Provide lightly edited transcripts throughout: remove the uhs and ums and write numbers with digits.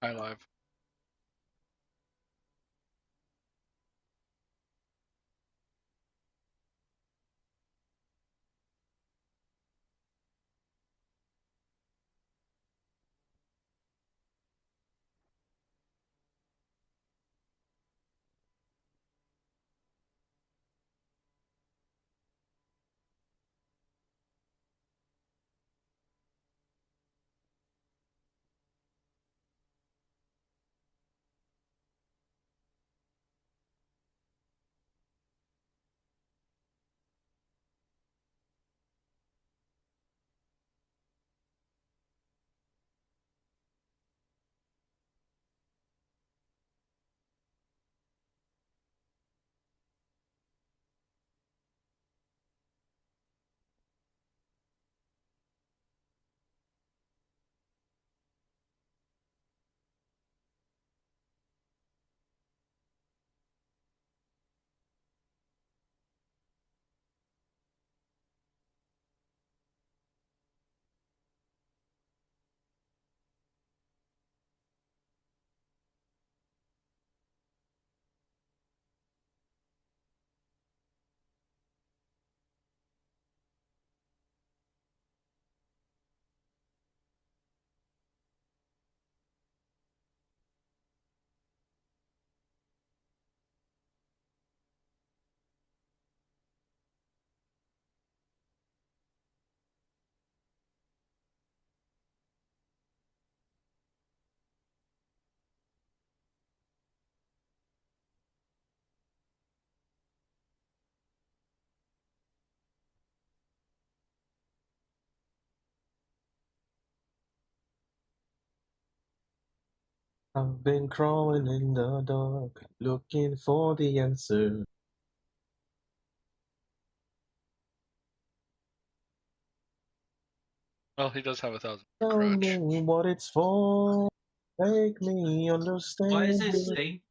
Hi, live. I've been crawling in the dark, looking for the answer. Well, he does have 1,000 Tell grudge. me what it's for. Make me Why is understand it it. saying?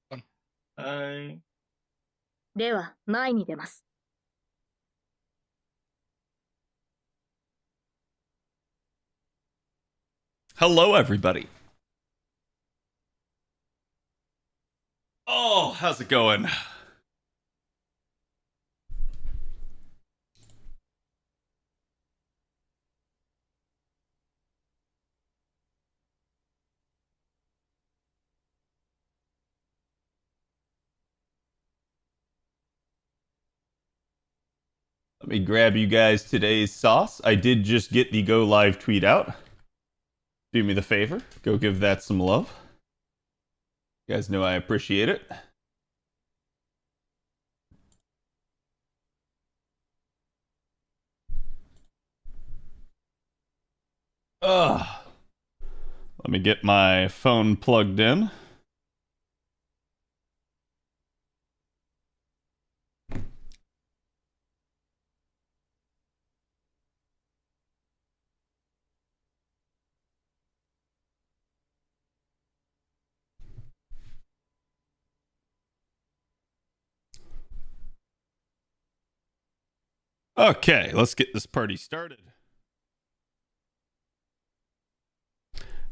Fun. はい。では、前に出ます。Hello, everybody. Oh, how's it going? Let me grab you guys today's sauce. I did just get the go live tweet out. Do me the favor, go give that some love. You guys know I appreciate it. Ugh. Let me get my phone plugged in. Okay, let's get this party started.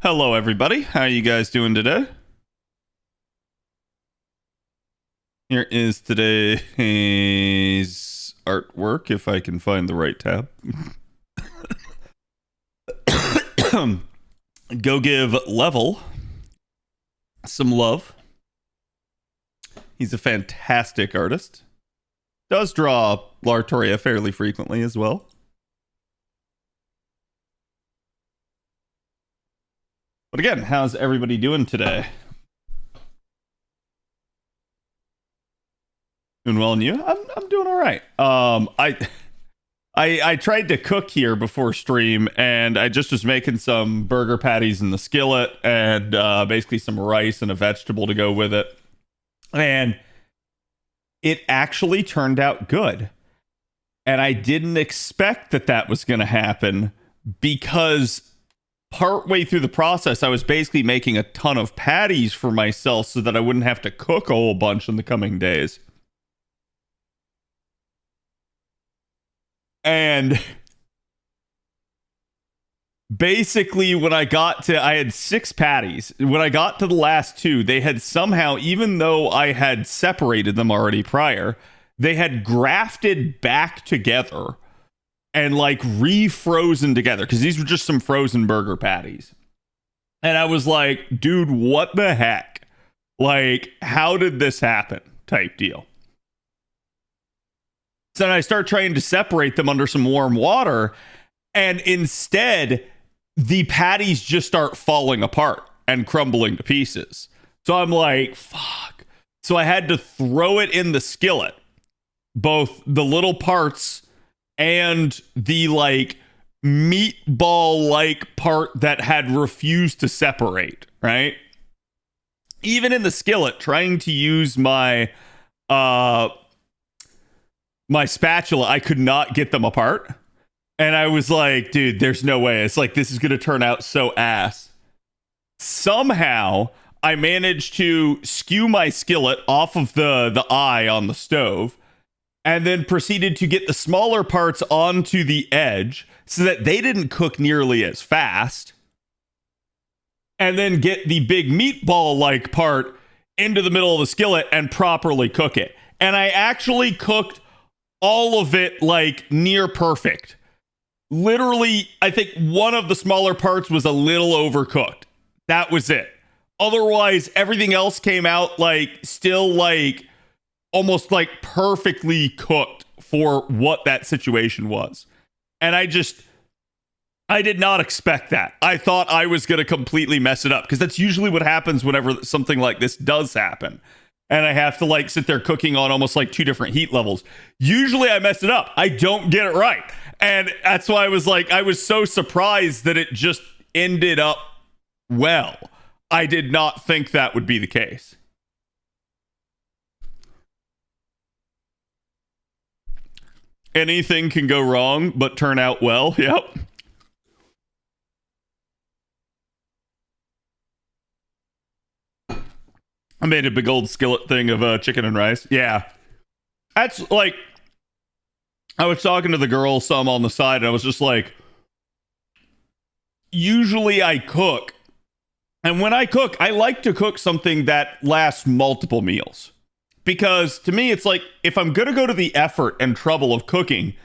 Hello, everybody. How are you guys doing today? Here is today's artwork, if I can find the right tab. Go give Level some love. He's a fantastic artist. Does draw Lartoria fairly frequently as well. But again, how's everybody doing today? Doing well, and you? I'm doing all right. I tried to cook here before stream, and I just was making some burger patties in the skillet, and basically some rice and a vegetable to go with it, and it actually turned out good. And I didn't expect that was going to happen, because partway through the process, I was basically making a ton of patties for myself so that I wouldn't have to cook a whole bunch in the coming days. And basically, when I had 6 patties. When I got to the last 2, they had somehow, even though I had separated them already prior, they had grafted back together and like refrozen together, because these were just some frozen burger patties. And I was like, dude, what the heck? Like, how did this happen? Type deal. So then I start trying to separate them under some warm water, and instead, the patties just start falling apart and crumbling to pieces. So I'm like, fuck. So I had to throw it in the skillet, both the little parts and the like meatball like part that had refused to separate, right? Even in the skillet, trying to use my my spatula, I could not get them apart. And I was like, dude, there's no way. It's like, this is going to turn out so ass. Somehow, I managed to skew my skillet off of the eye on the stove, and then proceeded to get the smaller parts onto the edge so that they didn't cook nearly as fast. And then get the big meatball-like part into the middle of the skillet and properly cook it. And I actually cooked all of it like near perfect. Literally, I think one of the smaller parts was a little overcooked. That was it. Otherwise, everything else came out like still like almost like perfectly cooked for what that situation was. And I did not expect that. I thought I was going to completely mess it up, because that's usually what happens whenever something like this does happen. And I have to like sit there cooking on almost like 2 different heat levels. Usually I mess it up. I don't get it right. And that's why I was so surprised that it just ended up well. I did not think that would be the case. Anything can go wrong, but turn out well. Yep. I made a big old skillet thing of chicken and rice. Yeah. That's like, I was talking to the girl some on the side, and I was just like, usually I cook. And when I cook, I like to cook something that lasts multiple meals. Because to me, it's like, if I'm going to go to the effort and trouble of cooking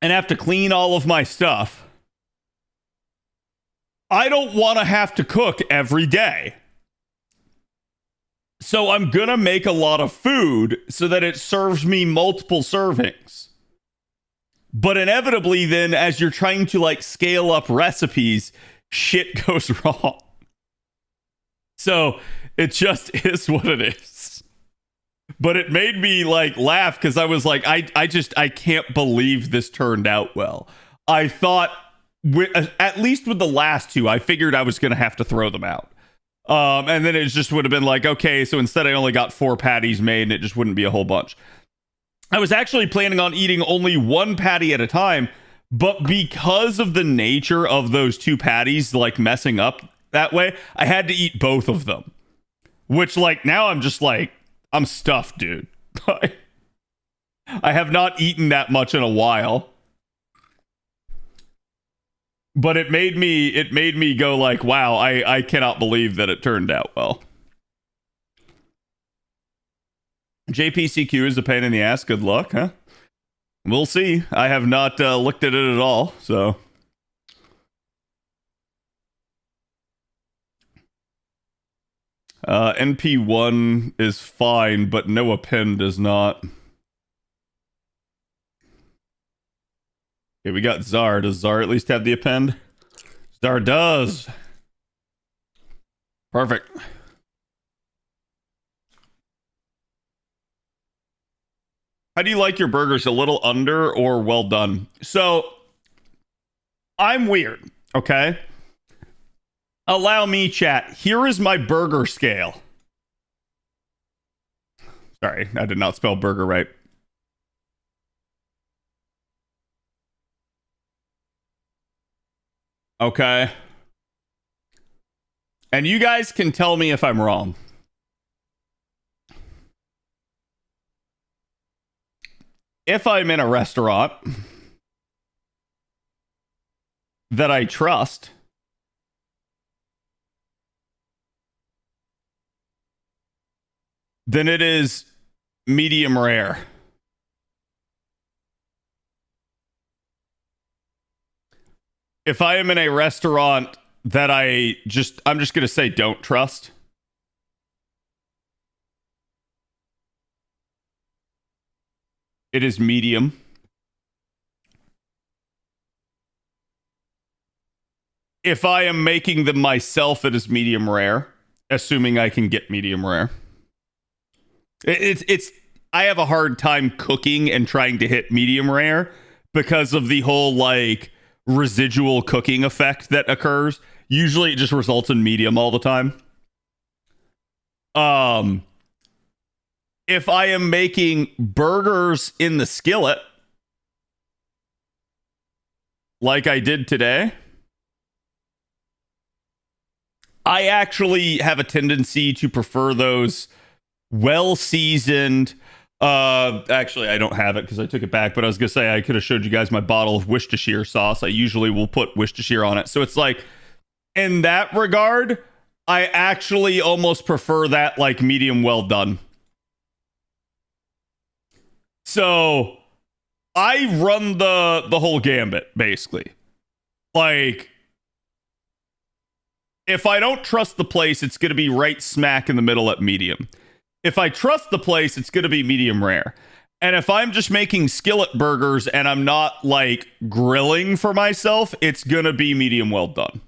and have to clean all of my stuff, I don't want to have to cook every day. So I'm going to make a lot of food so that it serves me multiple servings. But inevitably, then, as you're trying to like scale up recipes, shit goes wrong. So it just is what it is. But it made me like laugh, because I was like, I can't believe this turned out well. I thought At least with the last two, I figured I was going to have to throw them out. And then it just would have been like, okay, so instead I only got 4 patties made and it just wouldn't be a whole bunch. I was actually planning on eating only 1 patty at a time, but because of the nature of those 2 patties like messing up that way, I had to eat both of them. Which, like, now I'm just like, I'm stuffed, dude. I have not eaten that much in a while. But it made me go like, wow, I cannot believe that it turned out well. JPCQ is a pain in the ass. Good luck, huh? We'll see. I have not looked at it at all, so. NP1 is fine, but no append is not. Okay, we got Czar. Does Czar at least have the append? Czar does. Perfect. How do you like your burgers? A little under or well done? So, I'm weird, okay? Allow me, chat. Here is my burger scale. Sorry, I did not spell burger right. Okay. And you guys can tell me if I'm wrong. If I'm in a restaurant that I trust, then it is medium rare. If I am in a restaurant that I'm just going to say don't trust, it is medium. If I am making them myself, it is medium rare, assuming I can get medium rare. It's I have a hard time cooking and trying to hit medium rare because of the whole like residual cooking effect that occurs. Usually it just results in medium all the time. If I am making burgers in the skillet, like I did today, I actually have a tendency to prefer those well-seasoned. Actually, I don't have it because I took it back, but I was going to say I could have showed you guys my bottle of Worcestershire sauce. I usually will put Worcestershire on it. So it's like, in that regard, I actually almost prefer that like medium well done. So I run the whole gambit, basically. Like, if I don't trust the place, it's going to be right smack in the middle at medium. If I trust the place, it's going to be medium rare. And if I'm just making skillet burgers and I'm not like grilling for myself, it's going to be medium well done.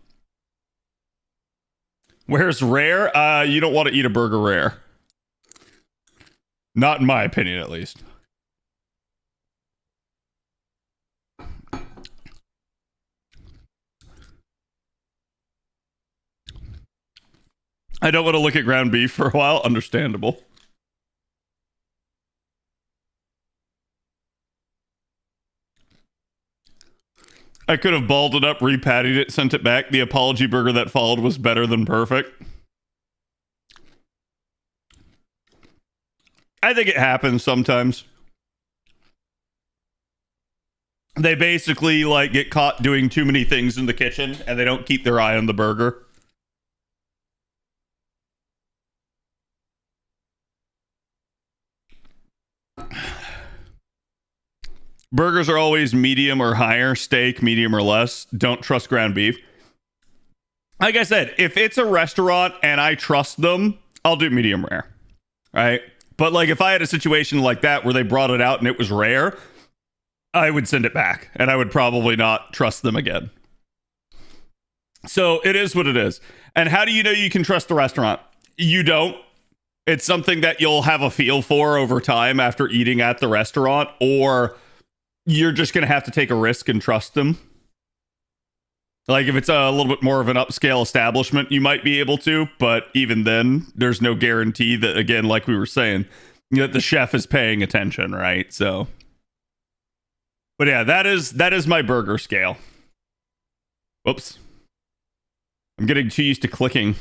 Where's rare? You don't want to eat a burger rare. Not in my opinion, at least. I don't want to look at ground beef for a while. Understandable. I could have balled it up, repatted it, sent it back. The apology burger that followed was better than perfect. I think it happens sometimes. They basically like get caught doing too many things in the kitchen and they don't keep their eye on the burger. Burgers are always medium or higher. Steak, medium or less. Don't trust ground beef. Like I said, if it's a restaurant and I trust them, I'll do medium rare. Right? But like if I had a situation like that where they brought it out and it was rare, I would send it back and I would probably not trust them again. So it is what it is. And how do you know you can trust the restaurant? You don't. It's something that you'll have a feel for over time after eating at the restaurant, or you're just going to have to take a risk and trust them. Like if it's a little bit more of an upscale establishment, you might be able to, but even then, there's no guarantee that, again, like we were saying, that the chef is paying attention, right? So, but yeah, that is my burger scale. Whoops. I'm getting too used to clicking.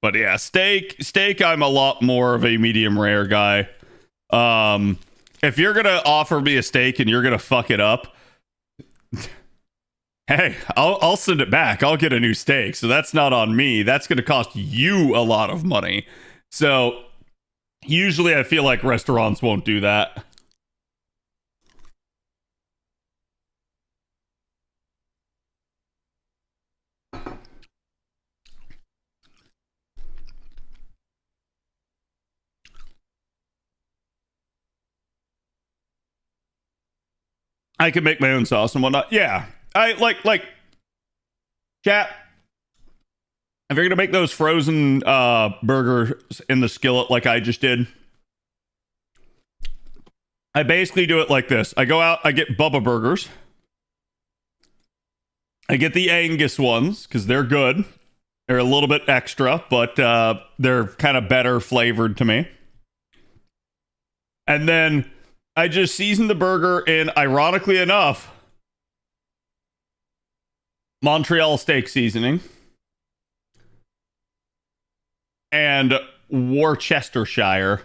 But yeah, steak, I'm a lot more of a medium rare guy. If you're gonna offer me a steak and you're gonna fuck it up, hey, I'll send it back. I'll get a new steak. So that's not on me. That's gonna cost you a lot of money. So usually I feel like restaurants won't do that. I can make my own sauce and whatnot. Yeah. I like chat. If you're gonna make those frozen burgers in the skillet like I just did, I basically do it like this. I go out, I get Bubba burgers. I get the Angus ones because they're good. They're a little bit extra, but they're kind of better flavored to me. And then I just season the burger in, ironically enough, Montreal steak seasoning and Worcestershire.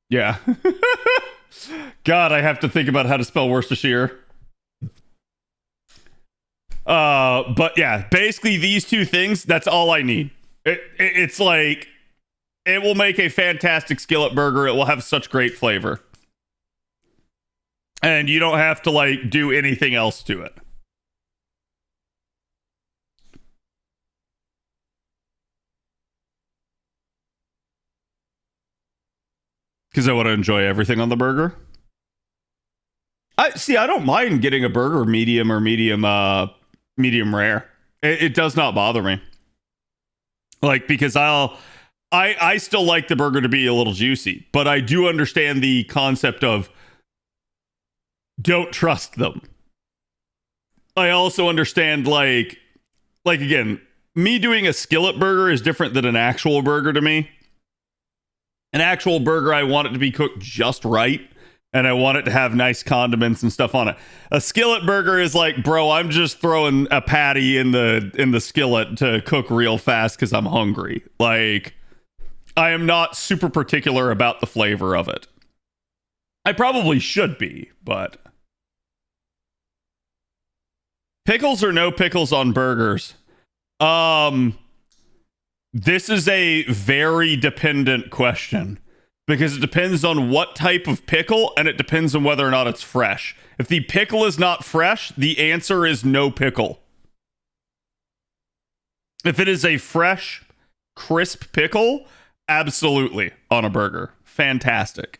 Yeah. God, I have to think about how to spell Worcestershire. But yeah, basically these two things, that's all I need. It's like, it will make a fantastic skillet burger. It will have such great flavor. And you don't have to like do anything else to it. Because I want to enjoy everything on the burger. I don't mind getting a burger medium or medium rare. It does not bother me. Like, because I still like the burger to be a little juicy, but I do understand the concept of don't trust them. I also understand like again, me doing a skillet burger is different than an actual burger to me. An actual burger, I want it to be cooked just right, and I want it to have nice condiments and stuff on it. A skillet burger is like, bro, I'm just throwing a patty in the skillet to cook real fast because I'm hungry. Like, I am not super particular about the flavor of it. I probably should be, but pickles or no pickles on burgers? This is a very dependent question because it depends on what type of pickle and it depends on whether or not it's fresh. If the pickle is not fresh, the answer is no pickle. If it is a fresh, crisp pickle, absolutely on a burger. Fantastic.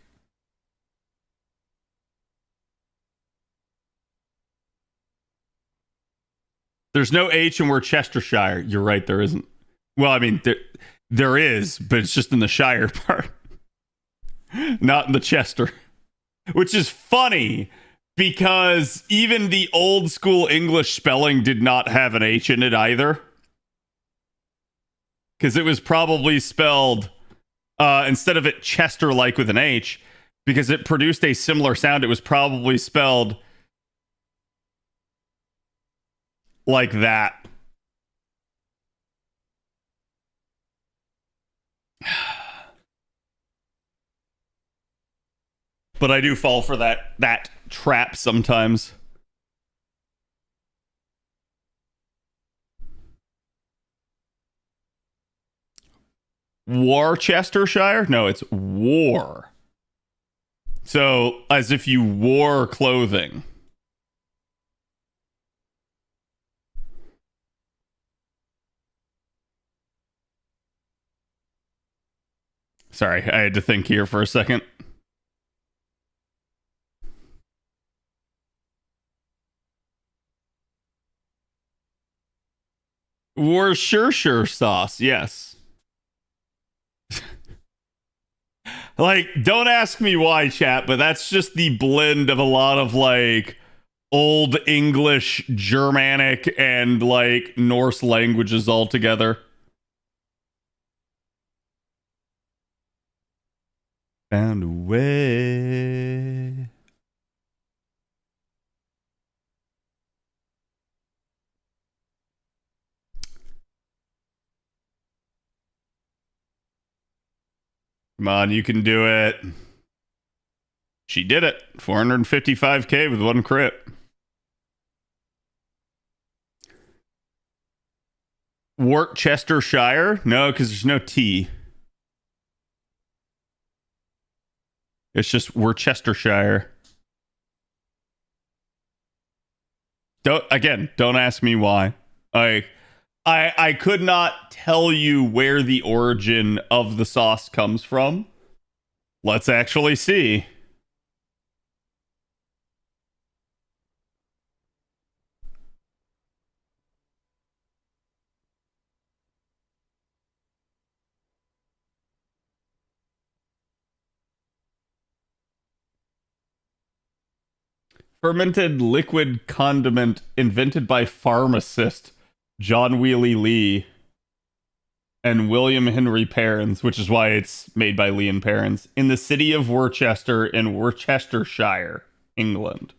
There's no H in Worcestershire. You're right, there isn't. Well, I mean, there is, but it's just in the Shire part, not in the Chester, which is funny because even the old school English spelling did not have an H in it either. Because it was probably spelled, instead of it Chester like with an H, because it produced a similar sound, it was probably spelled like that. But I do fall for that trap sometimes. Worcestershire? No, it's war. So, as if you wore clothing. Sorry, I had to think here for a second. Worcestershire sauce, yes. Like, don't ask me why, chat, but that's just the blend of a lot of like old English, Germanic, and like Norse languages all together. Found a way. Come on, you can do it. She did it. 455k with one crit. Worcestershire? No, because there's no T. It's just Worcestershire. Don't ask me why. I could not tell you where the origin of the sauce comes from. Let's actually see. Fermented liquid condiment invented by pharmacist John Wheely Lee and William Henry Perrins, which is why it's made by Lee and Perrins, in the city of Worcester in Worcestershire, England.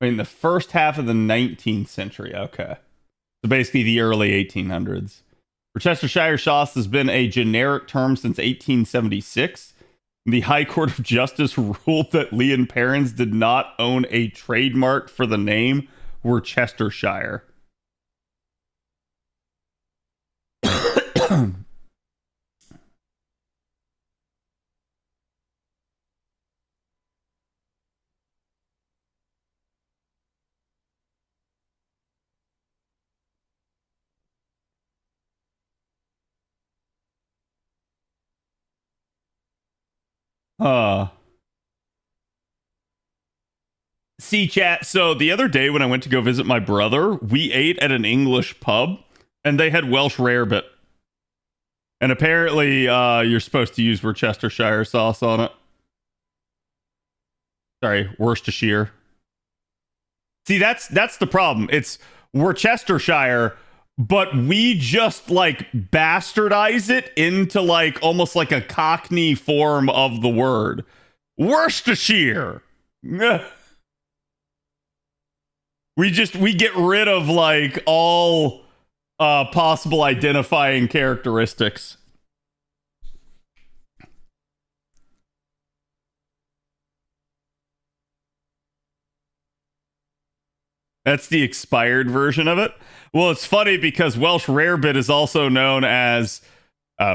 I mean, the first half of the 19th century. Okay. So basically the early 1800s. Worcestershire sauce has been a generic term since 1876. The High Court of Justice ruled that Lee and Perrins did not own a trademark for the name Worcestershire. See, chat. So the other day when I went to go visit my brother, we ate at an English pub and they had Welsh rarebit. And apparently you're supposed to use Worcestershire sauce on it. Sorry, Worcestershire. See, that's the problem. It's Worcestershire, but we just like bastardize it into like almost like a Cockney form of the word. Worcestershire. We get rid of like all possible identifying characteristics. That's the expired version of it. Well, it's funny because Welsh rarebit is also known as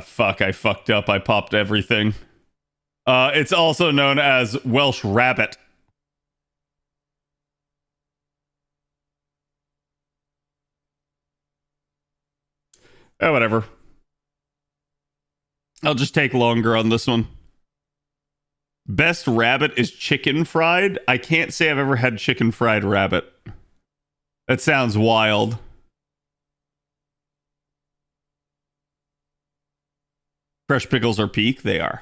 fuck, I fucked up. I popped everything. It's also known as Welsh rabbit. Oh, whatever. I'll just take longer on this one. Best rabbit is chicken fried. I can't say I've ever had chicken fried rabbit. That sounds wild. Fresh pickles are peak. They are.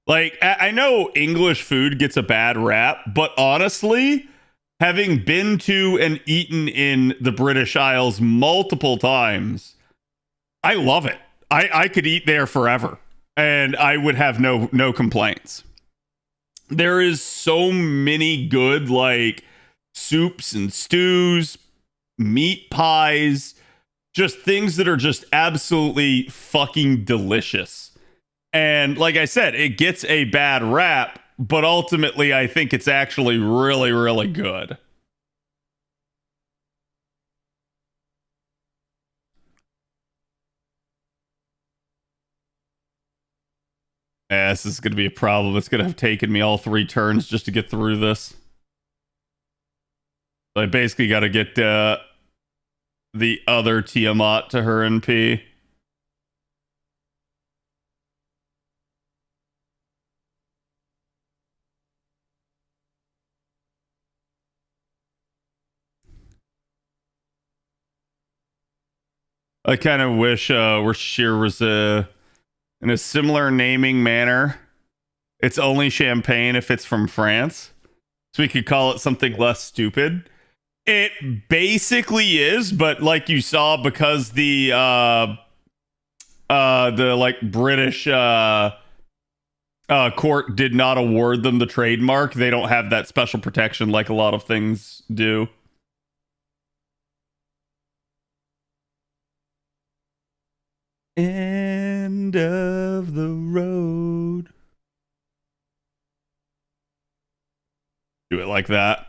Like, I know English food gets a bad rap, but honestly, having been to and eaten in the British Isles multiple times, I love it. I could eat there forever and I would have no complaints. There is so many good like soups and stews, meat pies, just things that are just absolutely fucking delicious. And like I said, it gets a bad rap, but ultimately I think it's actually really, really good. Yeah, this is going to be a problem. It's going to have taken me all 3 turns just to get through this. So I basically got to get the other Tiamat to her NP. I kind of wish Worcestershire was in a similar naming manner. It's only champagne if it's from France. So we could call it something less stupid. It basically is, but like you saw, because the like British court did not award them the trademark, they don't have that special protection like a lot of things do. End of the road. Do it like that.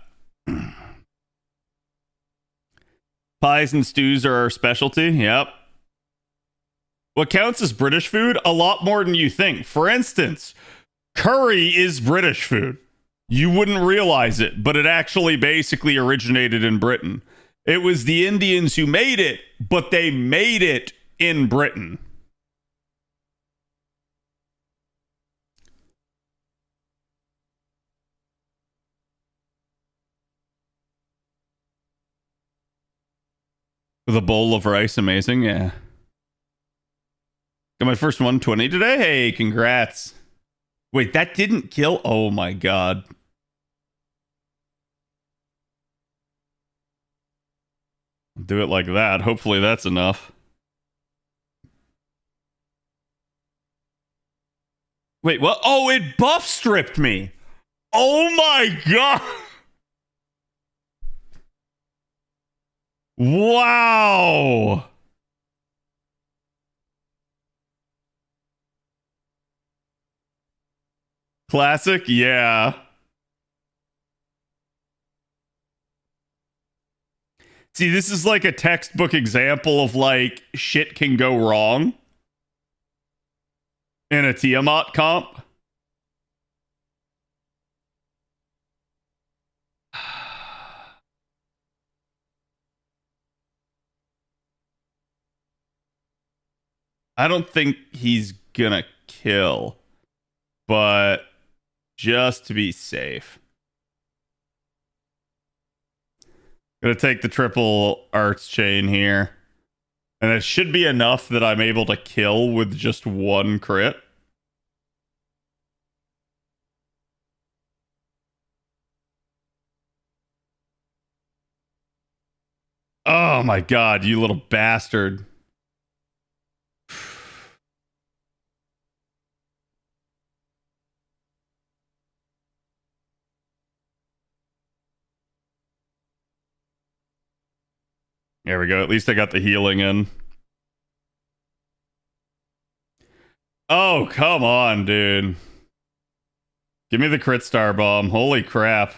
Pies and stews are our specialty. Yep. What counts as British food? A lot more than you think. For instance, curry is British food. You wouldn't realize it, but it actually basically originated in Britain. It was the Indians who made it, but they made it in Britain. With a bowl of rice, amazing, yeah. Got my first 120 today. Hey, congrats. Wait, that didn't kill? Oh my god. Do it like that. Hopefully that's enough. Wait, what? Oh, it buff stripped me. Oh my god. Wow. Classic? Yeah. See, this is like a textbook example of like shit can go wrong in a Tiamat comp. I don't think he's gonna kill, but just to be safe, gonna take the triple arts chain here, and it should be enough that I'm able to kill with just one crit. Oh my god, you little bastard. There we go. At least I got the healing in. Oh, come on, dude. Give me the crit star bomb. Holy crap.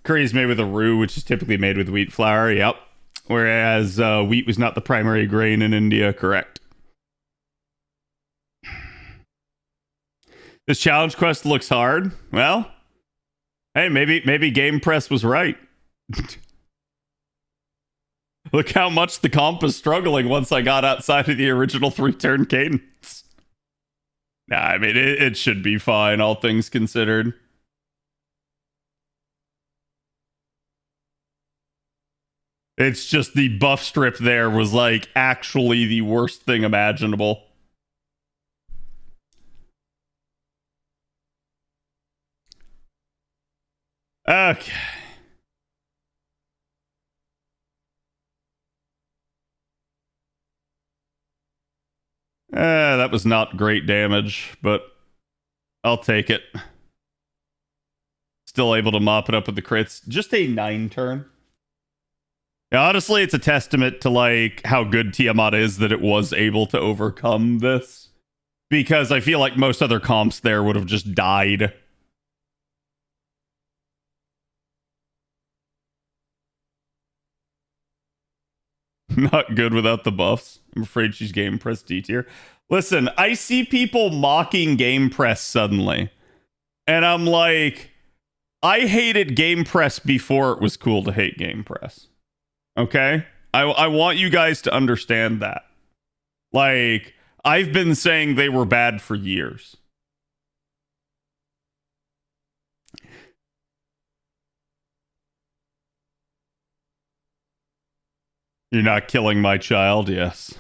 Curry is made with a roux, which is typically made with wheat flour. Yep. Whereas wheat was not the primary grain in India. Correct. This challenge quest looks hard. Well, hey, maybe Game Press was right. Look how much the comp is struggling once I got outside of the original 3-turn cadence. Nah, I mean, it should be fine, all things considered. It's just the buff strip there was like actually the worst thing imaginable. Okay. That was not great damage, but I'll take it. Still able to mop it up with the crits. Just a 9-turn. Yeah, honestly, it's a testament to like how good Tiamat is that it was able to overcome this because I feel like most other comps there would have just died. Not good without the buffs. I'm afraid she's Game Press D tier. Listen, I see people mocking Game Press suddenly. And I'm like, I hated Game Press before it was cool to hate Game Press. Okay? I want you guys to understand that. Like, I've been saying they were bad for years. You're not killing my child? Yes.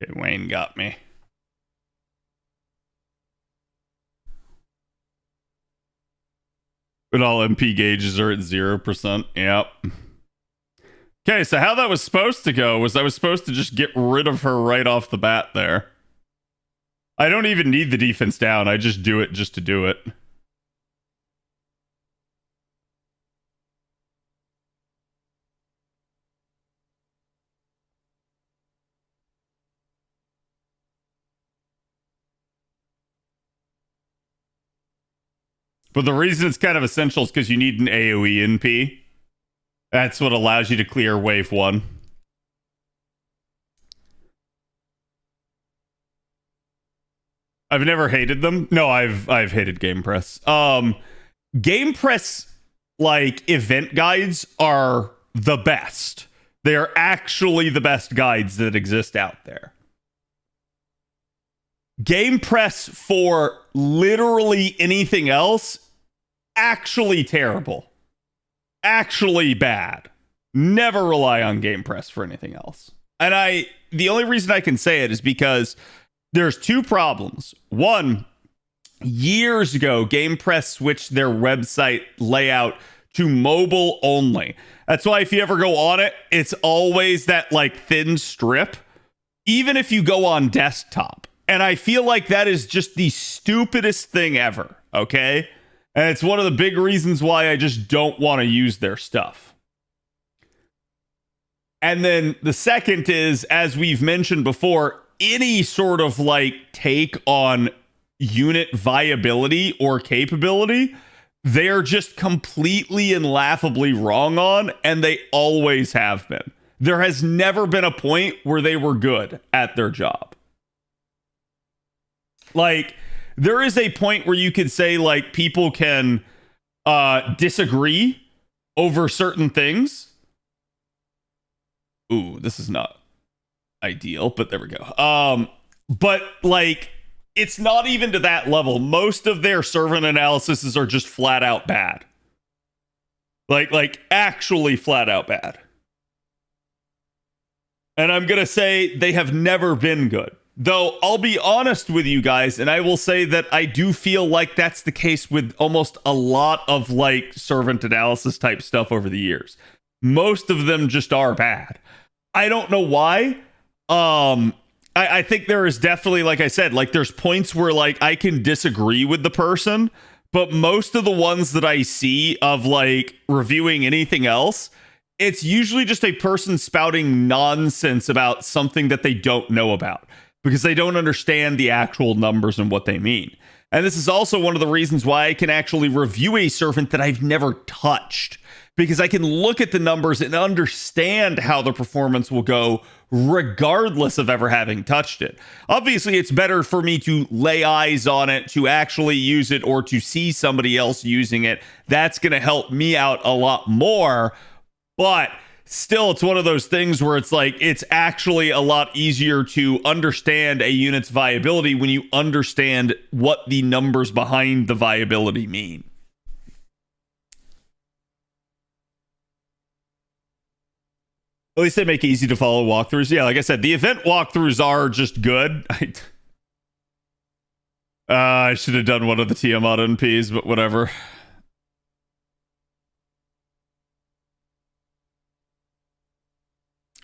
Okay, Wayne got me. But all MP gauges are at 0%. Yep. Okay, so how that was supposed to go was I was supposed to just get rid of her right off the bat there. I don't even need the defense down. I just do it just to do it. But the reason it's kind of essential is because you need an AoE NP. That's what allows you to clear wave 1. I've never hated them. No, I've hated Game Press. Game Press like event guides are the best. They are actually the best guides that exist out there. Game Press for literally anything else, actually terrible. Actually bad. Never rely on Game Press for anything else. And the only reason I can say it is because there's two problems. One, years ago, Game Press switched their website layout to mobile only. That's why if you ever go on it, it's always that like thin strip, even if you go on desktop. And I feel like that is just the stupidest thing ever, okay? And it's one of the big reasons why I just don't want to use their stuff. And then the second is, as we've mentioned before, any sort of like take on unit viability or capability, they're just completely and laughably wrong on, and they always have been. There has never been a point where they were good at their job. Like, there is a point where you could say, like, people can disagree over certain things. Ooh, this is not ideal, but there we go. But, like, it's not even to that level. Most of their servant analyses are just flat out bad. Like actually flat out bad. And I'm going to say they have never been good. Though I'll be honest with you guys, and I will say that I do feel like that's the case with almost a lot of like servant analysis type stuff over the years. Most of them just are bad. I don't know why. I think there is definitely, like I said, like there's points where like I can disagree with the person, but most of the ones that I see of like reviewing anything else, it's usually just a person spouting nonsense about something that they don't know about, because they don't understand the actual numbers and what they mean. And this is also one of the reasons why I can actually review a servant that I've never touched, because I can look at the numbers and understand how the performance will go regardless of ever having touched it. Obviously, it's better for me to lay eyes on it, to actually use it, or to see somebody else using it. That's going to help me out a lot more. But still, it's one of those things where it's like, it's actually a lot easier to understand a unit's viability when you understand what the numbers behind the viability mean. At least they make it easy to follow walkthroughs. Yeah, like I said, the event walkthroughs are just good. I should have done one of the Tiamat NPs, but whatever.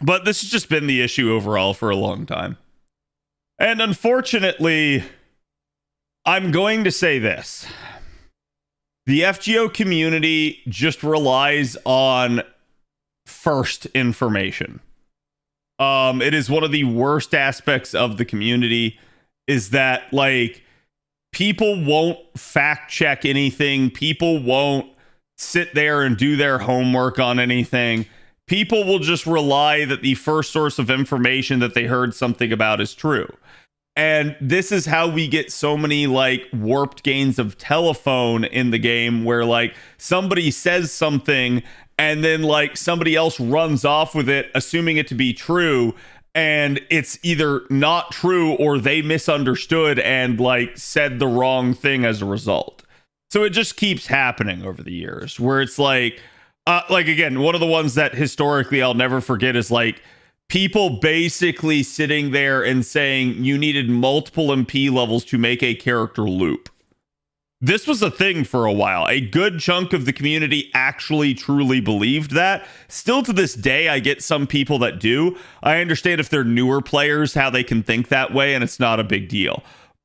But this has just been the issue overall for a long time. And unfortunately, I'm going to say this. The FGO community just relies on first information. It is one of the worst aspects of the community is that like people won't fact check anything. People won't sit there and do their homework on anything. People will just rely that the first source of information that they heard something about is true. And this is how we get so many like warped games of telephone in the game where like somebody says something and then like somebody else runs off with it, assuming it to be true. And it's either not true or they misunderstood and like said the wrong thing as a result. So it just keeps happening over the years where it's like again, one of the ones that historically I'll never forget is like people basically sitting there and saying you needed multiple MP levels to make a character loop. This was a thing for a while. A good chunk of the community actually truly believed that. Still to this day, I get some people that do. I understand if they're newer players, how they can think that way, and it's not a big deal.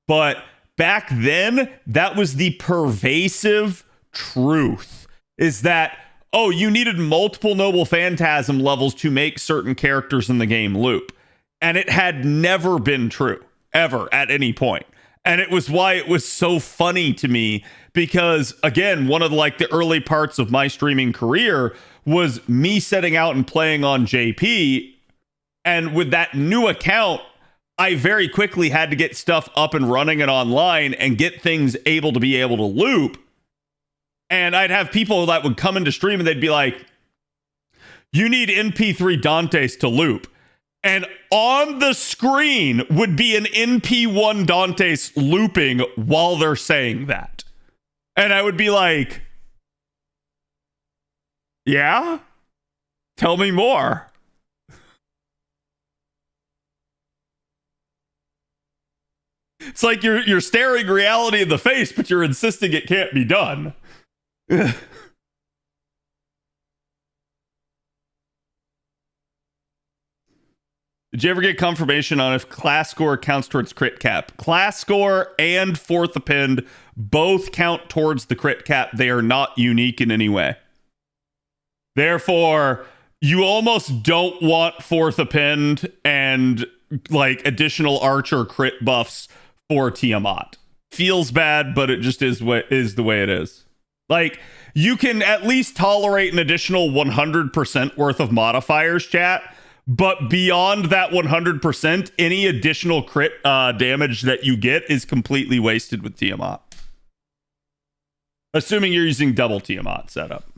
But back then, that was the pervasive truth, is that, oh, you needed multiple Noble Phantasm levels to make certain characters in the game loop. And it had never been true, ever, at any point. And it was why it was so funny to me because, again, one of like the early parts of my streaming career was me setting out and playing on JP. And with that new account, I very quickly had to get stuff up and running and online and get things able to loop. And I'd have people that would come into stream and they'd be like, you need NP3 Dantes to loop. And on the screen would be an NP1 Dantes looping while they're saying that. And I would be like, yeah? Tell me more. It's like you're staring reality in the face, but you're insisting it can't be done. Did you ever get confirmation on if class score counts towards crit cap? Class score and fourth append both count towards the crit cap. They are not unique in any way. Therefore, you almost don't want fourth append and like additional archer crit buffs for Tiamat. Feels bad, but it just is the way it is. Like, you can at least tolerate an additional 100% worth of modifiers, chat. But beyond that 100%, any additional crit damage that you get is completely wasted with Tiamat. Assuming you're using double Tiamat setup.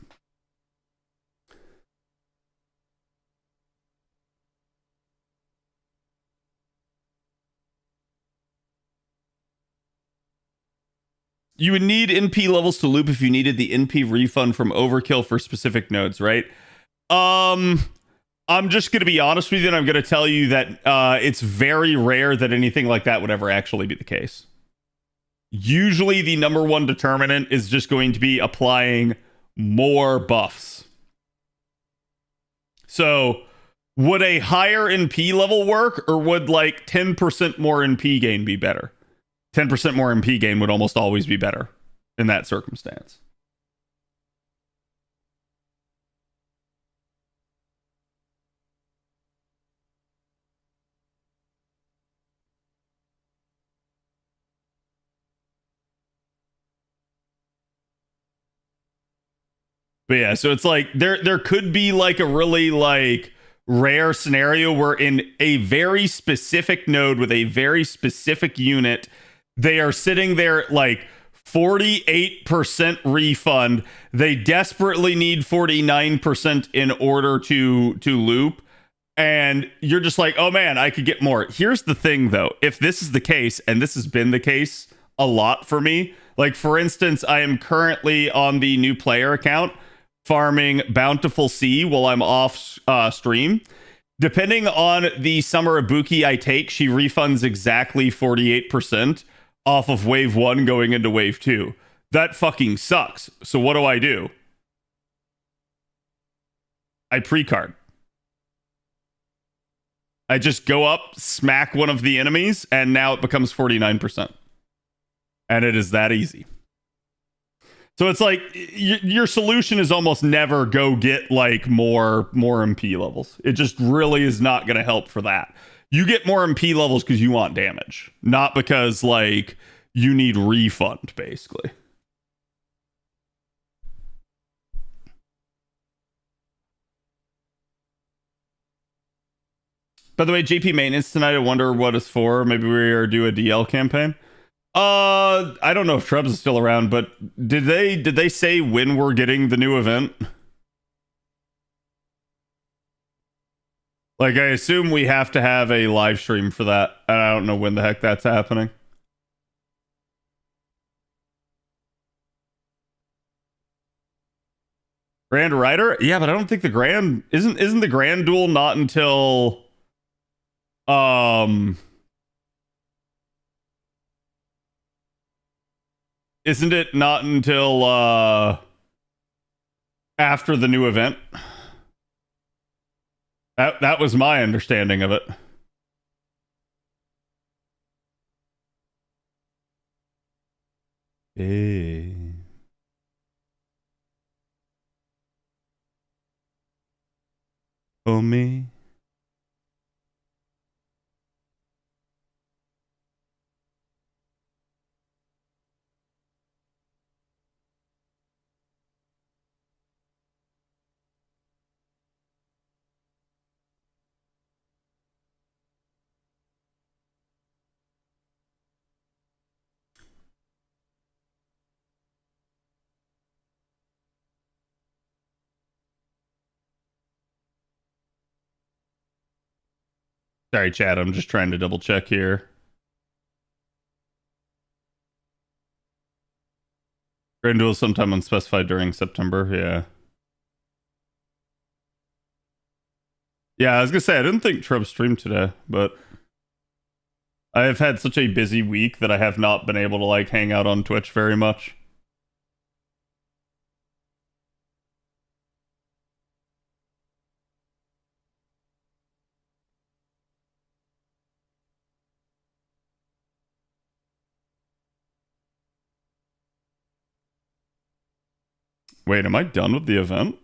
You would need NP levels to loop if you needed the NP refund from Overkill for specific nodes, right? I'm just going to be honest with you, and I'm going to tell you that it's very rare that anything like that would ever actually be the case. Usually the number one determinant is just going to be applying more buffs. So would a higher NP level work, or would like 10% more NP gain be better? 10% more MP gain would almost always be better in that circumstance. But yeah, so it's like there could be like a really like rare scenario where in a very specific node with a very specific unit, they are sitting there like 48% refund. They desperately need 49% in order to loop. And you're just like, oh man, I could get more. Here's the thing though. If this is the case, and this has been the case a lot for me, like for instance, I am currently on the new player account farming Bountiful Sea while I'm off stream. Depending on the Summer Ibuki I take, she refunds exactly 48% off of wave 1 going into wave 2. That fucking sucks. So what do? I pre-card. I just go up, smack one of the enemies, and now it becomes 49%. And it is that easy. So it's like your solution is almost never go get like more MP levels. It just really is not going to help for that. You get more MP levels because you want damage, not because like you need refund, basically. By the way, JP maintenance tonight. I wonder what it's for. Maybe we are do a DL campaign. I don't know if Trebs is still around, but did they say when we're getting the new event? Like, I assume we have to have a live stream for that, and I don't know when the heck that's happening. Grand Rider? Yeah, but I don't think the Grand isn't the Grand Duel not until isn't it not until after the new event? That was my understanding of it. Hey. Oh me. Sorry, Chad. I'm just trying to double check here. Grand Duel sometime unspecified during September. Yeah. Yeah, I was gonna say I didn't think Trump streamed today, but I have had such a busy week that I have not been able to like hang out on Twitch very much. Wait, am I done with the event?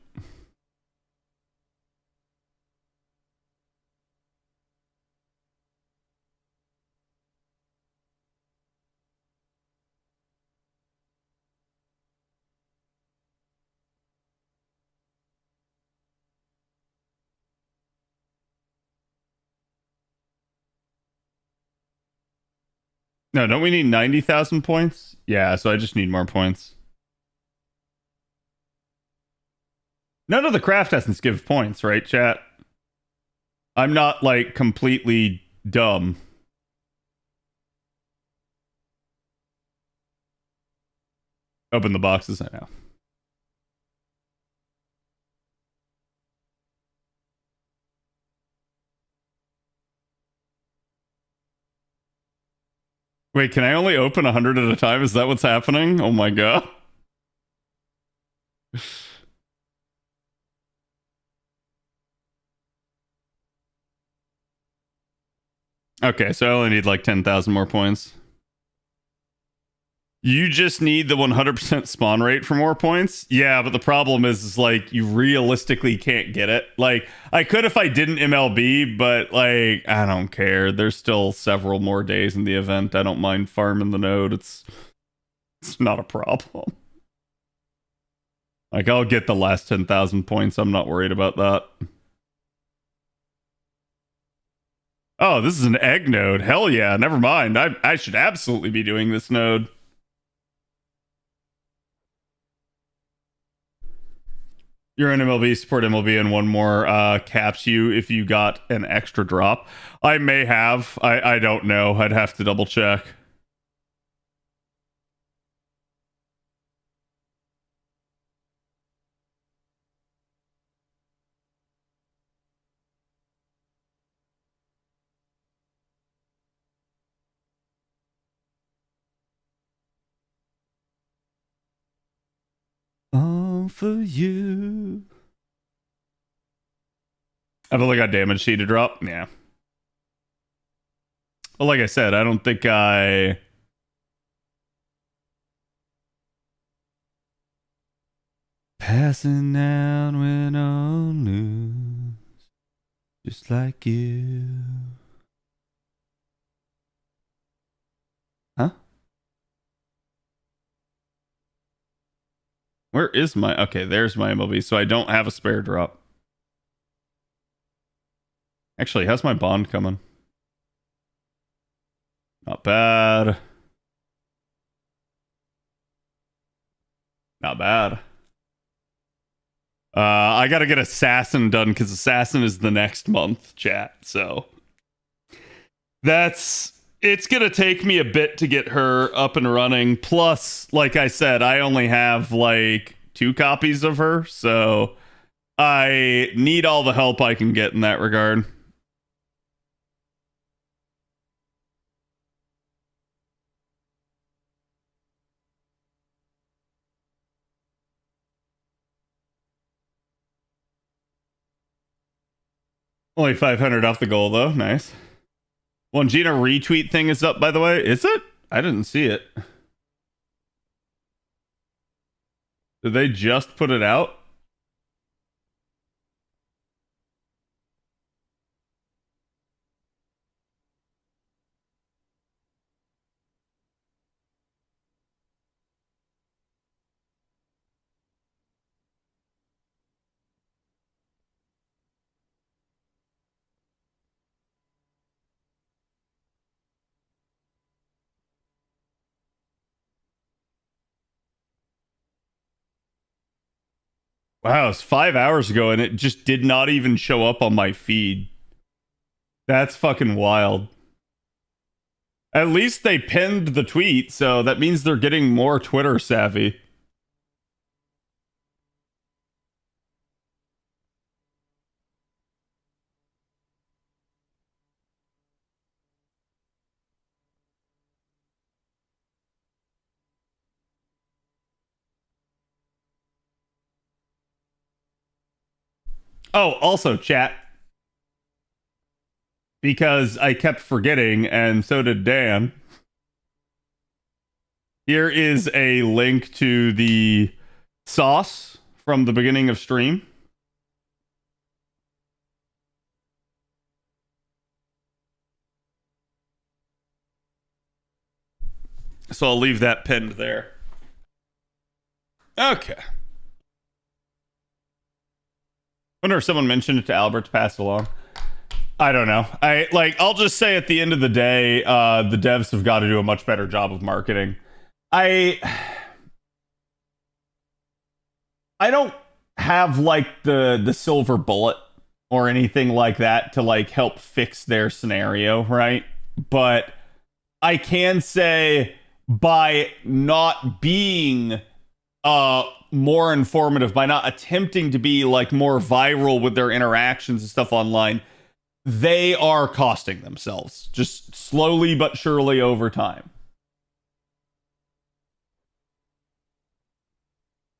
No, don't we need 90,000 points? Yeah, so I just need more points. None of the craft essence give points, right, chat? I'm not like completely dumb. Open the boxes, I know. Wait, can I only open 100 at a time? Is that what's happening? Oh my god. Okay, so I only need like 10,000 more points. You just need the 100% spawn rate for more points? Yeah, but the problem is like you realistically can't get it. Like I could if I didn't MLB, but like I don't care. There's still several more days in the event. I don't mind farming the node. It's not a problem. Like I'll get the last 10,000 points. I'm not worried about that. Oh, this is an egg node. Hell yeah. Never mind. I should absolutely be doing this node. You're in MLB, support MLB, and one more caps you if you got an extra drop. I may have. I don't know. I'd have to double check. All for you. I've only got damage sheet to drop. Yeah. Well, like I said, I don't think I. Passing out when all news, just like you. Huh? Where is my... Okay, there's my MLB, so I don't have a spare drop. Actually, how's my bond coming? Not bad. Not bad. I gotta get Assassin done because Assassin is the next month, chat. So it's gonna take me a bit to get her up and running. Plus, like I said, I only have like 2 copies of her, so I need all the help I can get in that regard. Only 500 off the goal, though. Nice. Well, Gina retweet thing is up, by the way. Is it? I didn't see it. Did they just put it out? Wow, it's 5 hours ago and it just did not even show up on my feed. That's fucking wild. At least they pinned the tweet, so that means they're getting more Twitter savvy. Oh, also, chat. Because I kept forgetting, and so did Dan. Here is a link to the sauce from the beginning of stream. So I'll leave that pinned there. Okay. Wonder if someone mentioned it to Albert to pass it along. I don't know. I'll just say at the end of the day, the devs have got to do a much better job of marketing. I don't have like the silver bullet or anything like that to like help fix their scenario, right? But I can say by not being more informative, by not attempting to be like more viral with their interactions and stuff online, they are costing themselves just slowly but surely over time.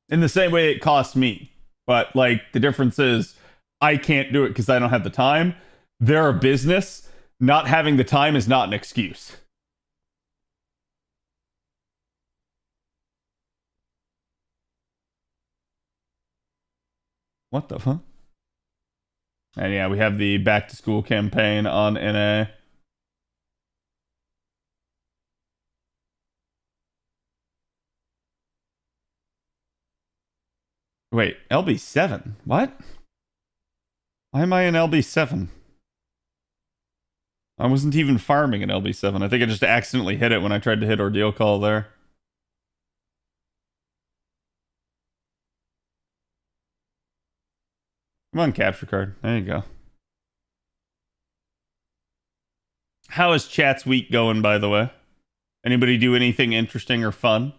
In the same way it cost me. But like the difference is I can't do it because I don't have the time. They're a business. Not having the time is not an excuse. What the fuck? And yeah, we have the back to school campaign on NA. Wait, LB7? What? Why am I in LB7? I wasn't even farming in LB7. I think I just accidentally hit it when I tried to hit Ordeal Call there. Come on, capture card. There you go. How is chat's week going, by the way? Anybody do anything interesting or fun?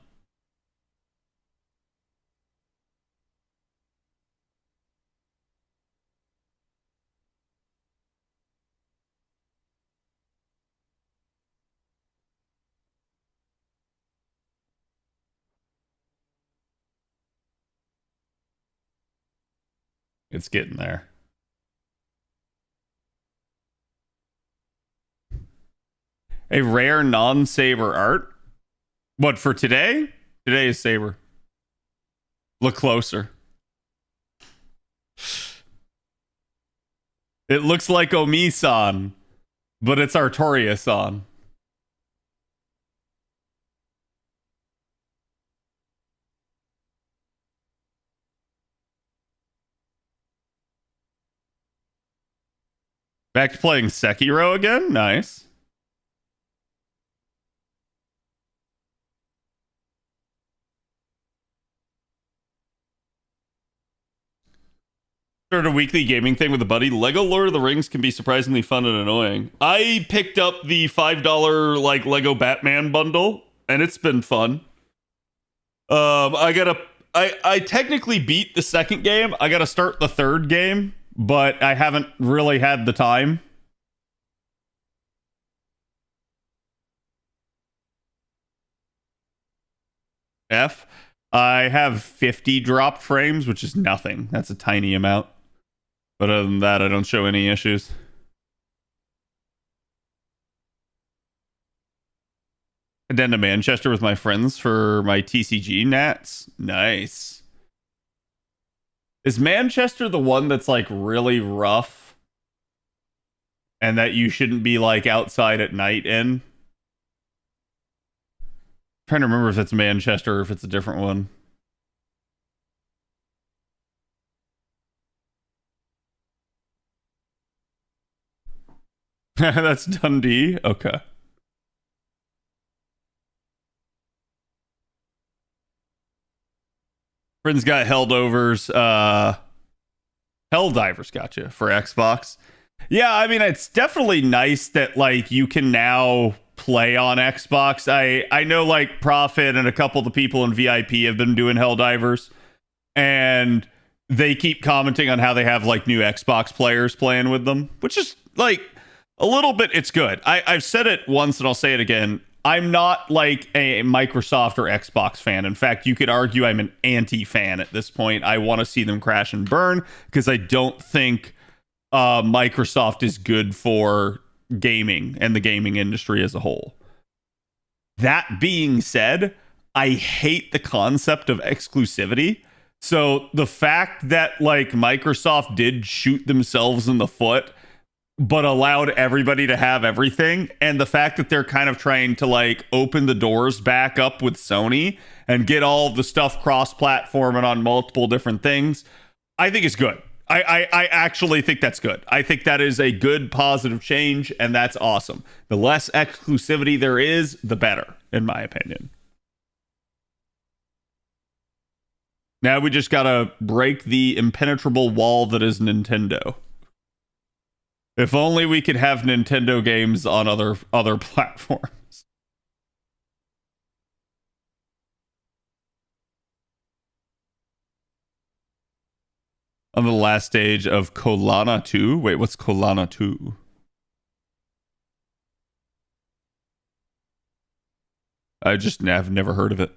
It's getting there. A rare non-saber art? What, for today? Today is saber. Look closer. It looks like Omi-san, but it's Artoria-san. Back to playing Sekiro again? Nice. Started a weekly gaming thing with a buddy. Lego Lord of the Rings can be surprisingly fun and annoying. I picked up the $5 like Lego Batman bundle, and it's been fun. I technically beat the second game. I gotta start the third game, but I haven't really had the time. I have 50 drop frames, which is nothing. That's a tiny amount. But other than that, I don't show any issues. I've been to Manchester with my friends for my TCG Nats. Nice. Is Manchester the one that's like really rough and that you shouldn't be like outside at night in? Trying to remember if it's Manchester or if it's a different one. That's Dundee. Okay. Friends got Helldivers. Helldivers gotcha for Xbox. Yeah, I mean it's definitely nice that like you can now play on Xbox. I know like Prophet and a couple of the people in VIP have been doing Helldivers, and they keep commenting on how they have like new Xbox players playing with them, which is like a little bit. It's good. I've said it once and I'll say it again. I'm not like a Microsoft or Xbox fan. In fact, you could argue I'm an anti-fan at this point. I want to see them crash and burn because I don't think Microsoft is good for gaming and the gaming industry as a whole. That being said, I hate the concept of exclusivity. So the fact that like Microsoft did shoot themselves in the foot but allowed everybody to have everything, and the fact that they're kind of trying to like open the doors back up with Sony and get all the stuff cross-platform and on multiple different things, I think is good. I actually think that's good. I think that is a good positive change, and that's awesome. The less exclusivity there is, the better, in my opinion. Now we just gotta break the impenetrable wall that is Nintendo. If only we could have Nintendo games on other platforms. On the last stage of Kolana 2. Wait, what's Kolana 2? I've never heard of it.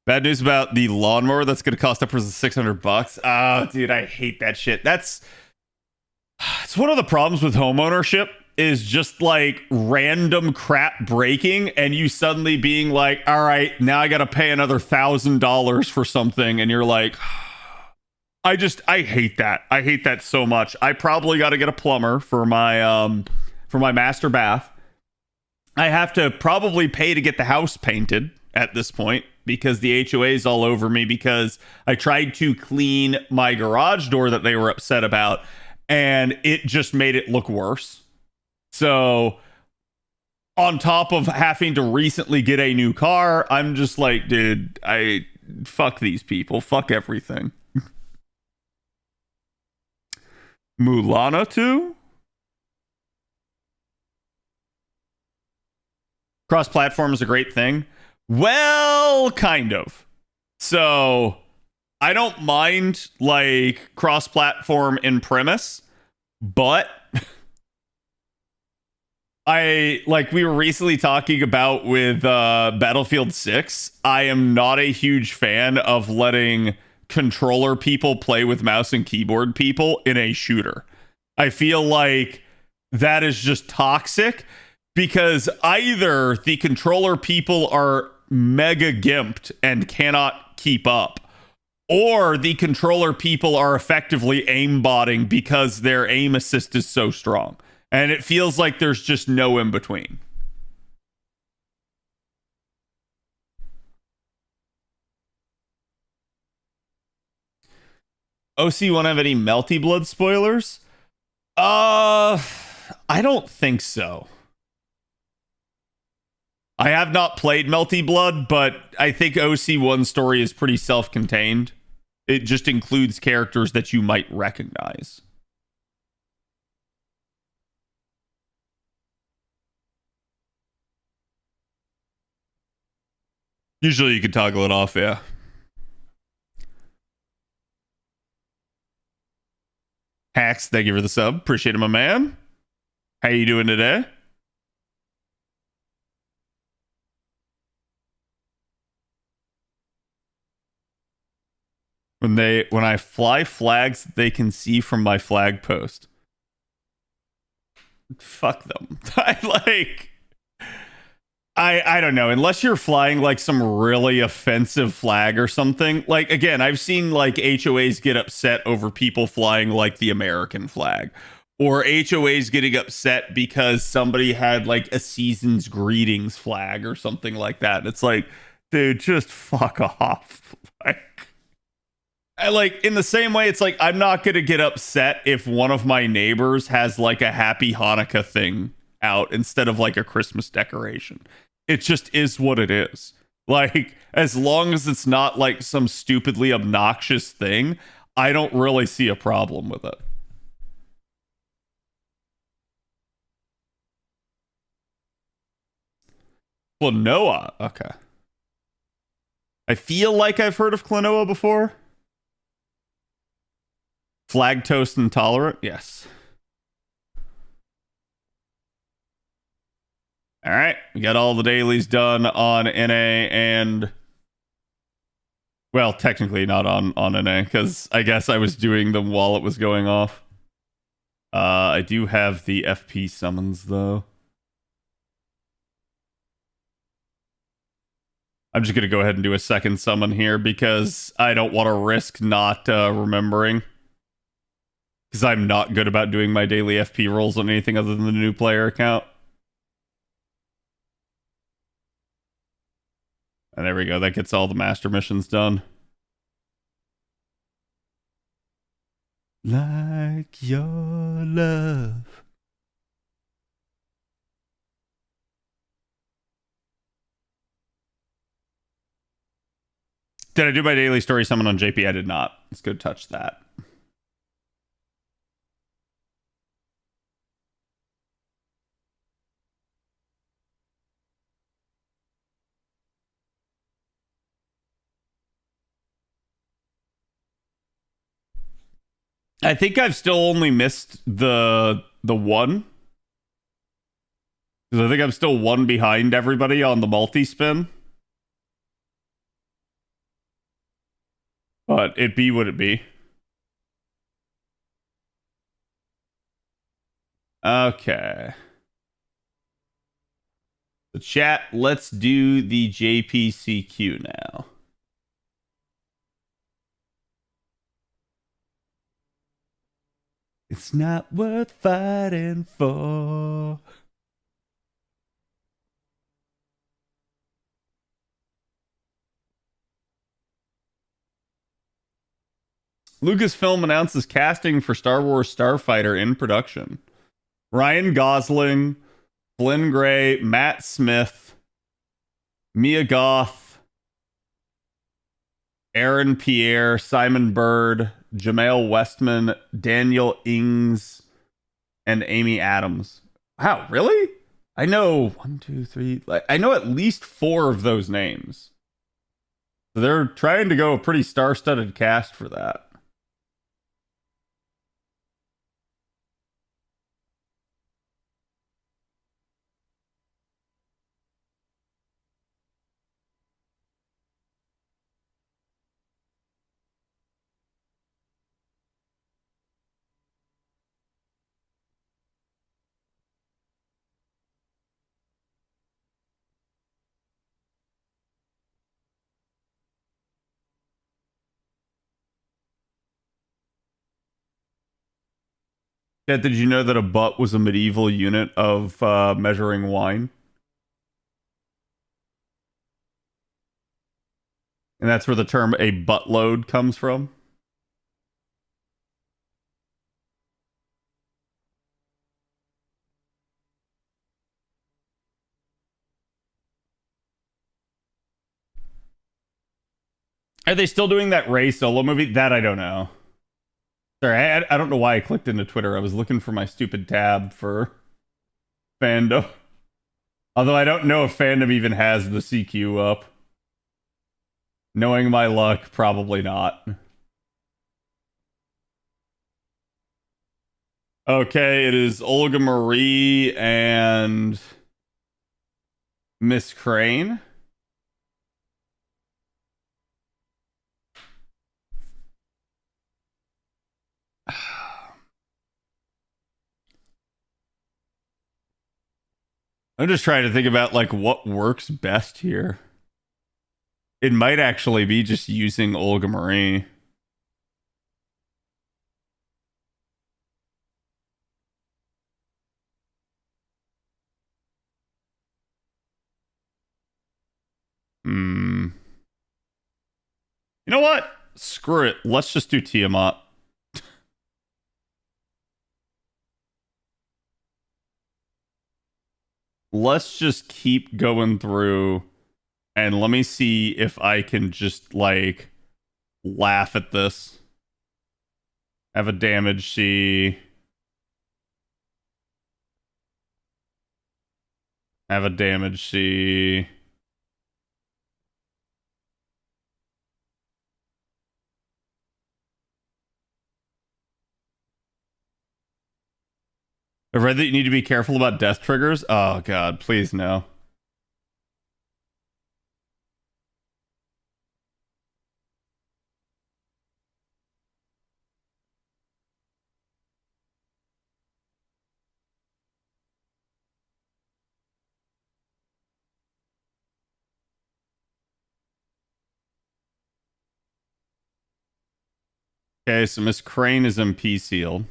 Bad news about the lawnmower that's going to cost upwards of $600. Oh, dude, I hate that shit. It's one of the problems with homeownership is just like random crap breaking and you suddenly being like, all right, now I got to pay another $1,000 for something. And you're like, I hate that. I hate that so much. I probably got to get a plumber for my master bath. I have to probably pay to get the house painted at this point because the HOA is all over me because I tried to clean my garage door that they were upset about, and it just made it look worse. So on top of having to recently get a new car, I'm just like, dude, fuck these people. Fuck everything. Mulana 2? Cross-platform is a great thing. Well, kind of. So I don't mind like cross-platform in premise, but we were recently talking about with Battlefield 6, I am not a huge fan of letting controller people play with mouse and keyboard people in a shooter. I feel like that is just toxic because either the controller people are mega gimped and cannot keep up, or the controller people are effectively aimbotting because their aim assist is so strong. And it feels like there's just no in between. OC, want to have any Melty Blood spoilers? I don't think so. I have not played Melty Blood, but I think OC1 story is pretty self-contained. It just includes characters that you might recognize. Usually you can toggle it off, yeah. Hacks, thank you for the sub. Appreciate it, my man. How you doing today? When I fly flags, they can see from my flag post. Fuck them. I don't know. Unless you're flying like some really offensive flag or something. Like, again, I've seen like HOAs get upset over people flying like the American flag. Or HOAs getting upset because somebody had like a season's greetings flag or something like that. And it's like, dude, just fuck off. Like in the same way, it's like I'm not gonna get upset if one of my neighbors has like a happy Hanukkah thing out instead of like a Christmas decoration. It just is what it is. Like, as long as it's not like some stupidly obnoxious thing, I don't really see a problem with it. Klonoa, okay. I feel like I've heard of Klonoa before. Flag toast intolerant, yes. All right, we got all the dailies done on NA and, well, technically not on NA because I guess I was doing them while it was going off. I do have the FP summons though. I'm just gonna go ahead and do a second summon here because I don't want to risk not remembering. Because I'm not good about doing my daily FP rolls on anything other than the new player account. And there we go. That gets all the master missions done. Like your love. Did I do my daily story summon on JP? I did not. Let's go touch that. I think I've still only missed the one. Because I think I'm still one behind everybody on the multi-spin. But it be what it be. Okay. The chat, let's do the JPCQ now. It's not worth fighting for. Lucasfilm announces casting for Star Wars Starfighter in production. Ryan Gosling, Flynn Gray, Matt Smith, Mia Goth, Aaron Pierre, Simon Bird, Jamel Westman, Daniel Ings, and Amy Adams. Wow, really? I know 1, 2, 3. I know at least 4 of those names. So they're trying to go a pretty star-studded cast for that. Chat, did you know that a butt was a medieval unit of measuring wine? And that's where the term a buttload comes from. Are they still doing that Rey Solo movie? That I don't know. Sorry, I don't know why I clicked into Twitter. I was looking for my stupid tab for fandom. Although I don't know if fandom even has the CQ up. Knowing my luck, probably not. Okay, it is Olga Marie and Miss Crane. I'm just trying to think about like what works best here. It might actually be just using Olga Marie. Hmm. You know what? Screw it. Let's just do Tiamat. Let's just keep going through and let me see if I can just like laugh at this. Have a damage C. Have a damage C. I've read that you need to be careful about death triggers. Oh god, please no. Okay, so Miss Crane is MP sealed.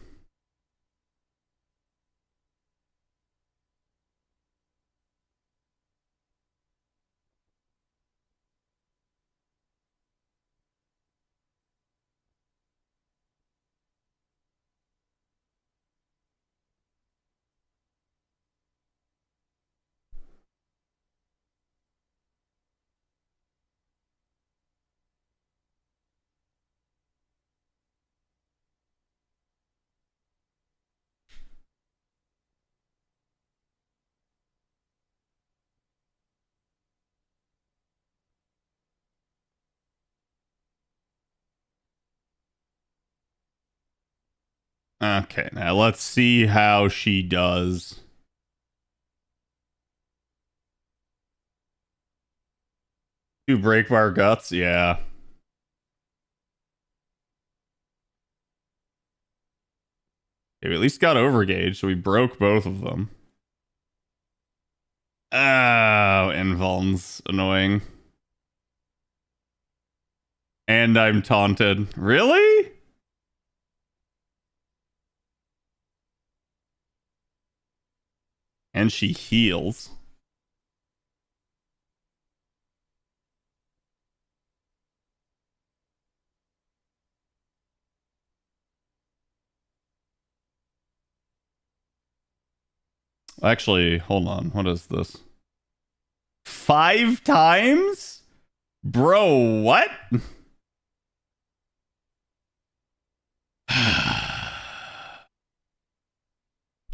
Okay, now let's see how she does. Do break bar guts? Yeah. Okay, we at least got overgage, so we broke both of them. Oh, Invuln's annoying. And I'm taunted. Really? And she heals. Actually, hold on. What is this? 5 times? Bro, what?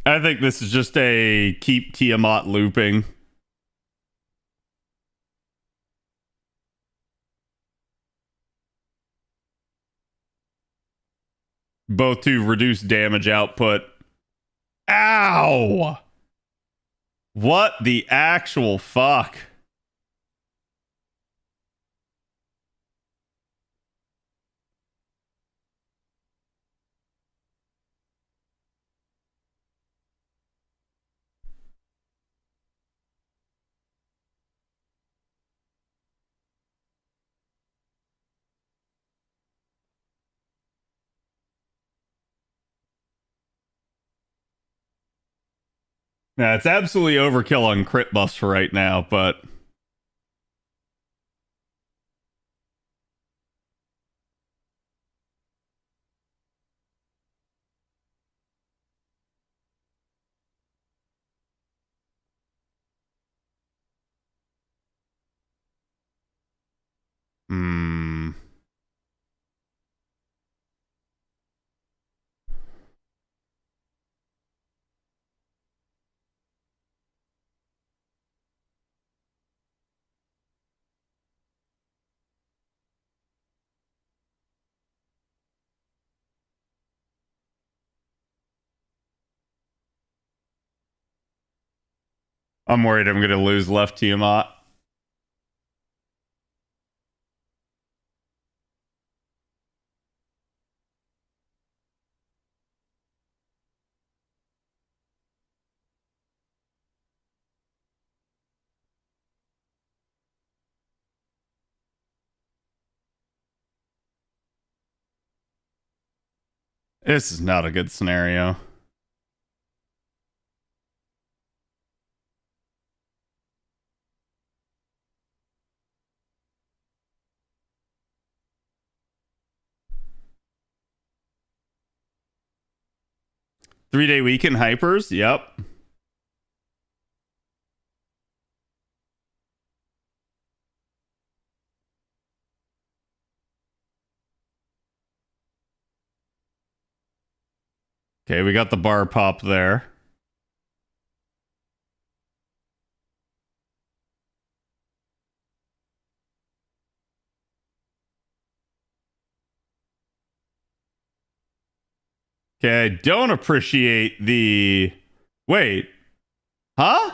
I think this is just a keep Tiamat looping. Both to reduce damage output. Ow! What the actual fuck? Yeah, it's absolutely overkill on crit buffs for right now, but hmm. I'm worried I'm going to lose left Tiamat. This is not a good scenario. Three-day weekend hypers? Yep. Okay, we got the bar pop there. Okay, I don't appreciate the... Wait. Huh?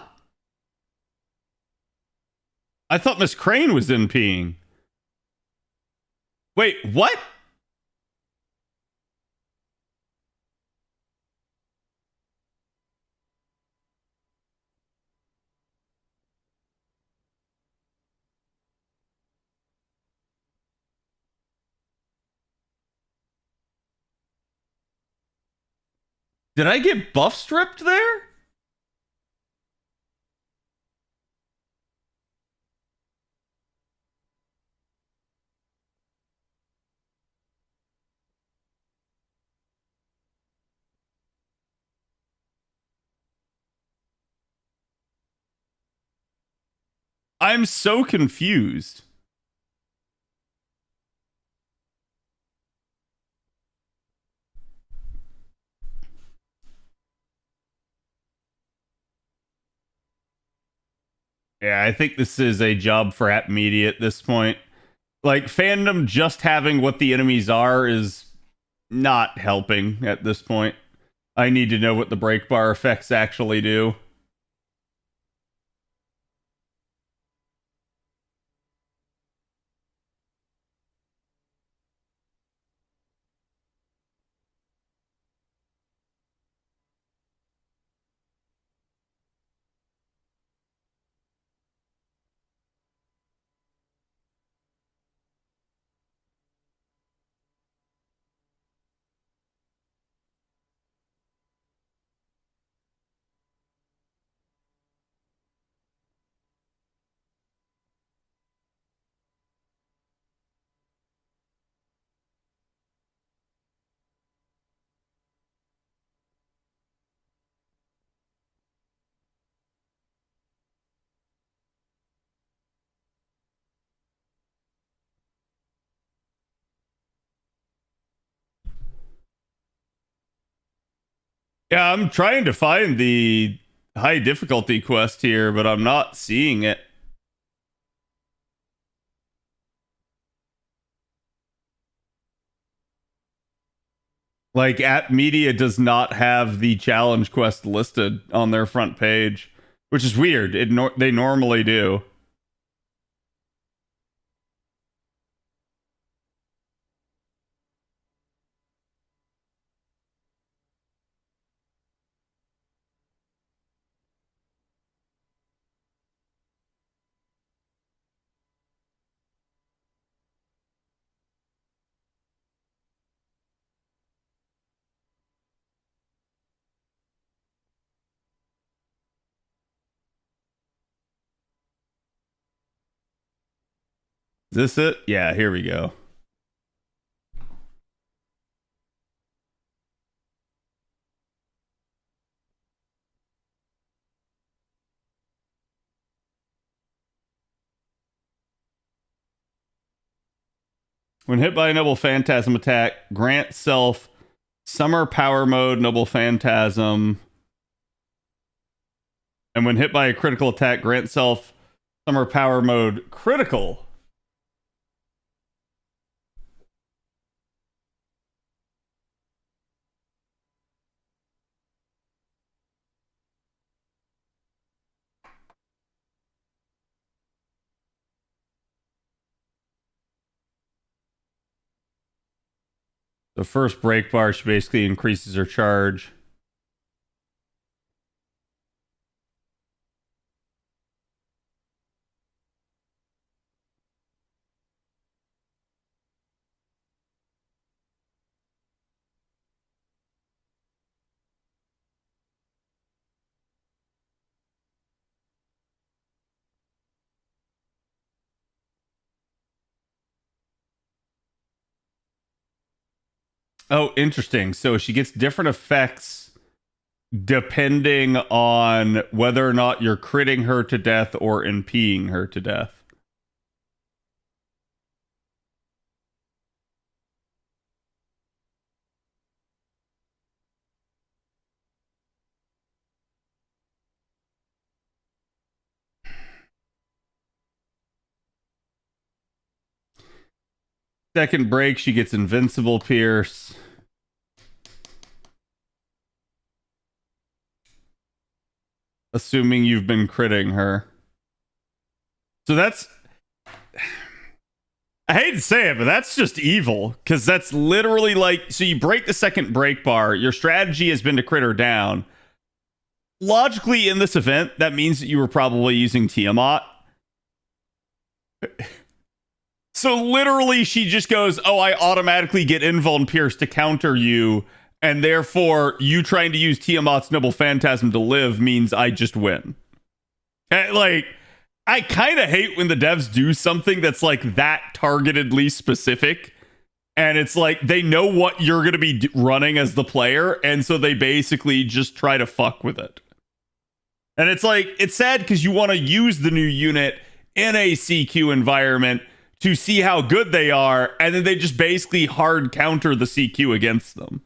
I thought Miss Crane was in peeing. Wait, what? Did I get buff stripped there? I'm so confused. Yeah, I think this is a job for App Media at this point. Like, fandom just having what the enemies are is not helping at this point. I need to know what the break bar effects actually do. Yeah, I'm trying to find the high difficulty quest here, but I'm not seeing it. Like, App Media does not have the challenge quest listed on their front page, which is weird. They normally do. this it? Yeah, here we go. When hit by a Noble Phantasm attack, grant self Summer Power Mode, Noble Phantasm. And when hit by a critical attack, grant self Summer Power Mode critical. The first break bar, she basically increases her charge. Oh, interesting. So she gets different effects depending on whether or not you're critting her to death or impeding her to death. Second break, she gets Invincible Pierce. Assuming you've been critting her. So that's... I hate to say it, but that's just evil. Because that's literally like... So you break the second break bar. Your strategy has been to crit her down. Logically, in this event, that means that you were probably using Tiamat. So literally, she just goes, oh, I automatically get Invuln Pierce to counter you, and therefore, you trying to use Tiamat's Noble Phantasm to live means I just win. And, like, I kind of hate when the devs do something that's, like, that targetedly specific, and it's like, they know what you're going to be running as the player, and so they basically just try to fuck with it. And it's like, it's sad because you want to use the new unit in a CQ environment to see how good they are, and then they just basically hard counter the CQ against them.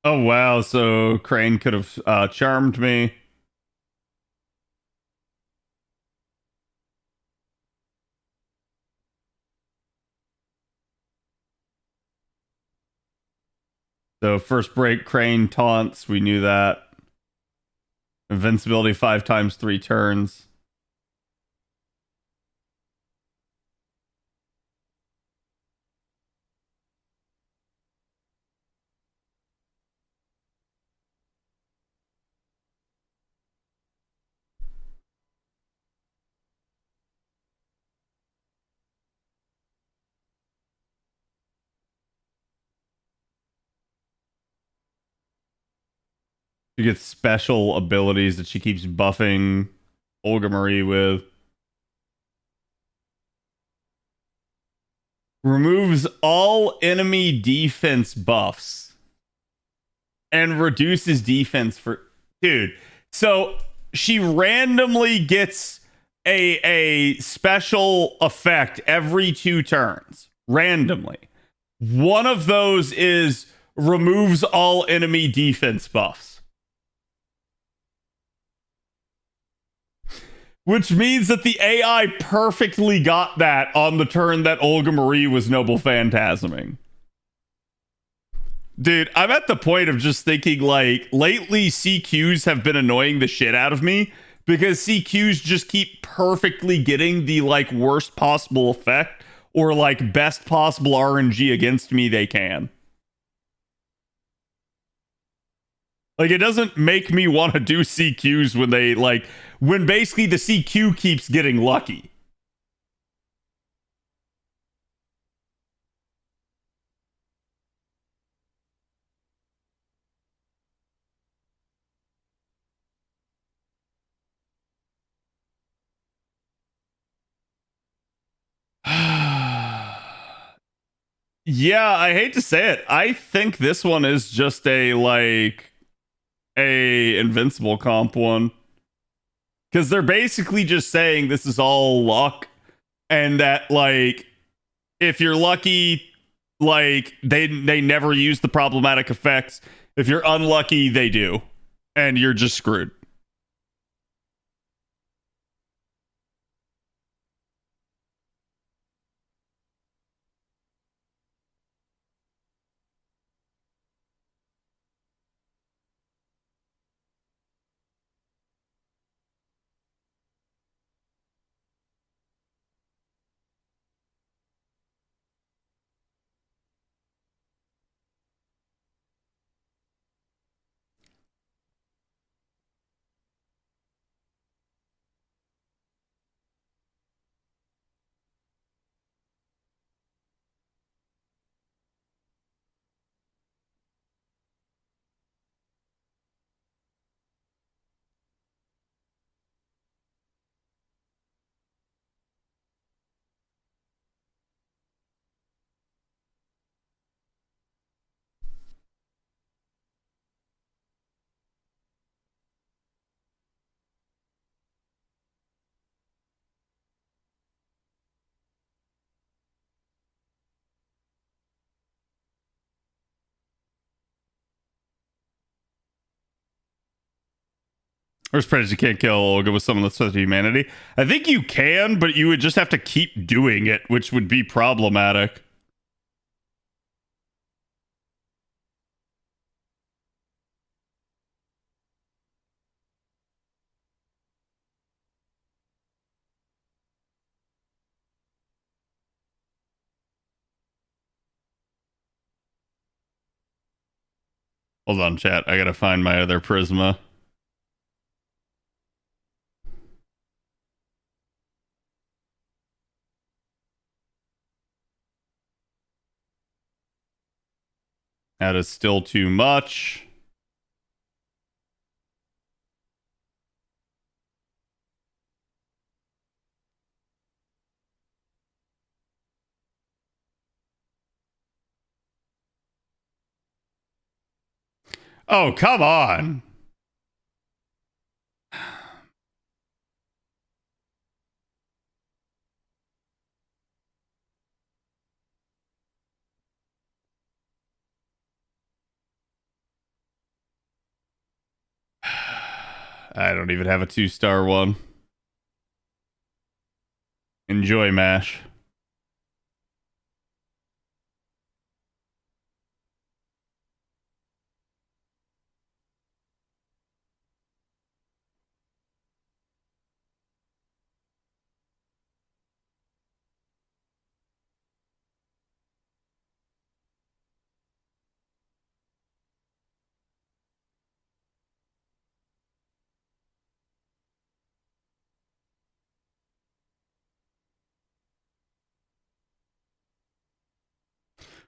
Oh, wow. So Crane could have charmed me. So first break, Crane taunts. We knew that. Invincibility 5 times 3 turns. She gets special abilities that she keeps buffing Olga Marie with. Removes all enemy defense buffs. And reduces defense for... Dude, so she randomly gets a special effect every 2 turns. Randomly. One of those is removes all enemy defense buffs. Which means that the AI perfectly got that on the turn that Olga Marie was Noble Phantasming. Dude, I'm at the point of just thinking, like, lately CQs have been annoying the shit out of me because CQs just keep perfectly getting the, like, worst possible effect or like best possible RNG against me they can. Like, it doesn't make me want to do CQs when they, like, when basically the CQ keeps getting lucky. Yeah, I hate to say it. I think this one is just a, like, a Invincible comp one. Because they're basically just saying this is all luck, and that, like, if you're lucky, like, they never use the problematic effects. If you're unlucky, they do. And you're just screwed. Or spreads you can't kill Olga with someone that's supposed to humanity. I think you can, but you would just have to keep doing it, which would be problematic. Hold on, chat. I gotta find my other Prisma. That is still too much. Oh, come on. I don't even have a 2-star one. Enjoy, MASH.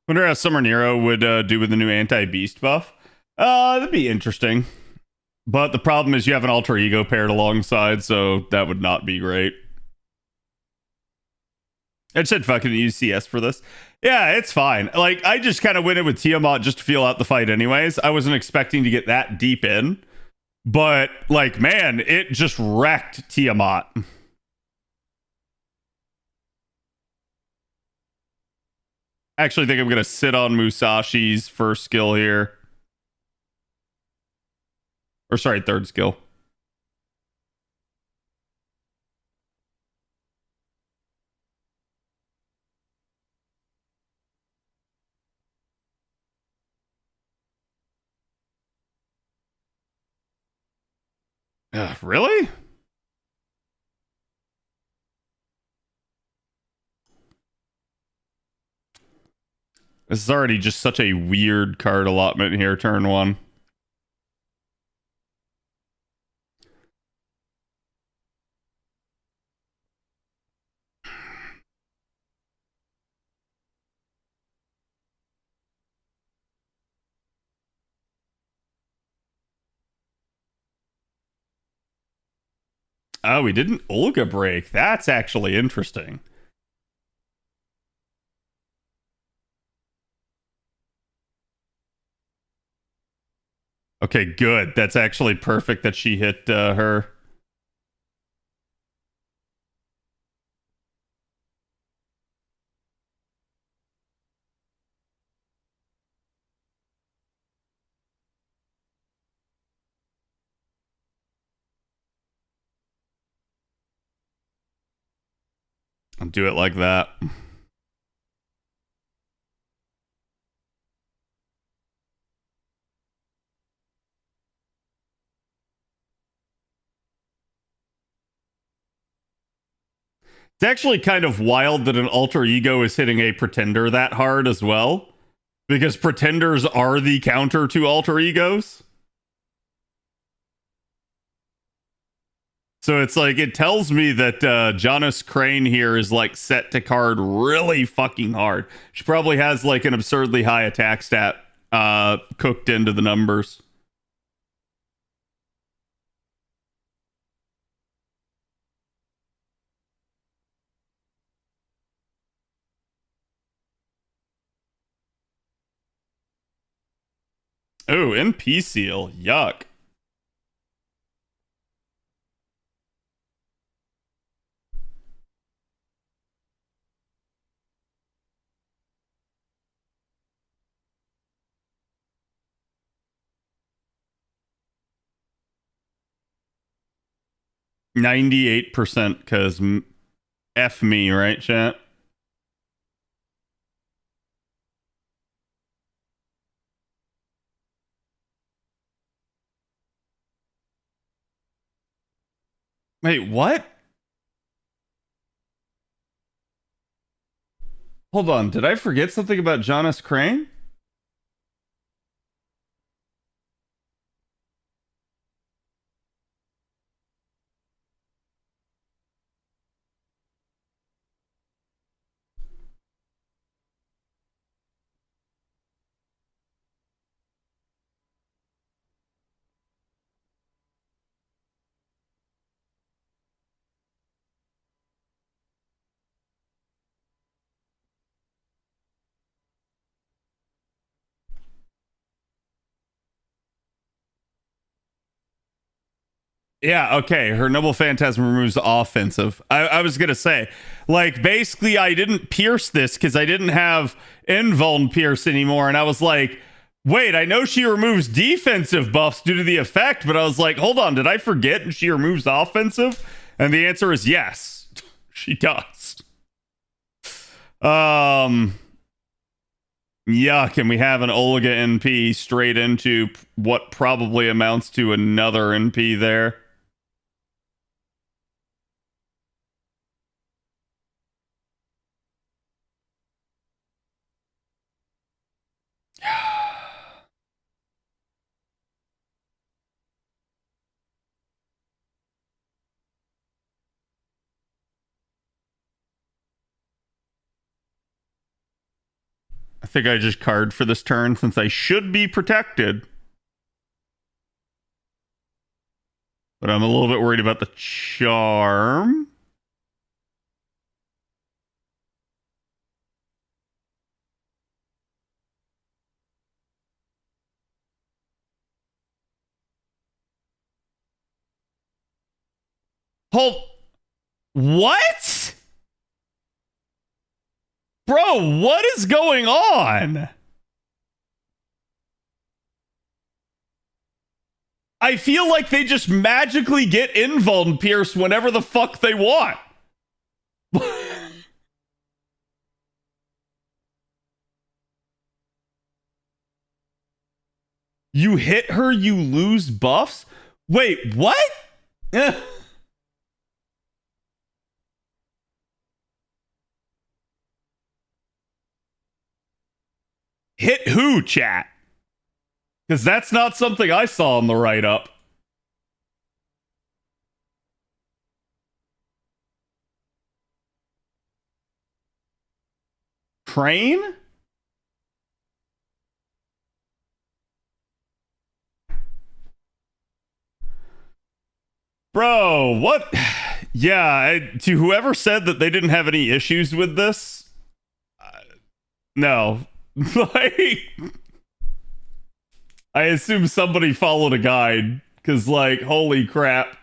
Wonder how Summer Nero would do with the new anti-beast buff. That'd be interesting. But the problem is you have an alter ego paired alongside, so that would not be great. I said fucking use CS for this. Yeah, it's fine. Like, I just kind of went in with Tiamat just to feel out the fight anyways. I wasn't expecting to get that deep in. But, like, man, it just wrecked Tiamat. I actually think I'm going to sit on Musashi's first skill here. Or, sorry, third skill. Really? This is already just such a weird card allotment here, turn one. Oh, we did an Olga break. That's actually interesting. Okay, good. That's actually perfect that she hit her. I'll do it like that. It's actually kind of wild that an alter ego is hitting a pretender that hard as well, because pretenders are the counter to alter egos. So it's like, it tells me that Jonas Crane here is like set to card really fucking hard. She probably has like an absurdly high attack stat cooked into the numbers. Oh, MP seal. Yuck. %, because F me, right, chat? Wait, what? Hold on, did I forget something about Jonas Crane? Yeah, okay. Her Noble Phantasm removes offensive. I was going to say, like, basically, I didn't pierce this because I didn't have Invuln pierce anymore. And I was like, wait, I know she removes defensive buffs due to the effect, but I was like, hold on, did I forget and she removes offensive? And the answer is yes, she does. Yuck, and we have an Olga NP straight into what probably amounts to another NP there. I think I just card for this turn since I should be protected. But I'm a little bit worried about the charm. Hold. What? Bro, what is going on? I feel like they just magically get Invuln pierced whenever the fuck they want. You hit her, you lose buffs? Wait, what? Hit who, chat? Because that's not something I saw in the write-up. Crane? Bro, what? Yeah, to whoever said that they didn't have any issues with this, no. Like, I assume somebody followed a guide, because, like, holy crap.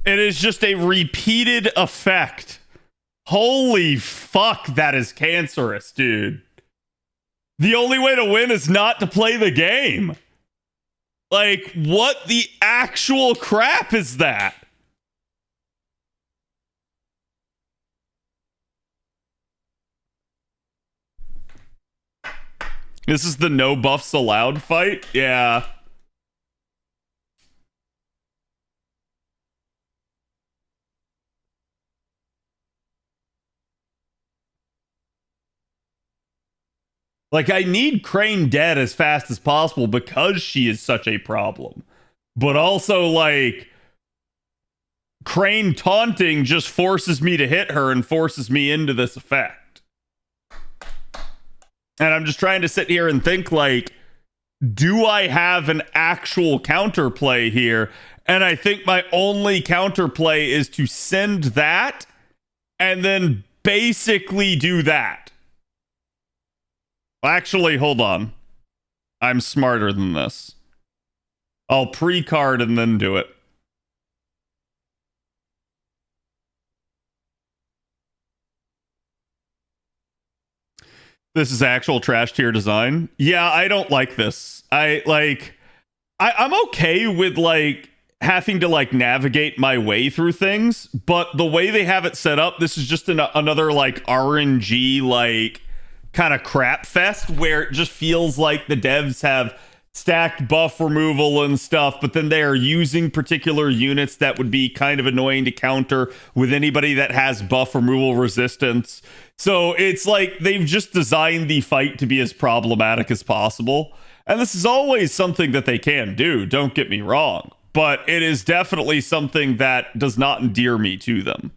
It is just a repeated effect. Holy fuck, that is cancerous, dude. The only way to win is not to play the game. Like, what the actual crap is that? This is the no buffs allowed fight? Yeah. Like, I need Crane dead as fast as possible because she is such a problem. But also, like, Crane taunting just forces me to hit her and forces me into this effect. And I'm just trying to sit here and think, like, do I have an actual counterplay here? And I think my only counterplay is to send that and then basically do that. Actually, hold on. I'm smarter than this. I'll pre-card and then do it. This is actual trash tier design. Yeah, I don't like this. I'm okay with, like, having to, like, navigate my way through things, but the way they have it set up, this is just another, like, RNG, like, kind of crap fest where it just feels like the devs have stacked buff removal and stuff, but then they are using particular units that would be kind of annoying to counter with anybody that has buff removal resistance. So it's like they've just designed the fight to be as problematic as possible. And this is always something that they can do, don't get me wrong, but it is definitely something that does not endear me to them.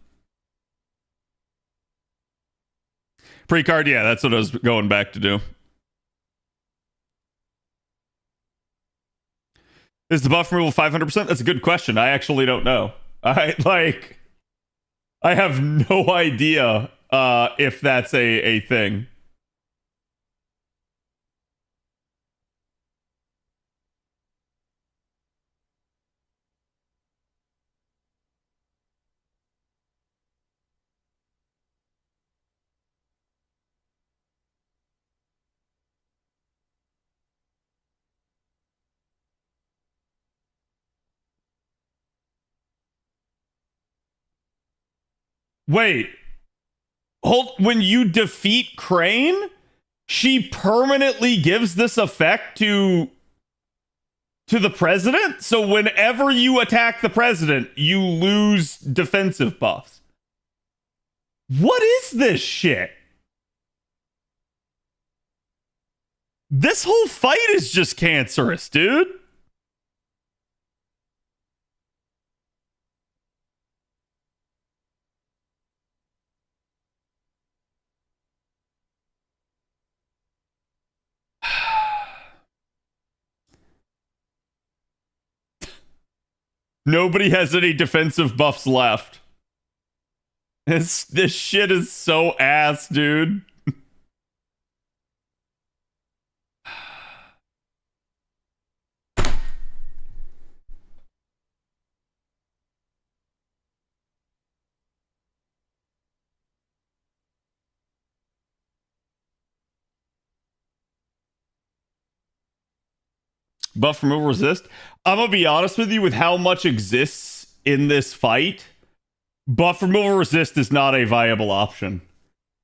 Pre-card, yeah, that's what I was going back to do. Is the buff removal 500%? That's a good question. I actually don't know. I have no idea if that's a thing. Wait. When you defeat Crane, she permanently gives this effect to the president? So whenever you attack the president, you lose defensive buffs. What is this shit? This whole fight is just cancerous, dude. Nobody has any defensive buffs left. This shit is so ass, dude. Buff removal resist. I'm gonna be honest with you with how much exists in this fight, buff removal resist is not a viable option.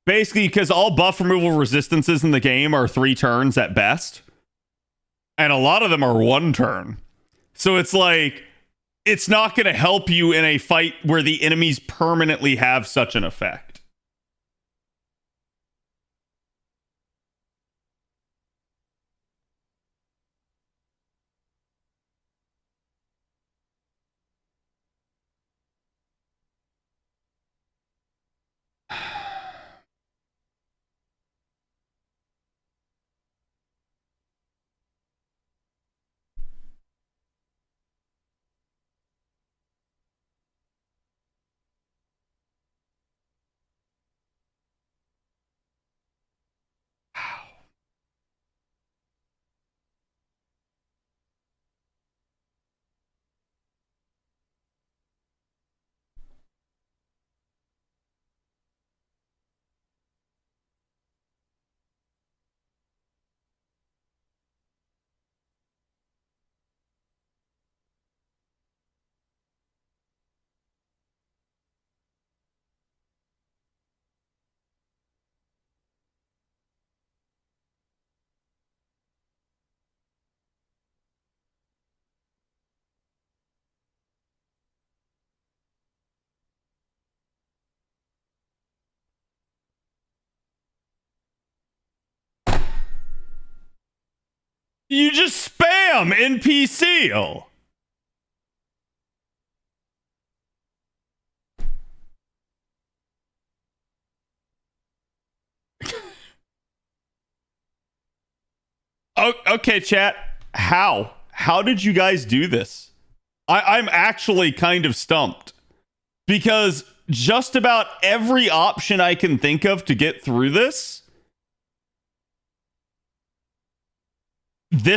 Basically, because all buff removal resistances in the game are 3 turns at best. And a lot of them are 1 turn. So it's like, it's not going to help you in a fight where the enemies permanently have such an effect. You just spam NPC. Oh, okay, chat. How did you guys do this? I'm actually kind of stumped. Because just about every option I can think of to get through this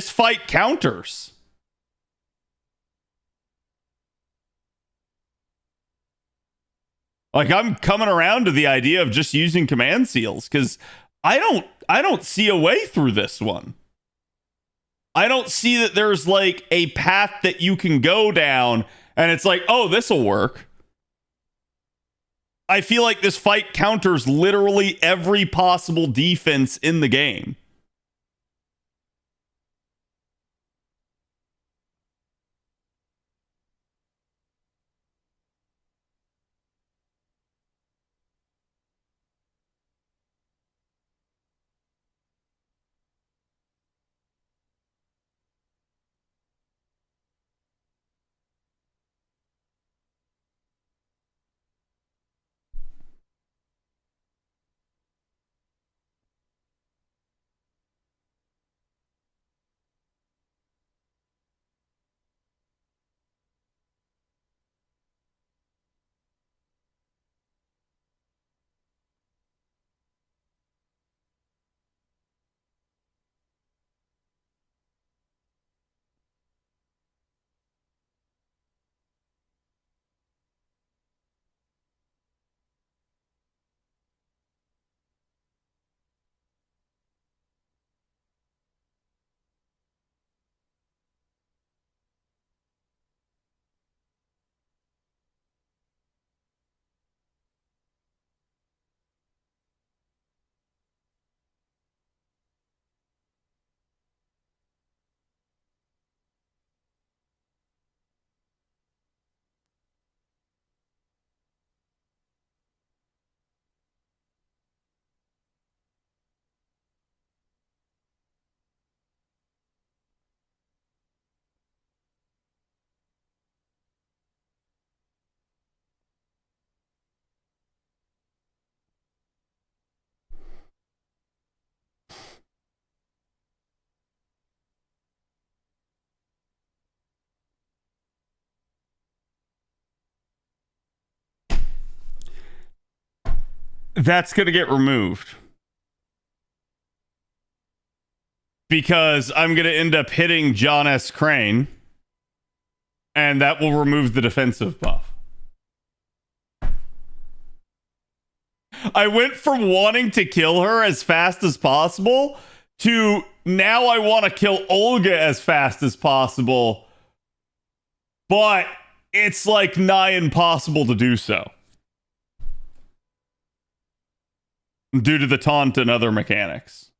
fight counters. Like, I'm coming around to the idea of just using command seals because I don't see a way through this one. I don't see that there's like a path that you can go down and it's like, oh, this will work. I feel like this fight counters literally every possible defense in the game. That's going to get removed. Because I'm going to end up hitting John S. Crane. And that will remove the defensive buff. I went from wanting to kill her as fast as possible to now I want to kill Olga as fast as possible. But it's like nigh impossible to do so due to the taunt and other mechanics.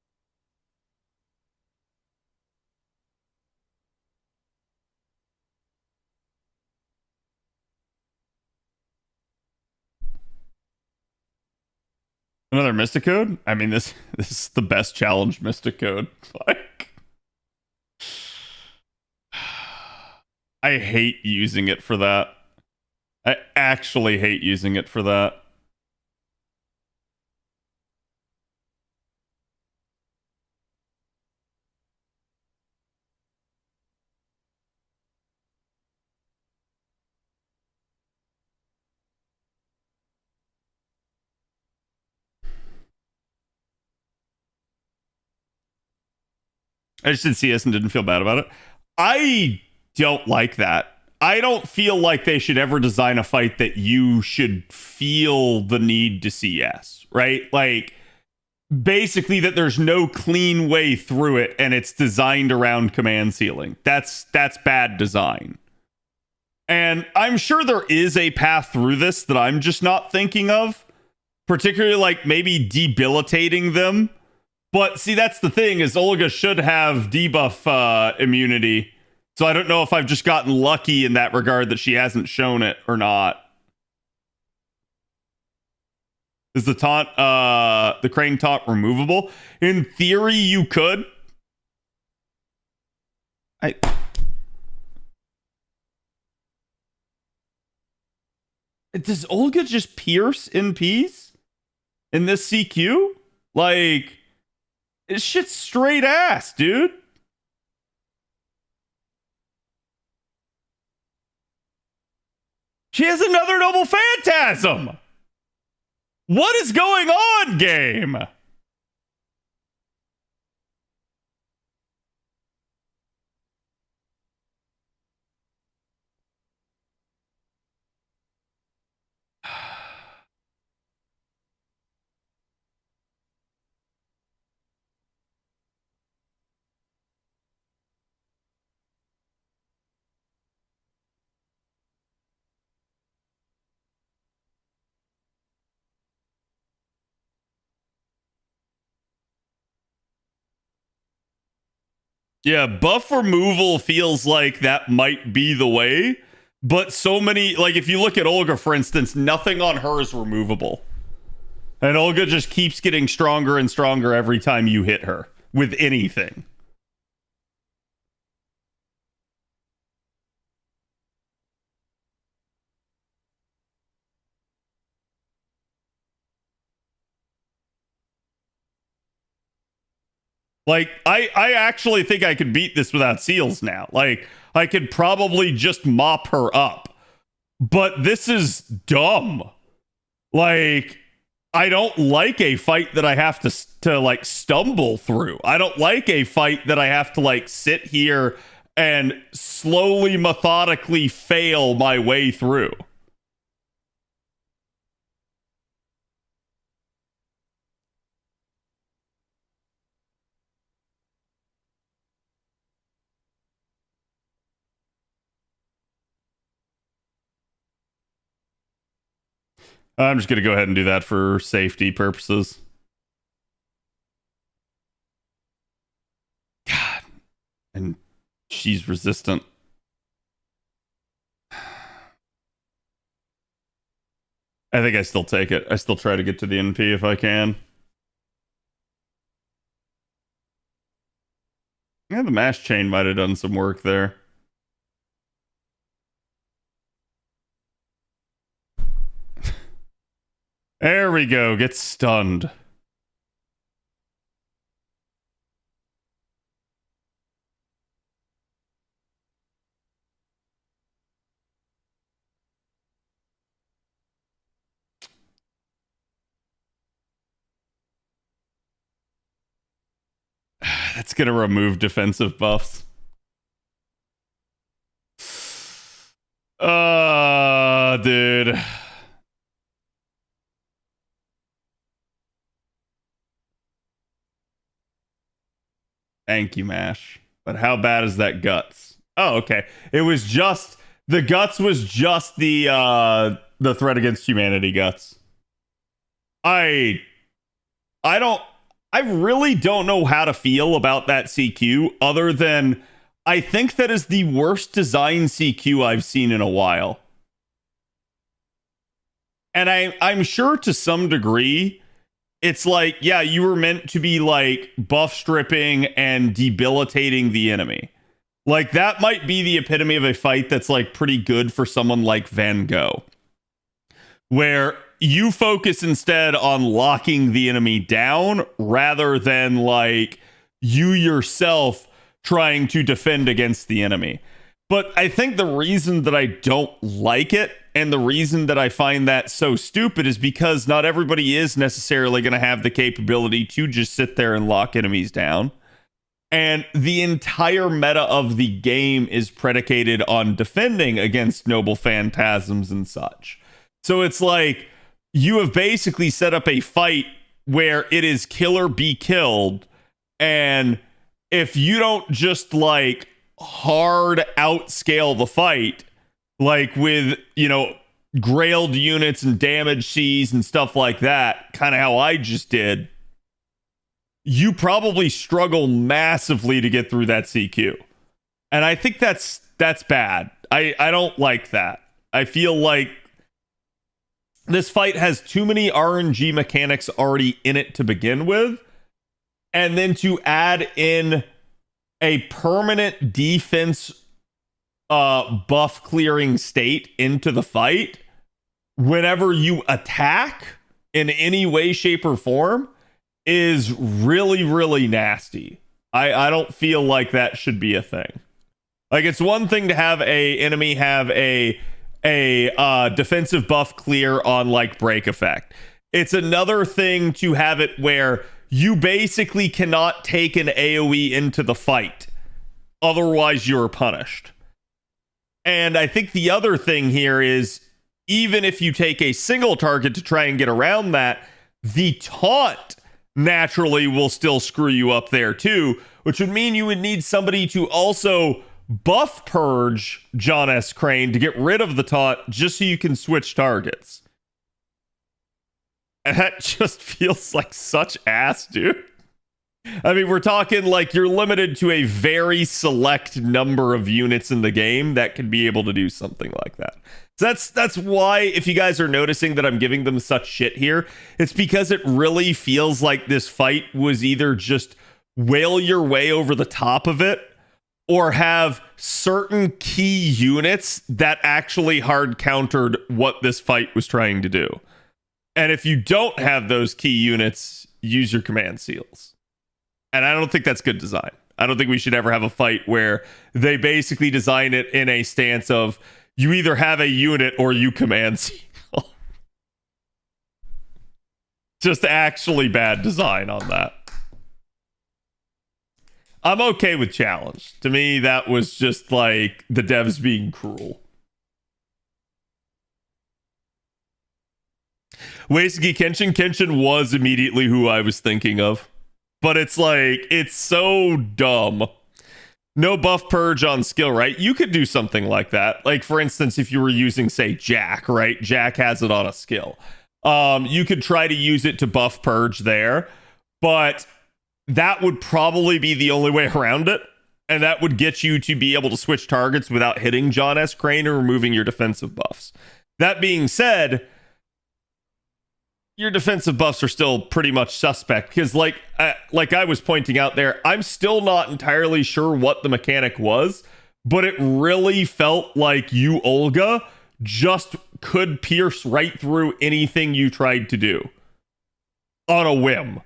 Another Mystic Code? I mean, this is the best challenge Mystic Code. Like, I hate using it for that. I actually hate using it for that. I just did CS and didn't feel bad about it. I don't like that. I don't feel like they should ever design a fight that you should feel the need to CS, right? Like, basically that there's no clean way through it and it's designed around command ceiling. That's bad design. And I'm sure there is a path through this that I'm just not thinking of, particularly like maybe debilitating them. But see, that's the thing, is Olga should have debuff immunity. So I don't know if I've just gotten lucky in that regard that she hasn't shown it or not. Is the taunt, the crane taunt removable? In theory, you could. Does Olga just pierce in peace in this CQ? Like, this shit's straight ass, dude. She has another Noble Phantasm. What is going on, game? Yeah, buff removal feels like that might be the way, but so many, like if you look at Olga, for instance, nothing on her is removable. And Olga just keeps getting stronger and stronger every time you hit her with anything. Like, I actually think I could beat this without seals now. Like, I could probably just mop her up. But this is dumb. Like, I don't like a fight that I have to like stumble through. I don't like a fight that I have to like sit here and slowly, methodically fail my way through. I'm just going to go ahead and do that for safety purposes. God. And she's resistant. I think I still take it. I still try to get to the NP if I can. Yeah, the mash chain might have done some work there. There we go. Get stunned. That's going to remove defensive buffs. Dude. Thank you, Mash. But how bad is that guts? Oh, okay. It was just The guts was just the threat against humanity guts. I really don't know how to feel about that CQ other than I think that is the worst design CQ I've seen in a while. And I'm sure to some degree it's like, yeah, you were meant to be like buff stripping and debilitating the enemy. Like that might be the epitome of a fight that's like pretty good for someone like Van Gogh, where you focus instead on locking the enemy down rather than like you yourself trying to defend against the enemy. But I think the reason that I don't like it and the reason that I find that so stupid is because not everybody is necessarily going to have the capability to just sit there and lock enemies down. And the entire meta of the game is predicated on defending against noble phantasms and such. So it's like you have basically set up a fight where it is kill or be killed. And if you don't just like hard outscale the fight, like with, you know, grailed units and damage Cs and stuff like that, kind of how I just did, you probably struggle massively to get through that CQ. And I think that's bad. I don't like that. I feel like this fight has too many RNG mechanics already in it to begin with. And then to add in a permanent defense buff clearing state into the fight whenever you attack in any way, shape, or form is really, really nasty. I don't feel like that should be a thing. Like, it's one thing to have a enemy have a defensive buff clear on like break effect. It's another thing to have it where you basically cannot take an AoE into the fight. Otherwise, you're punished. And I think the other thing here is, even if you take a single target to try and get around that, the taunt naturally will still screw you up there too, which would mean you would need somebody to also buff purge John S. Crane to get rid of the taunt just so you can switch targets. And that just feels like such ass, dude. I mean, we're talking like you're limited to a very select number of units in the game that can be able to do something like that. So that's why, if you guys are noticing that I'm giving them such shit here, it's because it really feels like this fight was either just whale your way over the top of it or have certain key units that actually hard countered what this fight was trying to do. And if you don't have those key units, use your command seals. And I don't think that's good design. I don't think we should ever have a fight where they basically design it in a stance of you either have a unit or you command seal. Just actually bad design on that. I'm okay with challenge. To me, that was just like the devs being cruel. Weisugi Kenshin was immediately who I was thinking of. But it's like, it's so dumb. No buff purge on skill, right? You could do something like that. Like, for instance, if you were using, say, Jack, right? Jack has it on a skill. You could try to use it to buff purge there. But that would probably be the only way around it. And that would get you to be able to switch targets without hitting John S. Crane or removing your defensive buffs. That being said, your defensive buffs are still pretty much suspect because like I was pointing out there, I'm still not entirely sure what the mechanic was, but it really felt like you, Olga, just could pierce right through anything you tried to do on a whim.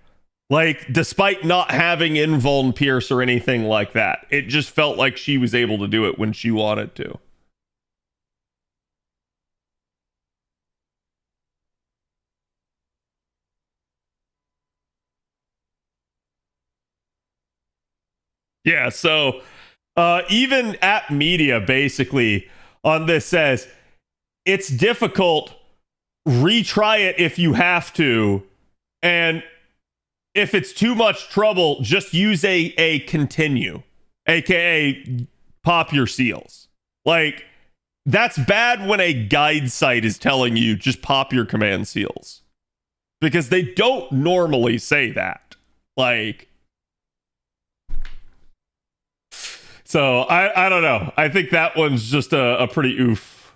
Like, despite not having invuln pierce or anything like that, it just felt like she was able to do it when she wanted to. Yeah, so even App Media basically on this says it's difficult, retry it if you have to, and if it's too much trouble, just use a continue, aka pop your seals. Like, That's bad when a guide site is telling you just pop your command seals. Because they don't normally say that. Like, so I don't know. I think that one's just a pretty oof.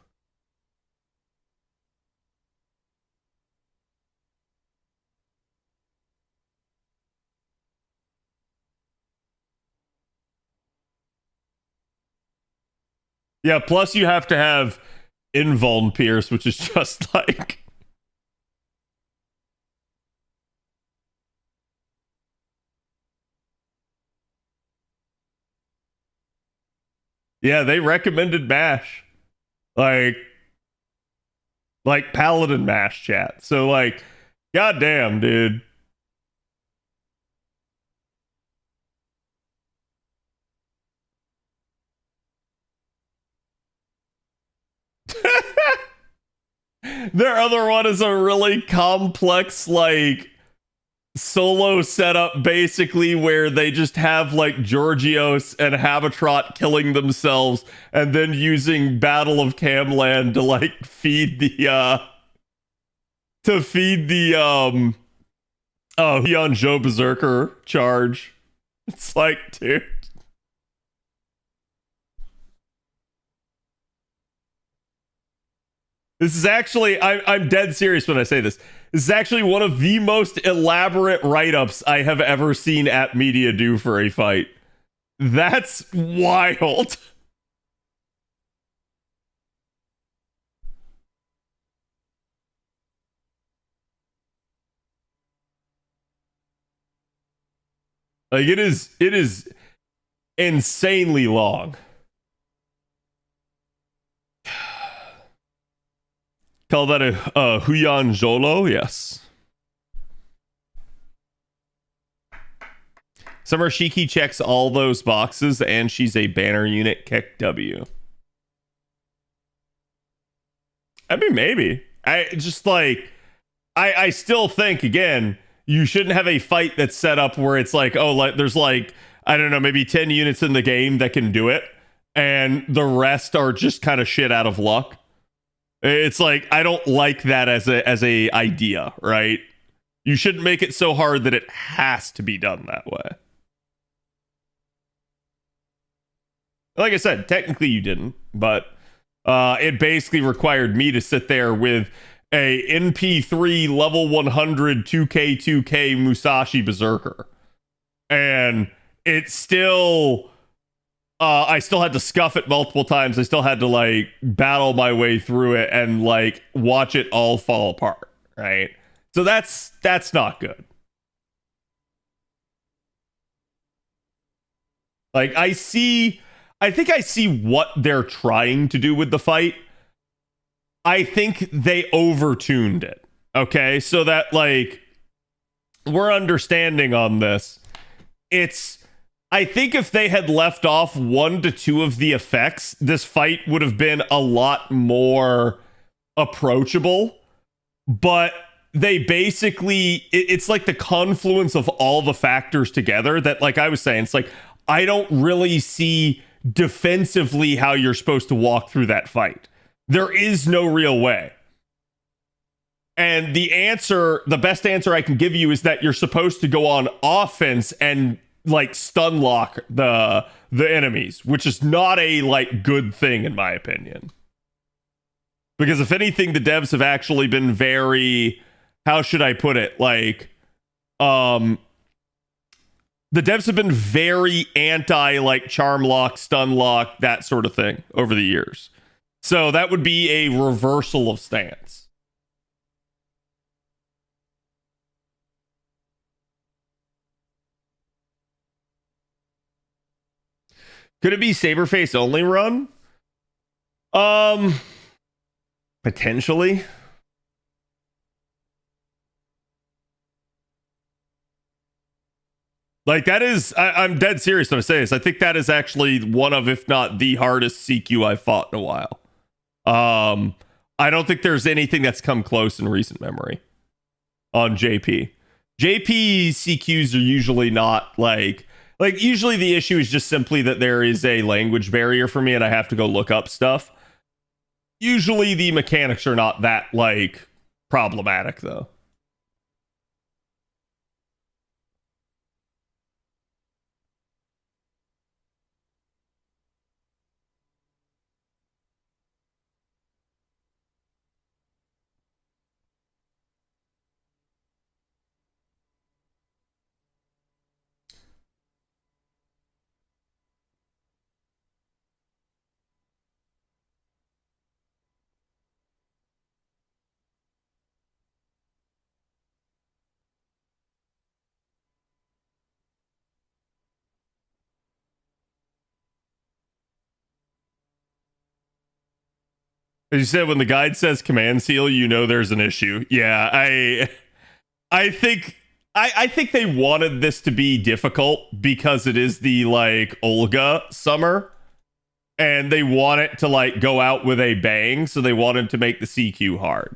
Yeah, plus you have to have invuln pierce, which is just like... Yeah, they recommended MASH. Like Paladin MASH chat. So like, goddamn, dude. Their other one is a really complex, like, solo setup, basically, where they just have, like, Georgios and Habitrot killing themselves and then using Battle of Camland to, like, feed the, Hyun Joe Berserker charge. It's like, dude. This is actually, I'm dead serious when I say this. This is actually one of the most elaborate write-ups I have ever seen App Media do for a fight. That's wild. Like, it is insanely long. Call that a Huyan Jolo? Yes. Summer Shiki checks all those boxes, and she's a banner unit. Kick W. I mean, maybe. I just like... I still think, again, you shouldn't have a fight that's set up where it's like, oh, like there's like, I don't know, maybe 10 units in the game that can do it, and the rest are just kind of shit out of luck. It's like, I don't like that as a idea, right? You shouldn't make it so hard that it has to be done that way. Like I said, technically you didn't, but it basically required me to sit there with a NP3 level 100 2K Musashi Berserker. And it still... I still had to scuff it multiple times. I still had to like battle my way through it and like watch it all fall apart, right? So that's not good. Like I think I see what they're trying to do with the fight. I think they overtuned it. Okay? So that like we're understanding on this. I think if they had left off 1 to 2 of the effects, this fight would have been a lot more approachable. But they basically, it's like the confluence of all the factors together that, like I was saying, it's like, I don't really see defensively how you're supposed to walk through that fight. There is no real way. And the best answer I can give you is that you're supposed to go on offense and like stun lock the enemies, which is not a like good thing in my opinion. Because if anything, the devs have actually been very, how should I put it? Like, the devs have been very anti like charm lock, stun lock, that sort of thing over the years. So that would be a reversal of stance. Could it be Saberface only run? Potentially. Like that is, I'm dead serious when I say this. I think that is actually one of, if not the hardest CQ I've fought in a while. I don't think there's anything that's come close in recent memory on JP. JP CQs are usually not like usually the issue is just simply that there is a language barrier for me and I have to go look up stuff. Usually the mechanics are not that like problematic though. As you said, when the guide says command seal, you know there's an issue. Yeah, I think I think they wanted this to be difficult because it is the like Olga summer, and they want it to like go out with a bang, so they wanted to make the CQ hard.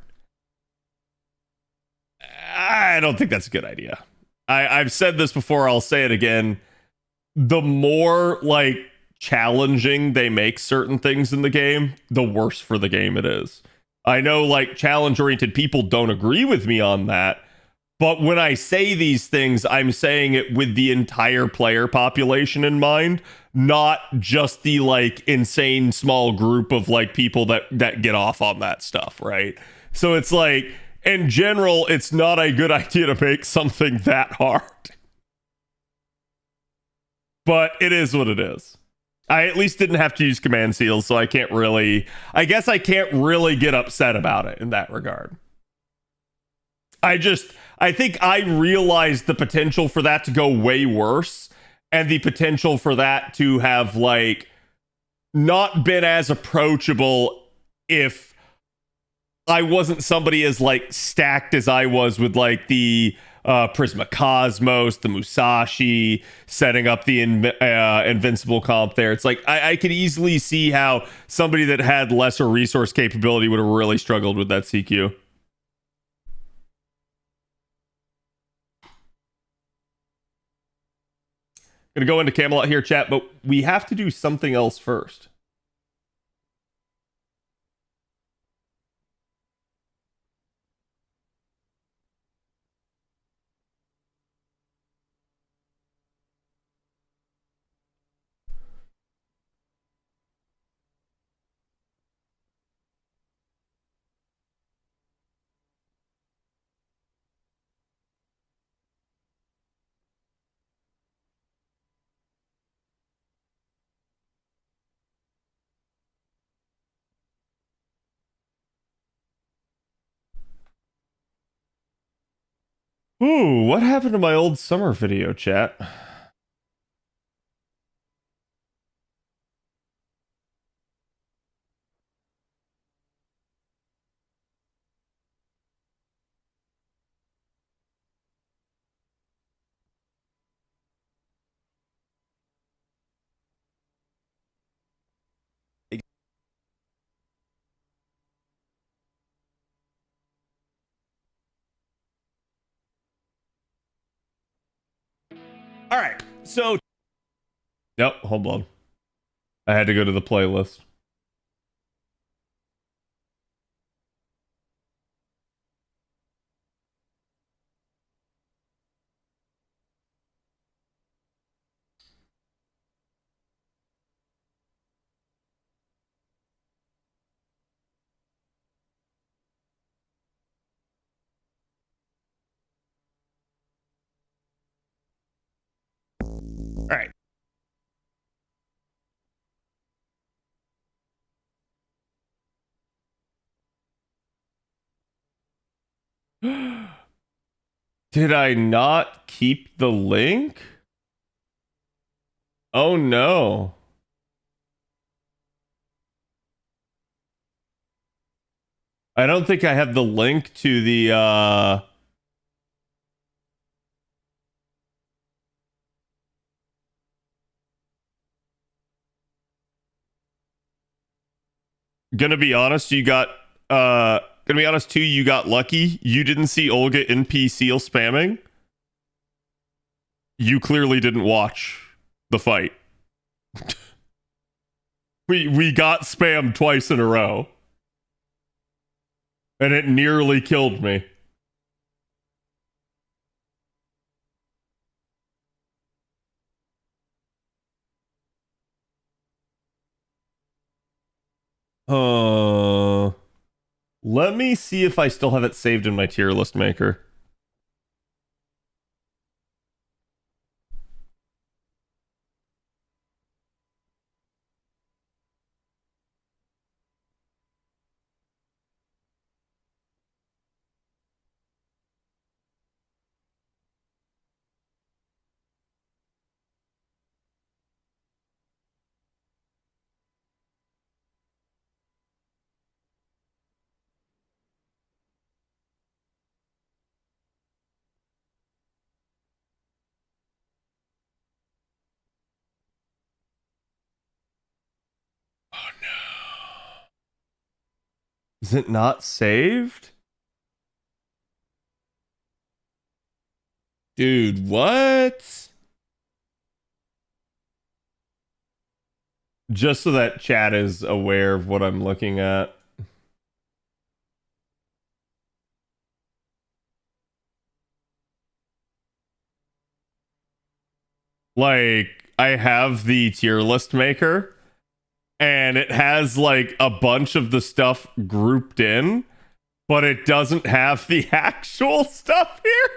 I don't think that's a good idea. I've said this before, I'll say it again. The more like challenging they make certain things in the game, the worse for the game it is. I know like challenge oriented people don't agree with me on that, but when I say these things, I'm saying it with the entire player population in mind, not just the like insane small group of like people that get off on that stuff, right? So it's like in general, it's not a good idea to make something that hard. But it is what it is. I at least didn't have to use command seals, so I can't really, I guess I can't really get upset about it in that regard. I think I realized the potential for that to go way worse, and the potential for that to have like not been as approachable if I wasn't somebody as like stacked as I was with like the Prisma Cosmos, the Musashi, setting up the Invincible comp there. It's like I could easily see how somebody that had lesser resource capability would have really struggled with that CQ. Gonna go into Camelot here, chat, but we have to do something else first. Ooh, what happened to my old summer video, chat? All right, so nope, hold on. I had to go to the playlist. All right. Did I not keep the link? Oh no. I don't think I have the link to the gonna be honest, you got gonna be honest too, you got lucky. You didn't see Olga NP Seal spamming. You clearly didn't watch the fight. We got spammed twice in a row. And it nearly killed me. Let me see if I still have it saved in my tier list maker. Oh no. Is it not saved? Dude, what? Just so that chat is aware of what I'm looking at. Like, I have the tier list maker, and it has like a bunch of the stuff grouped in, but it doesn't have the actual stuff here.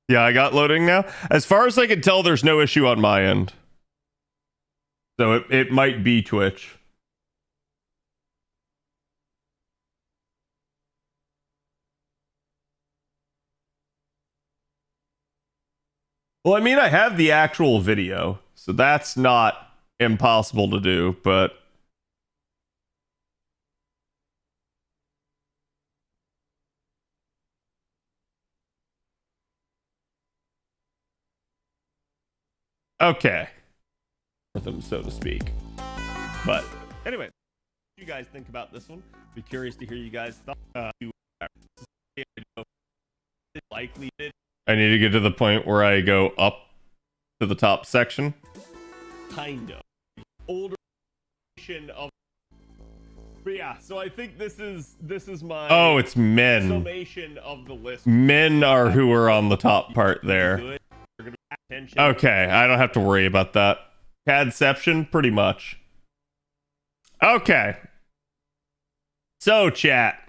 Yeah, I got loading now. As far as I can tell, there's no issue on my end. So it might be Twitch. Well, I mean, I have the actual video, so that's not impossible to do, but... Okay. Rhythm, so to speak. But anyway, what do you guys think about this one? Be curious to hear you guys' thoughts. Likely I need to get to the point where I go up to the top section. Kind of. Older of. But yeah, so I think this is my it's men. Summation of the list. Men are who are on the top part there. Okay, I don't have to worry about that. Cadception, pretty much. Okay. So, chat.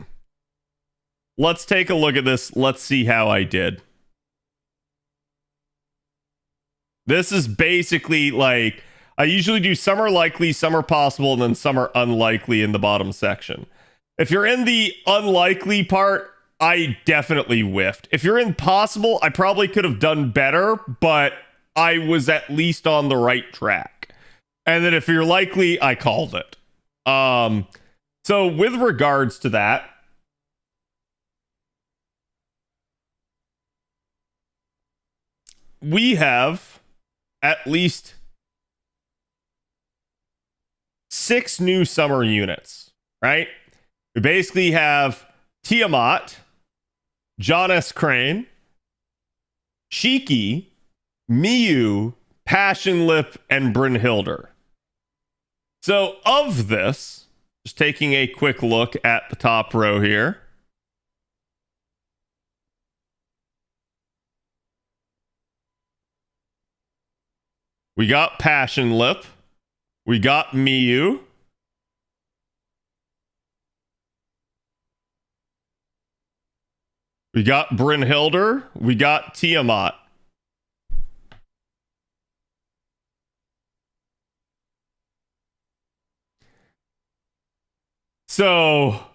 Let's take a look at this. Let's see how I did. This is basically like, I usually do some are likely, some are possible, and then some are unlikely in the bottom section. If you're in the unlikely part, I definitely whiffed. If you're in possible, I probably could have done better, but I was at least on the right track. And then if you're likely, I called it. So with regards to that, we have at least 6 new summer units, right? We basically have Tiamat, John S. Crane, Shiki, Miyu, Passionlip, and Brynhildr. So of this, just taking a quick look at the top row here. We got Passionlip. We got Miyu. We got Brynhildr. We got Tiamat. So,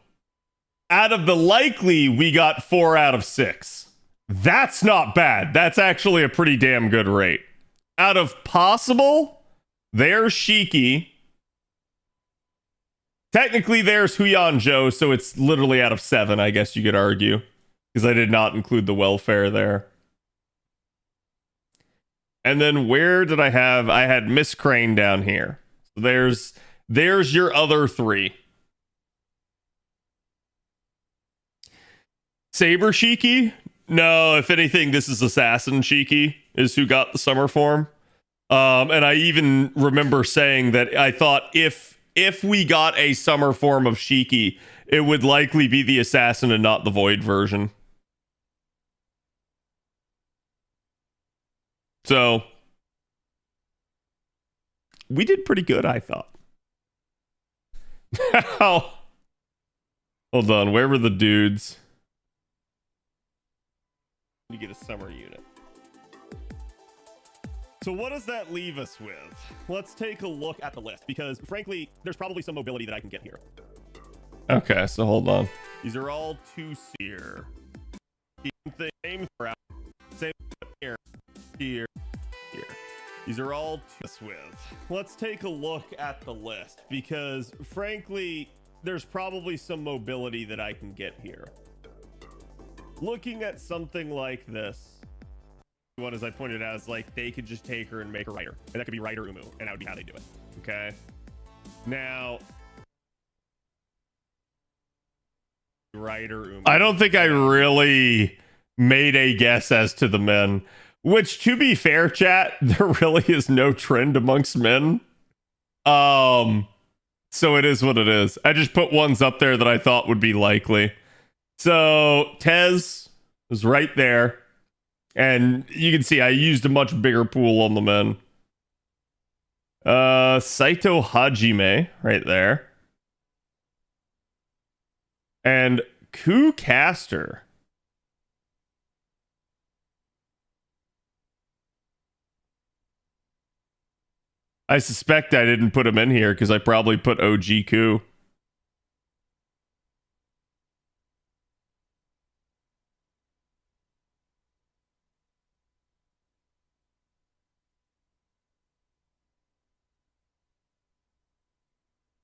out of the likely, we got 4 out of 6. That's not bad. That's actually a pretty damn good rate. Out of possible, there's Shiki. Technically, there's Huyanzhou, so it's literally out of 7, I guess you could argue. Because I did not include the welfare there. And then where did I have? I had Miss Crane down here. So there's your other 3. Saber Shiki? No, if anything, this is Assassin Shiki is who got the summer form. And I even remember saying that I thought if we got a summer form of Shiki, it would likely be the assassin and not the Void version. So we did pretty good, I thought. Now, hold on, where were the dudes? You get a summer unit. So what does that leave us with? Let's take a look at the list, because frankly, there's probably some mobility that I can get here. Okay, so hold on. These are all 2-seer. Same throughout. Same here, here, here. These are all 2 with. Let's take a look at the list, because frankly, there's probably some mobility that I can get here. Looking at something like this, one, as I pointed out, is like they could just take her and make her Rider, and that could be Rider Umu, and that would be how they do it. Okay. Now, Rider Umu. I don't think I really made a guess as to the men. Which, to be fair, chat, there really is no trend amongst men. So it is what it is. I just put ones up there that I thought would be likely. So Tez was right there. And you can see I used a much bigger pool on the men. Saito Hajime right there. And Ku Caster. I suspect I didn't put him in here because I probably put OG Ku.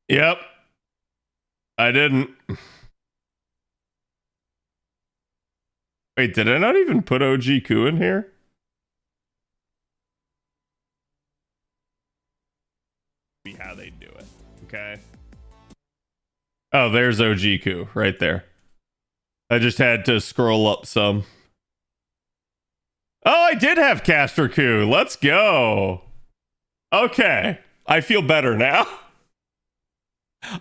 Yep. I didn't. Wait, did I not even put OG Ku in here? How they do it. Okay. Oh, there's OG Ku right there. I just had to scroll up some. Oh, I did have Caster Ku. Let's go. Okay. I feel better now.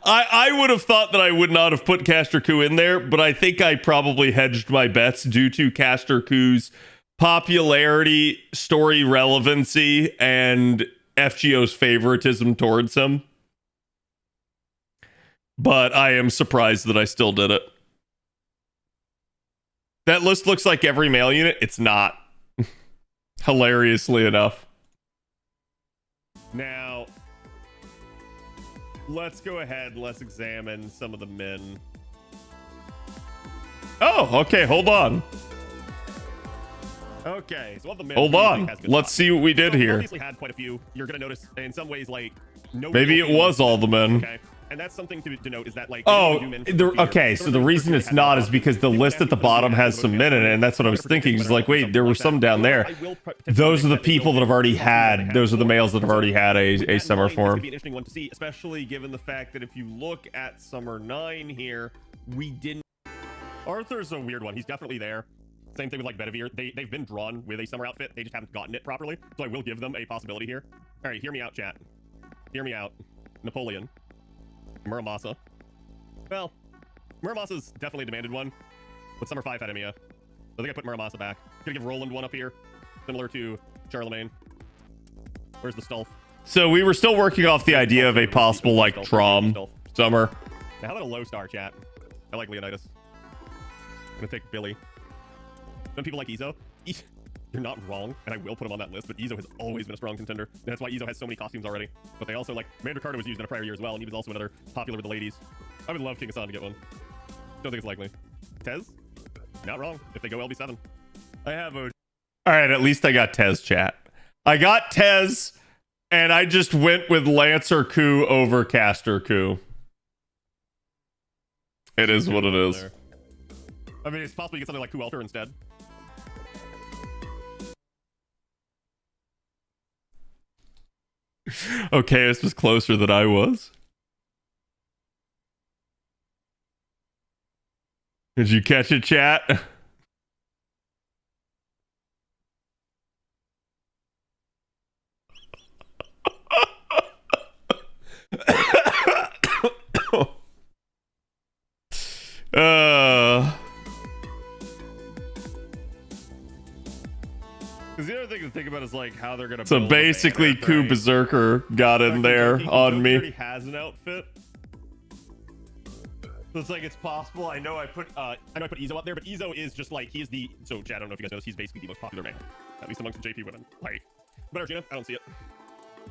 I would have thought that I would not have put Caster Ku in there, but I think I probably hedged my bets due to Caster Ku's popularity, story relevancy, and FGO's favoritism towards him. But I am surprised that I still did it. That list looks like every male unit. It's not. Hilariously enough. Now, let's go ahead. Let's examine some of the men. Oh, okay. Hold on. Okay, so of the men, hold on. Let's see what we did here. Obviously had quite a few. You're gonna notice in some ways like no. Maybe it was all the men. Okay, and that's something to denote is that like. Oh, okay. So the reason it's not is because the list at the bottom has some men in it, and that's what I was thinking. It's like, wait, there were some down there. Those are the people that have already had. Those are the males that have already had a summer form. Be an interesting one to see, especially given the fact that if you look at Summer 9 here, we didn't. Arthur's a weird one. He's definitely there. Same thing with like Bedivere. They've been drawn with a summer outfit. They just haven't gotten it properly. So I will give them a possibility here. All right, hear me out, chat. Hear me out. Napoleon. Muramasa. Well, Muramasa's definitely a demanded one. But Summer 5 had Emiya. I think I put Muramasa back. Gonna give Roland one up here. Similar to Charlemagne. Where's the Stulf? So we were still working off the idea of a possible like Trom summer. Now how about a low star, chat? I like Leonidas. I'm gonna take Billy. Some people like Izo. You're not wrong, and I will put him on that list, but Izo has always been a strong contender. And that's why Izo has so many costumes already. But they also, like, Commander Carter was used in a prior year as well, and he was also another popular with the ladies. I would love King Hassan to get one. Don't think it's likely. Tez? Not wrong, if they go LB7. I have a... Alright, at least I got Tez, chat. I got Tez, and I just went with Lancer Ku over Caster Ku. It is what it is. I mean, it's possible you get something like Ku Welter instead. Okay, this was closer than I was. Did you catch it, chat? think about is like how they're gonna. So build the basically, banner, Ku right? Berserker got in there on Kentucky me. already has an outfit. So it's like it's possible. I know I put Izo up there, but Izo is just like he is the. So Chad, I don't know if you guys know this, he's basically the most popular male, at least amongst the JP women. Like, but Arjuna, I don't see it.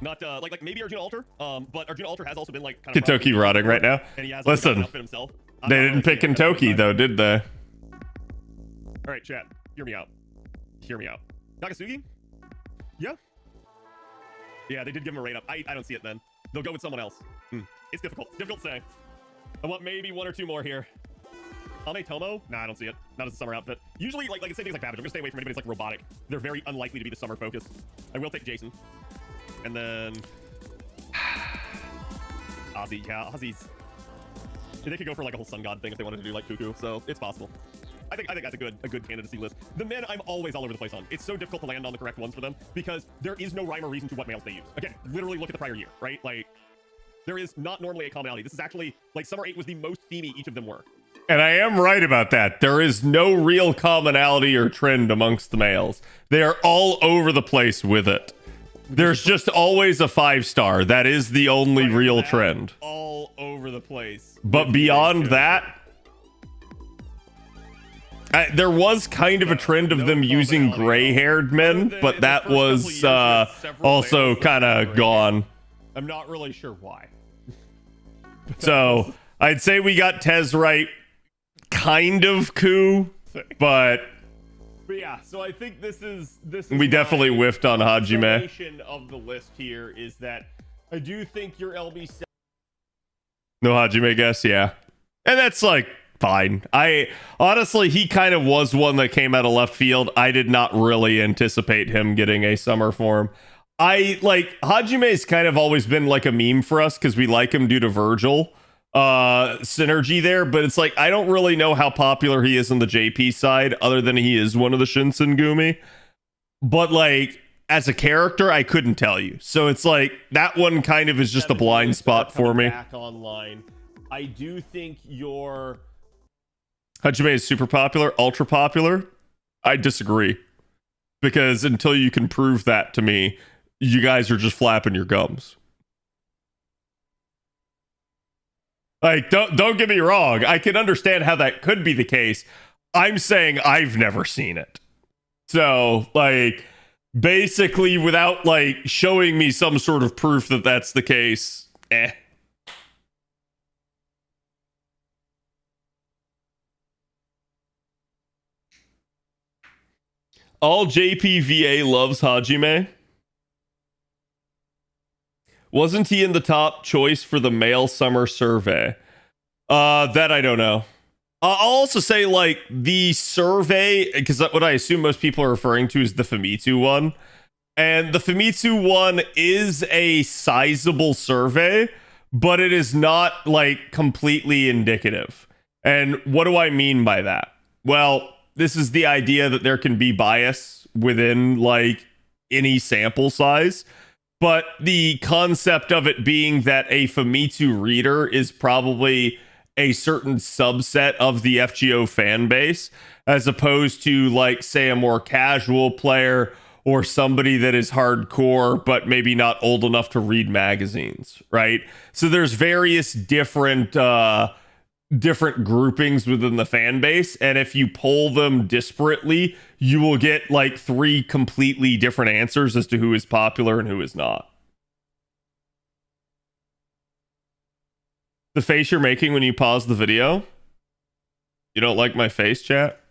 Not like maybe Arjuna Alter, but Arjuna Alter has also been like kind of Kentucky rotting right now. and he has Listen, an outfit himself. They didn't pick Kentucky though, did they? All right, chat. Hear me out. Hear me out. Nakasugi? Yeah. Yeah, they did give him a rate up. I don't see it then. They'll go with someone else. It's difficult. Difficult to say. I want maybe one or two more here. Ame Tomo? Nah, I don't see it. Not as a summer outfit. Usually, like same things like Babbage. I'm gonna stay away from anybody that's like robotic. They're very unlikely to be the summer focus. I will take Jason. And then Ozzy. Yeah, Ozzy's. They could go for like a whole sun god thing if they wanted to do like Cuckoo, so it's possible. I think that's a good candidacy list. The men I'm always all over the place on. It's so difficult to land on the correct ones for them because there is no rhyme or reason to what males they use. Again, literally look at the prior year, right? Like there is not normally a commonality. This is actually like Summer 8 was the most themey each of them were. And I am right about that. There is no real commonality or trend amongst the males. They are all over the place with it. There's just always a 5-star. That is the only real trend. All over the place. But beyond that, there was kind of a trend of them using gray-haired men, but that was also kind of gone. I'm not really sure why. So I'd say we got Tez right, kind of Ku, but yeah, so I think this is we definitely my whiffed on Hajime. observation of the list here is that I do think your LB7 No Hajime guess, yeah. And that's like fine. I honestly, he kind of was one that came out of left field. I did not really anticipate him getting a summer form. I like Hajime's kind of always been like a meme for us because we like him due to Virgil synergy there, but it's like I don't really know how popular he is on the JP side other than he is one of the Shinsengumi. But like as a character, I couldn't tell you. So it's like that one kind of is just a blind spot for me. Back online. I do think your Hajime is super popular, ultra popular. I disagree. Because until you can prove that to me, you guys are just flapping your gums. Like, don't get me wrong. I can understand how that could be the case. I'm saying I've never seen it. So, like, basically, without, like, showing me some sort of proof that that's the case, All JPVA loves Hajime. Wasn't he in the top choice for the male summer survey? That I don't know. I'll also say, like, the survey, because what I assume most people are referring to is the Famitsu one. And the Famitsu one is a sizable survey, but it is not, like, completely indicative. And what do I mean by that? Well, this is the idea that there can be bias within, like, any sample size. But the concept of it being that a Famitsu reader is probably a certain subset of the FGO fan base, as opposed to, like, say, a more casual player or somebody that is hardcore, but maybe not old enough to read magazines, right? So there's various different groupings within the fan base, and if you poll them disparately, you will get like 3 completely different answers as to who is popular and who is not. The face you're making when you pause the video? You don't like my face, chat?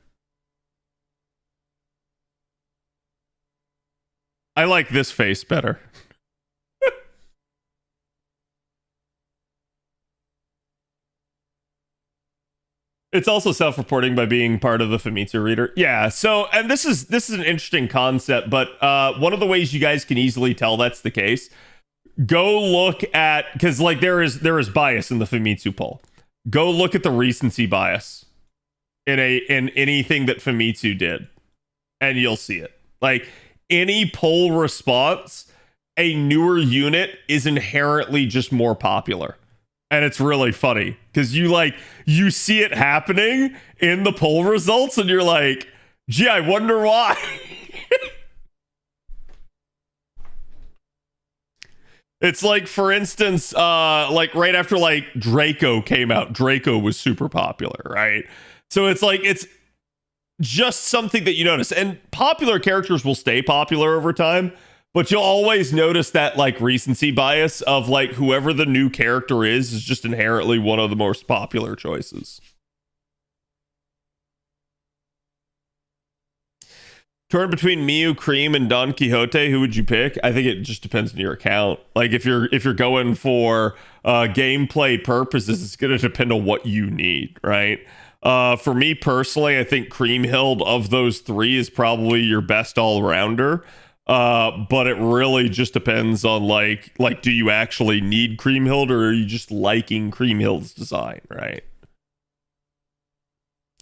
I like this face better. It's also self-reporting by being part of the Famitsu reader. Yeah, so, and this is an interesting concept, but one of the ways you guys can easily tell that's the case, go look at, because like there is bias in the Famitsu poll. Go look at the recency bias in anything that Famitsu did, and you'll see it. Like any poll response, a newer unit is inherently just more popular. And it's really funny because you see it happening in the poll results and you're like, gee, I wonder why. It's like, for instance, like right after like Draco came out, Draco was super popular, right? So it's like it's just something that you notice. And popular characters will stay popular over time, but you'll always notice that like recency bias of like whoever the new character is just inherently one of the most popular choices. Torn between Miu, Cream, and Don Quixote, who would you pick? I think it just depends on your account. Like if you're going for gameplay purposes, it's going to depend on what you need, right? For me personally, I think Creamhild of those three is probably your best all-rounder. But it really just depends on like do you actually need Creamhild, or are you just liking Creamhild's design, right?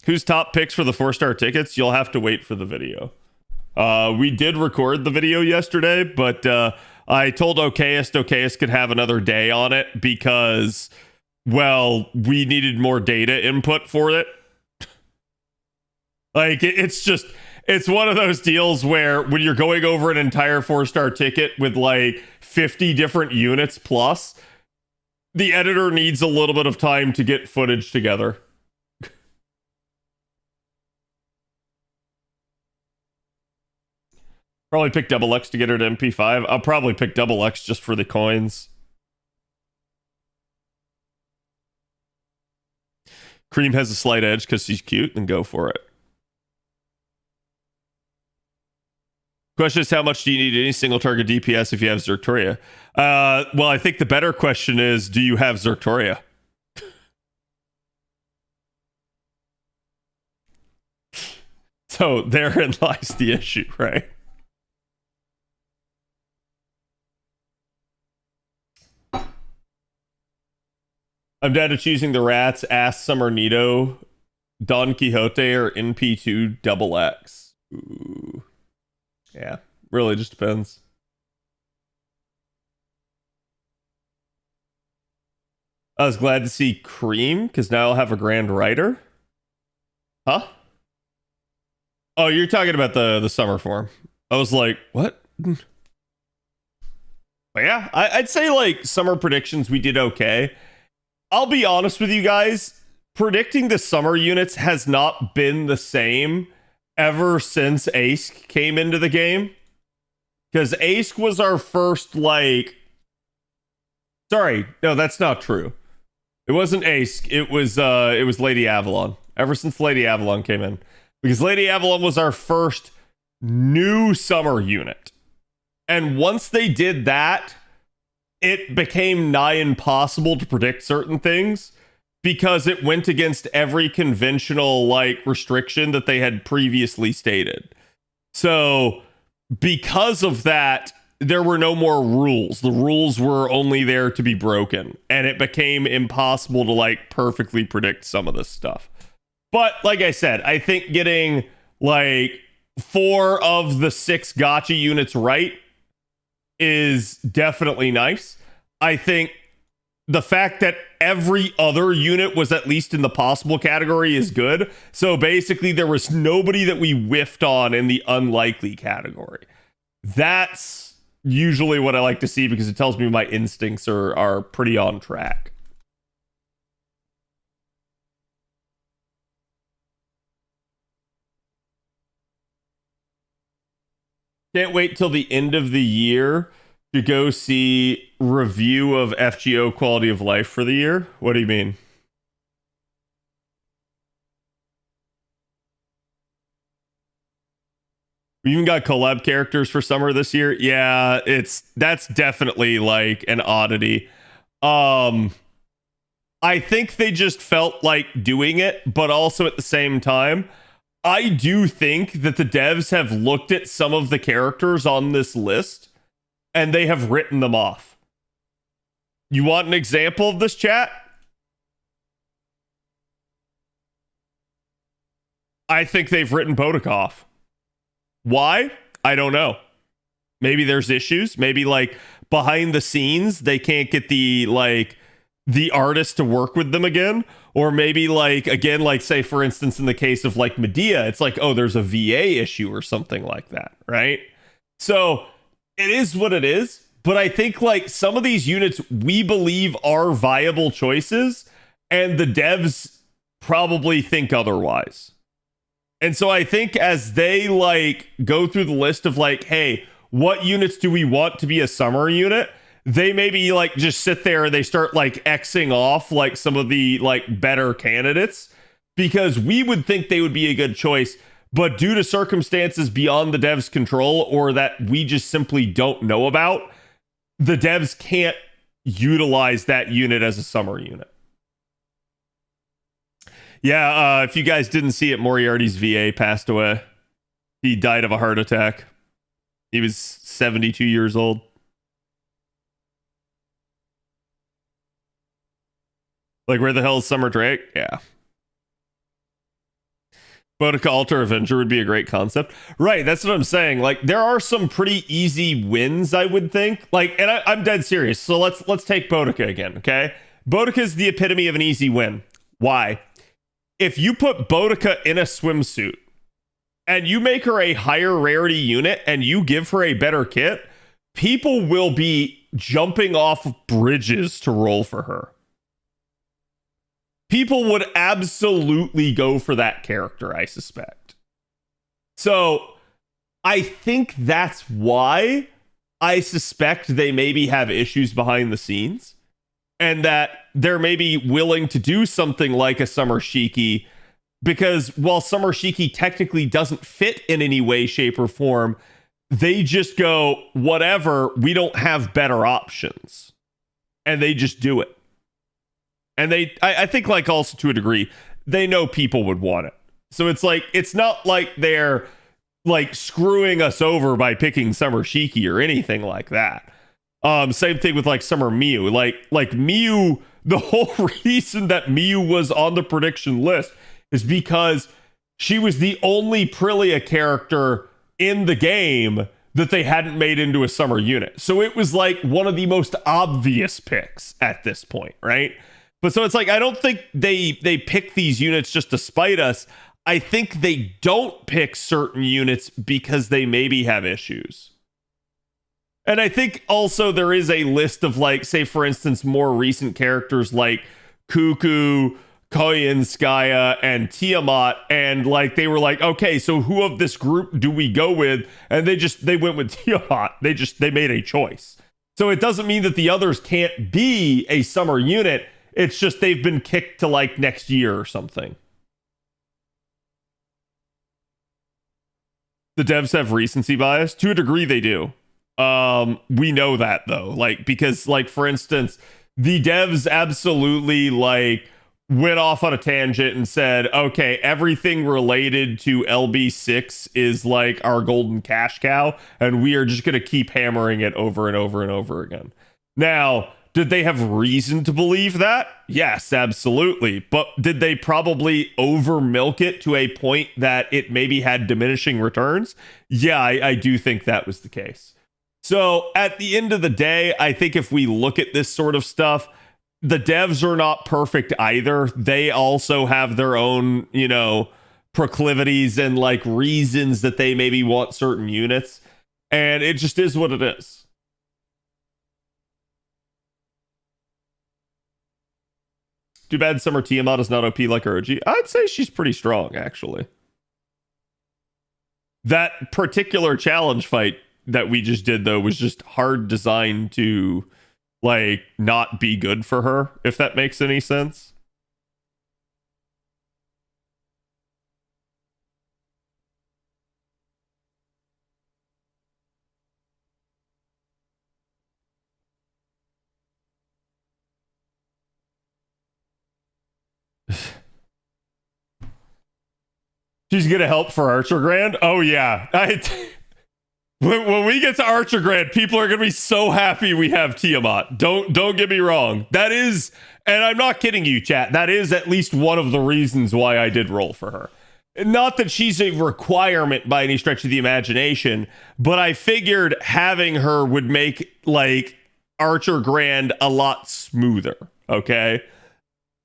Who's top picks for the 4-star tickets? You'll have to wait for the video. We did record the video yesterday, but I told Okayist could have another day on it because, well, we needed more data input for it. Like, it's one of those deals where when you're going over an entire 4-star ticket with like 50 different units plus, the editor needs a little bit of time to get footage together. Probably pick Double X to get her to MP5. I'll probably pick Double X just for the coins. Cream has a slight edge because she's cute, then go for it. Question is, how much do you need any single target DPS if you have Zertoria? Well, I think the better question is, do you have Zertoria? So therein lies the issue, right? I'm down to choosing the rats, Ass Summer Nito, Don Quixote, or NP2 Double X. Ooh. Yeah, really just depends. I was glad to see Cream, because now I'll have a Grand Rider. Huh? Oh, you're talking about the summer form. I was like, what? But yeah, I'd say like summer predictions, we did okay. I'll be honest with you guys, predicting the summer units has not been the same ever since Ace came into the game. Because Ace was our first, like... Sorry, no, that's not true. It wasn't Ace, it was Lady Avalon. Ever since Lady Avalon came in. Because Lady Avalon was our first new summer unit. And once they did that, it became nigh impossible to predict certain things because it went against every conventional like restriction that they had previously stated. So because of that, there were no more rules. The rules were only there to be broken, and it became impossible to like perfectly predict some of this stuff. But like I said, I think getting like 4 of the 6 gacha units right is definitely nice. I think the fact that every other unit was at least in the possible category is good. So basically there was nobody that we whiffed on in the unlikely category. That's usually what I like to see because it tells me my instincts are pretty on track. Can't wait till the end of the year to go see review of FGO quality of life for the year. What do you mean? We even got collab characters for summer this year. Yeah, that's definitely like an oddity. I think they just felt like doing it, but also at the same time, I do think that the devs have looked at some of the characters on this list and they have written them off. You want an example of this, chat? I think they've written Bodok off. Why? I don't know. Maybe there's issues. Maybe like behind the scenes, they can't get the artist to work with them again. Or maybe like, again, like say for instance, in the case of like Medea, it's like, oh, there's a VA issue or something like that, right? So it is what it is, but I think like some of these units we believe are viable choices, and the devs probably think otherwise. And so I think as they like go through the list of like, hey, what units do we want to be a summer unit? They maybe like just sit there and they start like Xing off like some of the like better candidates because we would think they would be a good choice, but due to circumstances beyond the devs' control or that we just simply don't know about, the devs can't utilize that unit as a summer unit. Yeah, if you guys didn't see it, Moriarty's VA passed away. He died of a heart attack. He was 72 years old. Like, where the hell is Summer Drake? Yeah. Boudica Alter Avenger would be a great concept. Right, that's what I'm saying. Like, there are some pretty easy wins, I would think. Like, and I'm dead serious. So let's take Boudica again, okay? Boudica is the epitome of an easy win. Why? If you put Boudica in a swimsuit and you make her a higher rarity unit and you give her a better kit, people will be jumping off bridges to roll for her. People would absolutely go for that character, I suspect. So I think that's why I suspect they maybe have issues behind the scenes and that they're maybe willing to do something like a Summer Shiki, because while Summer Shiki technically doesn't fit in any way, shape, or form, they just go, whatever, we don't have better options. And they just do it. And I think like also to a degree, they know people would want it. So it's like, it's not like they're like screwing us over by picking Summer Shiki or anything like that. Same thing with like Summer Miu. Like Miu, the whole reason that Miu was on the prediction list is because she was the only Prillia character in the game that they hadn't made into a summer unit. So it was like one of the most obvious picks at this point, right? But so it's like, I don't think they pick these units just to spite us. I think they don't pick certain units because they maybe have issues. And I think also there is a list of like, say for instance, more recent characters like Cuckoo, Koyanskaya, and Tiamat, and like they were like, okay, so who of this group do we go with? And they went with Tiamat. They made a choice. So it doesn't mean that the others can't be a summer unit. It's just they've been kicked to like next year or something. The devs have recency bias. To a degree, they do. We know that though, like, because like, for instance, the devs absolutely like went off on a tangent and said, okay, everything related to LB6 is like our golden cash cow, and we are just going to keep hammering it over and over and over again. Now, did they have reason to believe that? Yes, absolutely. But did they probably over milk it to a point that it maybe had diminishing returns? Yeah, I do think that was the case. So at the end of the day, I think if we look at this sort of stuff, the devs are not perfect either. They also have their own, you know, proclivities and like reasons that they maybe want certain units. And it just is what it is. Too bad Summer Tiamat is not OP like her OG. I'd say she's pretty strong, actually. That particular challenge fight that we just did, though, was just hard designed to, like, not be good for her, if that makes any sense. She's gonna help for Archer Grand? Oh, yeah. When we get to Archer Grand, people are gonna be so happy we have Tiamat. Don't get me wrong. That is, and I'm not kidding you, chat, that is at least one of the reasons why I did roll for her. Not that she's a requirement by any stretch of the imagination, but I figured having her would make, like, Archer Grand a lot smoother, okay?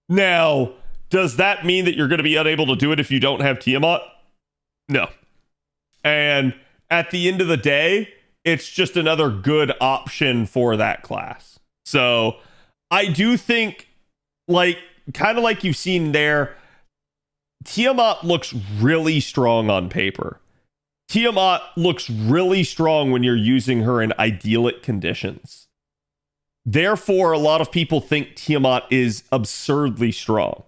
Now, does that mean that you're going to be unable to do it if you don't have Tiamat? No. And at the end of the day, it's just another good option for that class. So I do think, like, kind of like you've seen there, Tiamat looks really strong on paper. Tiamat looks really strong when you're using her in idyllic conditions. Therefore, a lot of people think Tiamat is absurdly strong.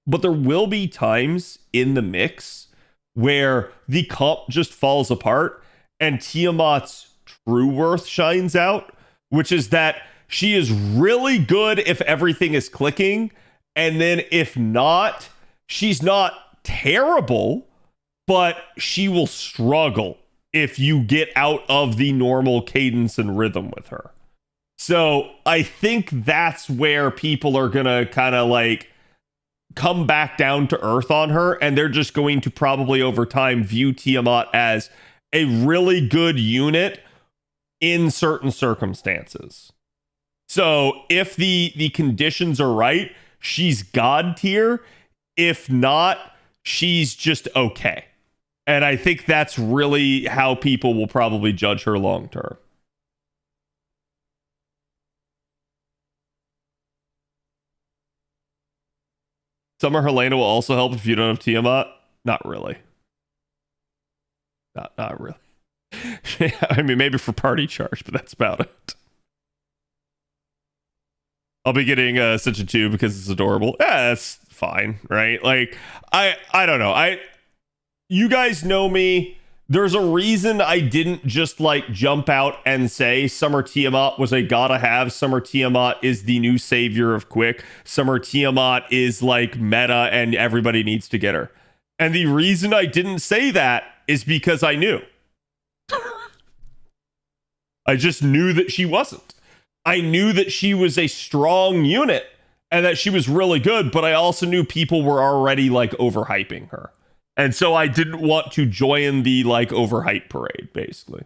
But there will be times in the mix where the comp just falls apart and Tiamat's true worth shines out, which is that she is really good if everything is clicking, and then if not, she's not terrible, but she will struggle if you get out of the normal cadence and rhythm with her. So I think that's where people are going to kind of like come back down to earth on her, and they're just going to probably over time view Tiamat as a really good unit in certain circumstances. So if the conditions are right, she's god tier. If not, she's just okay. And I think that's really how people will probably judge her long term. Summer Helena will also help if you don't have Tiamat. Not really. Not really. I mean, maybe for party charge, but that's about it. I'll be getting such a 2 because it's adorable. Yeah, that's fine, right? Like, I don't know. You guys know me. There's a reason I didn't just like jump out and say Summer Tiamat was a gotta have. Summer Tiamat is the new savior of Quick. Summer Tiamat is like meta and everybody needs to get her. And the reason I didn't say that is because I knew. I just knew that she wasn't. I knew that she was a strong unit and that she was really good, but I also knew people were already like overhyping her. And so I didn't want to join the like overhype parade, basically.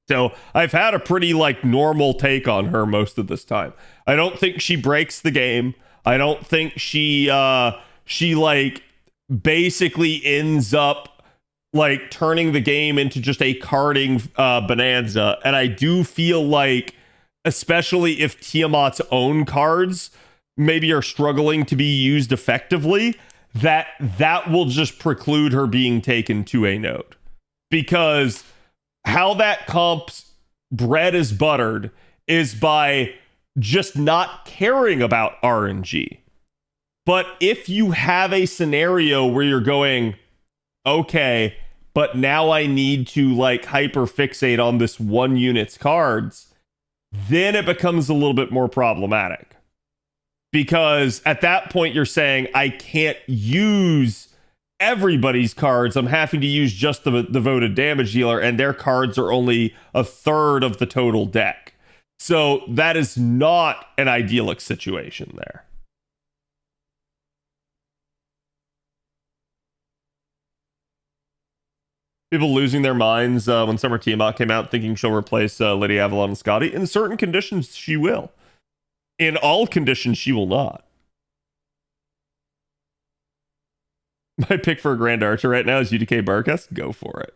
So I've had a pretty like normal take on her most of this time. I don't think she breaks the game. I don't think she like basically ends up like turning the game into just a carding bonanza. And I do feel like, especially if Tiamat's own cards maybe are struggling to be used effectively, that will just preclude her being taken to a note. Because how that comp's bread is buttered is by just not caring about RNG. But if you have a scenario where you're going, okay, but now I need to like hyper fixate on this one unit's cards, then it becomes a little bit more problematic. Because at that point you're saying, I can't use everybody's cards. I'm having to use just the voted damage dealer, and their cards are only a third of the total deck. So that is not an idyllic situation there. People losing their minds when Summer Tiamat came out thinking she'll replace Lady Avalon and Scotty. In certain conditions, she will. In all conditions, she will not. My pick for a Grand Archer right now is UDK Barkas. Go for it.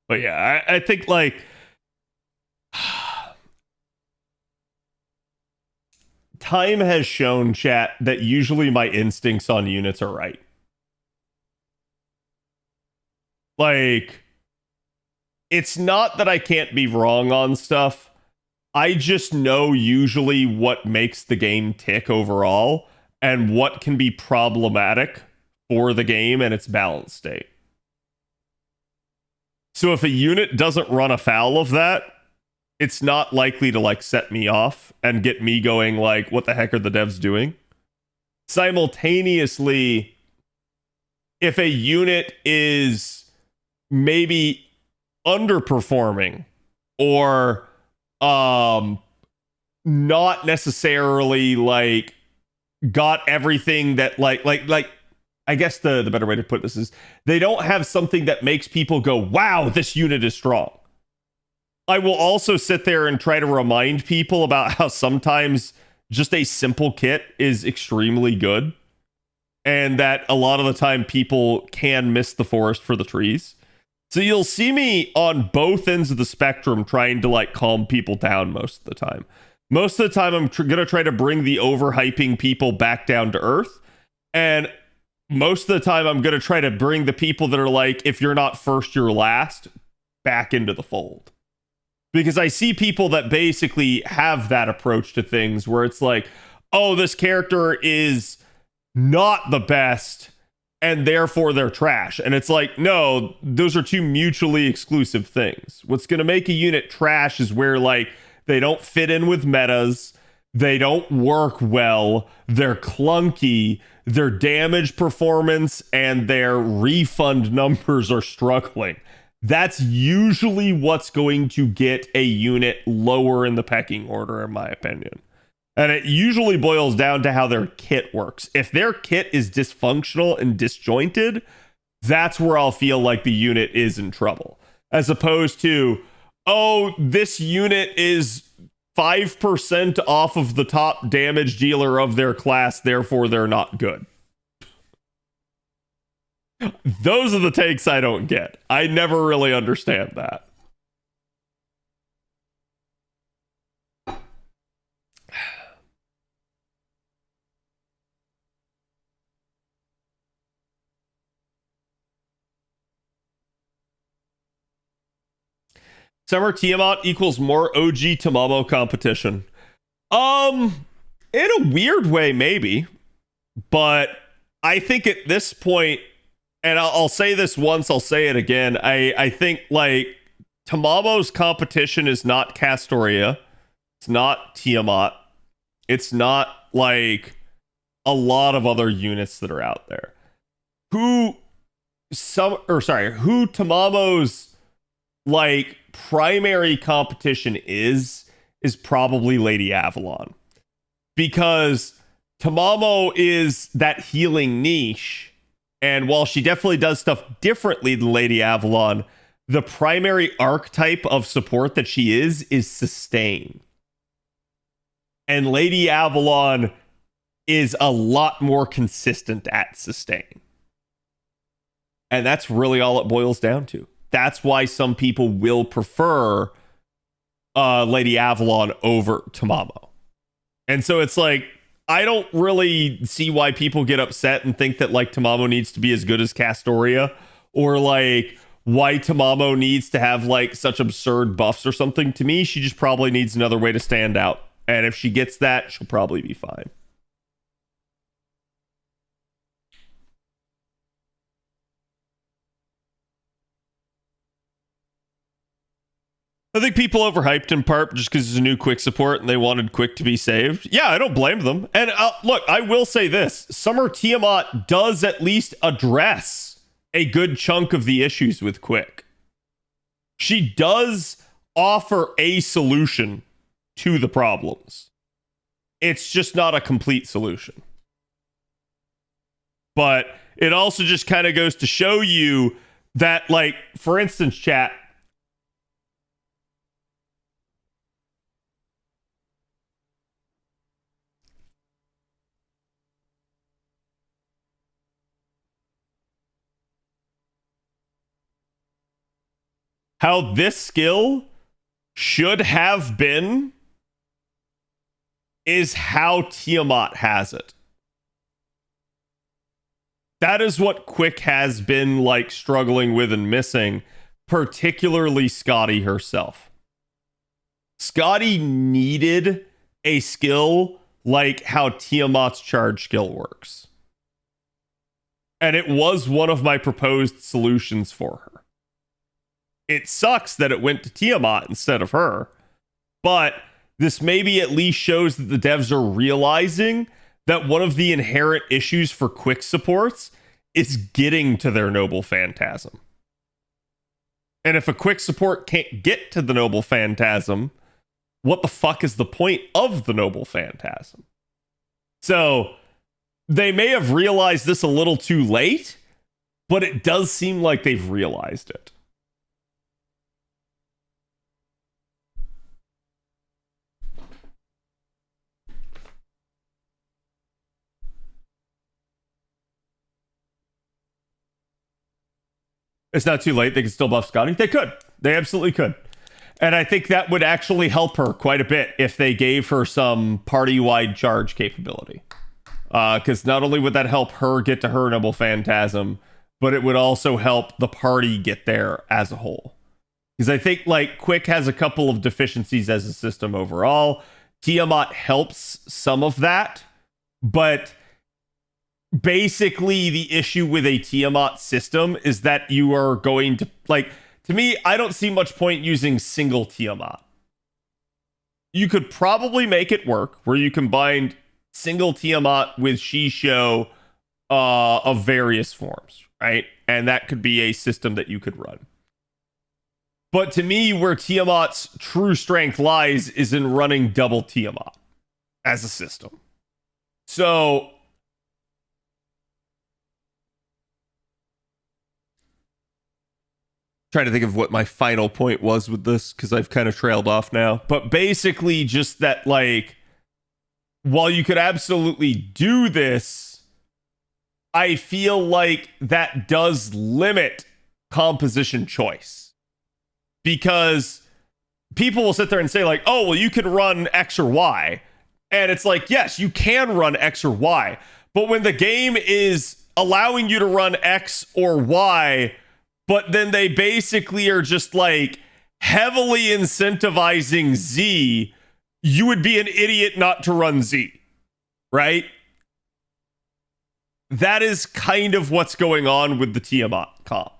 But yeah, I think like time has shown, chat, that usually my instincts on units are right. Like, it's not that I can't be wrong on stuff. I just know usually what makes the game tick overall and what can be problematic for the game and its balance state. So if a unit doesn't run afoul of that, it's not likely to like set me off and get me going like, what the heck are the devs doing? Simultaneously, if a unit is maybe underperforming or not necessarily like got everything that like I guess the better way to put this is they don't have something that makes people go, wow, this unit is strong. I will also sit there and try to remind people about how sometimes just a simple kit is extremely good. and that a lot of the time people can miss the forest for the trees. So you'll see me on both ends of the spectrum trying to like calm people down most of the time. Most of the time, I'm gonna try to bring the overhyping people back down to earth, and most of the time, I'm gonna try to bring the people that are like, if you're not first, you're last, back into the fold. Because I see people that basically have that approach to things where it's like, oh, this character is not the best, and therefore they're trash. And it's like, no, those are two mutually exclusive things. What's gonna make a unit trash is where like they don't fit in with metas, they don't work well, they're clunky, their damage performance and their refund numbers are struggling. That's usually what's going to get a unit lower in the pecking order, in my opinion. And it usually boils down to how their kit works. If their kit is dysfunctional and disjointed, that's where I'll feel like the unit is in trouble. As opposed to, oh, this unit is 5% off of the top damage dealer of their class, therefore they're not good. Those are the takes I don't get. I never really understand that. Summer Tiamat equals more OG Tamamo competition. In a weird way, maybe. But I think at this point, and I'll say this once, I'll say it again. I think like Tamamo's competition is not Castoria. It's not Tiamat. It's not like a lot of other units that are out there. Who Tamamo's like primary competition is probably Lady Avalon, because Tamamo is that healing niche, and while she definitely does stuff differently than Lady Avalon, the primary archetype of support that she is sustain, and Lady Avalon is a lot more consistent at sustain, and that's really all it boils down to. That's why some people will prefer Lady Avalon over Tamamo. And so it's like, I don't really see why people get upset and think that like Tamamo needs to be as good as Castoria, or like why Tamamo needs to have like such absurd buffs or something. To me, she just probably needs another way to stand out. And if she gets that, she'll probably be fine. I think people overhyped in part just because it's a new Quick support and they wanted Quick to be saved. Yeah, I don't blame them. And look, I will say this. Summer Tiamat does at least address a good chunk of the issues with Quick. She does offer a solution to the problems. It's just not a complete solution. But it also just kind of goes to show you that, like, for instance, chat, how this skill should have been is how Tiamat has it. That is what Quick has been like struggling with and missing, particularly Scotty herself. Scotty needed a skill like how Tiamat's charge skill works. And it was one of my proposed solutions for her. It sucks that it went to Tiamat instead of her, but this maybe at least shows that the devs are realizing that one of the inherent issues for Quick supports is getting to their Noble Phantasm. And if a Quick support can't get to the Noble Phantasm, what the fuck is the point of the Noble Phantasm? So they may have realized this a little too late, but it does seem like they've realized it. It's not too late. They can still buff Scotty. They could. They absolutely could. And I think that would actually help her quite a bit if they gave her some party-wide charge capability. Because not only would that help her get to her Noble Phantasm, but it would also help the party get there as a whole. Because I think, like, Quick has a couple of deficiencies as a system overall. Tiamat helps some of that, but basically the issue with a Tiamat system is that you are going to, like, to me, I don't see much point using single Tiamat. You could probably make it work where you combined single Tiamat with Shisho of various forms, right? And that could be a system that you could run. But to me, where Tiamat's true strength lies is in running double Tiamat as a system. So trying to think of what my final point was with this, because I've kind of trailed off now. But basically just that, like, while you could absolutely do this, I feel like that does limit composition choice. Because people will sit there and say, like, oh, well, you can run X or Y. And it's like, yes, you can run X or Y. But when the game is allowing you to run X or Y, but then they basically are just, like, heavily incentivizing Z, you would be an idiot not to run Z, right? That is kind of what's going on with the Tiamat comp.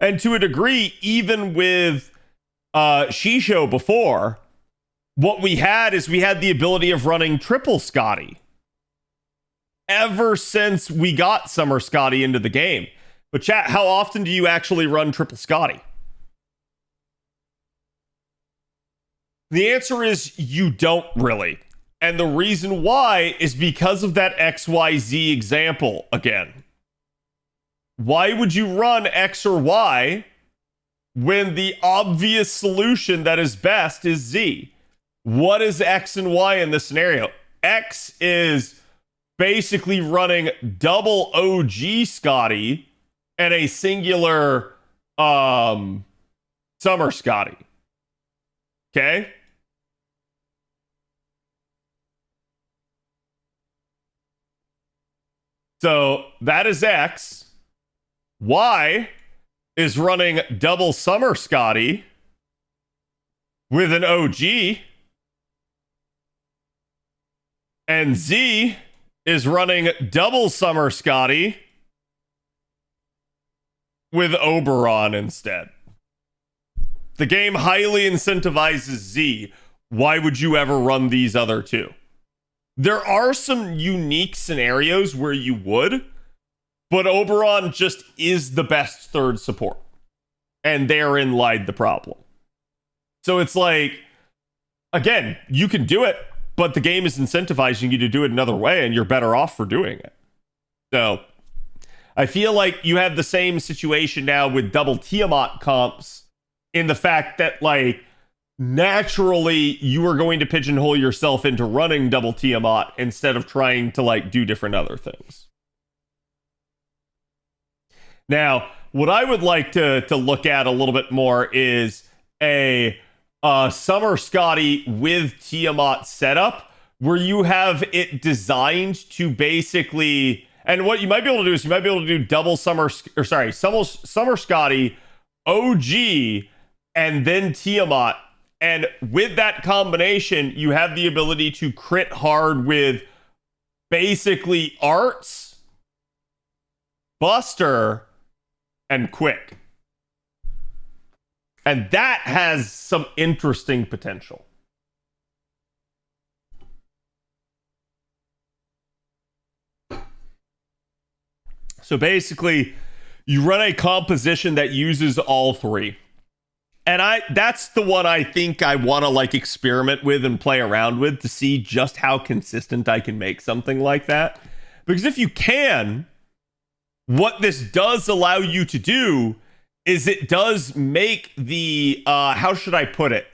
And to a degree, even with Shisho before, what we had is we had the ability of running triple Scotty ever since we got Summer Scotty into the game. But chat, how often do you actually run triple Scotty? The answer is you don't really. And the reason why is because of that XYZ example again. Why would you run X or Y when the obvious solution that is best is Z? What is X and Y in this scenario? X is basically running double OG Scotty and a singular Summer Scotty. Okay? So that is X. Y is running double Summer Scotty with an OG. And Z is running double Summer Scotty with Oberon instead. The game highly incentivizes Z. Why would you ever run these other two? There are some unique scenarios where you would, but Oberon just is the best third support. And therein lied the problem. So it's like, again, you can do it, but the game is incentivizing you to do it another way, and you're better off for doing it. So I feel like you have the same situation now with double Tiamat comps in the fact that, like, naturally you are going to pigeonhole yourself into running double Tiamat instead of trying to, like, do different other things. Now, what I would like to look at a little bit more is a Summer Scotty with Tiamat setup where you have it designed to basically, and what you might be able to do is you might be able to do double Summer Scotty, OG, and then Tiamat. And with that combination, you have the ability to crit hard with basically Arts, Buster, and Quick. And that has some interesting potential. So basically, you run a composition that uses all three. And that's the one I think I want to, like, experiment with and play around with to see just how consistent I can make something like that. Because if you can, what this does allow you to do is it does make the, how should I put it?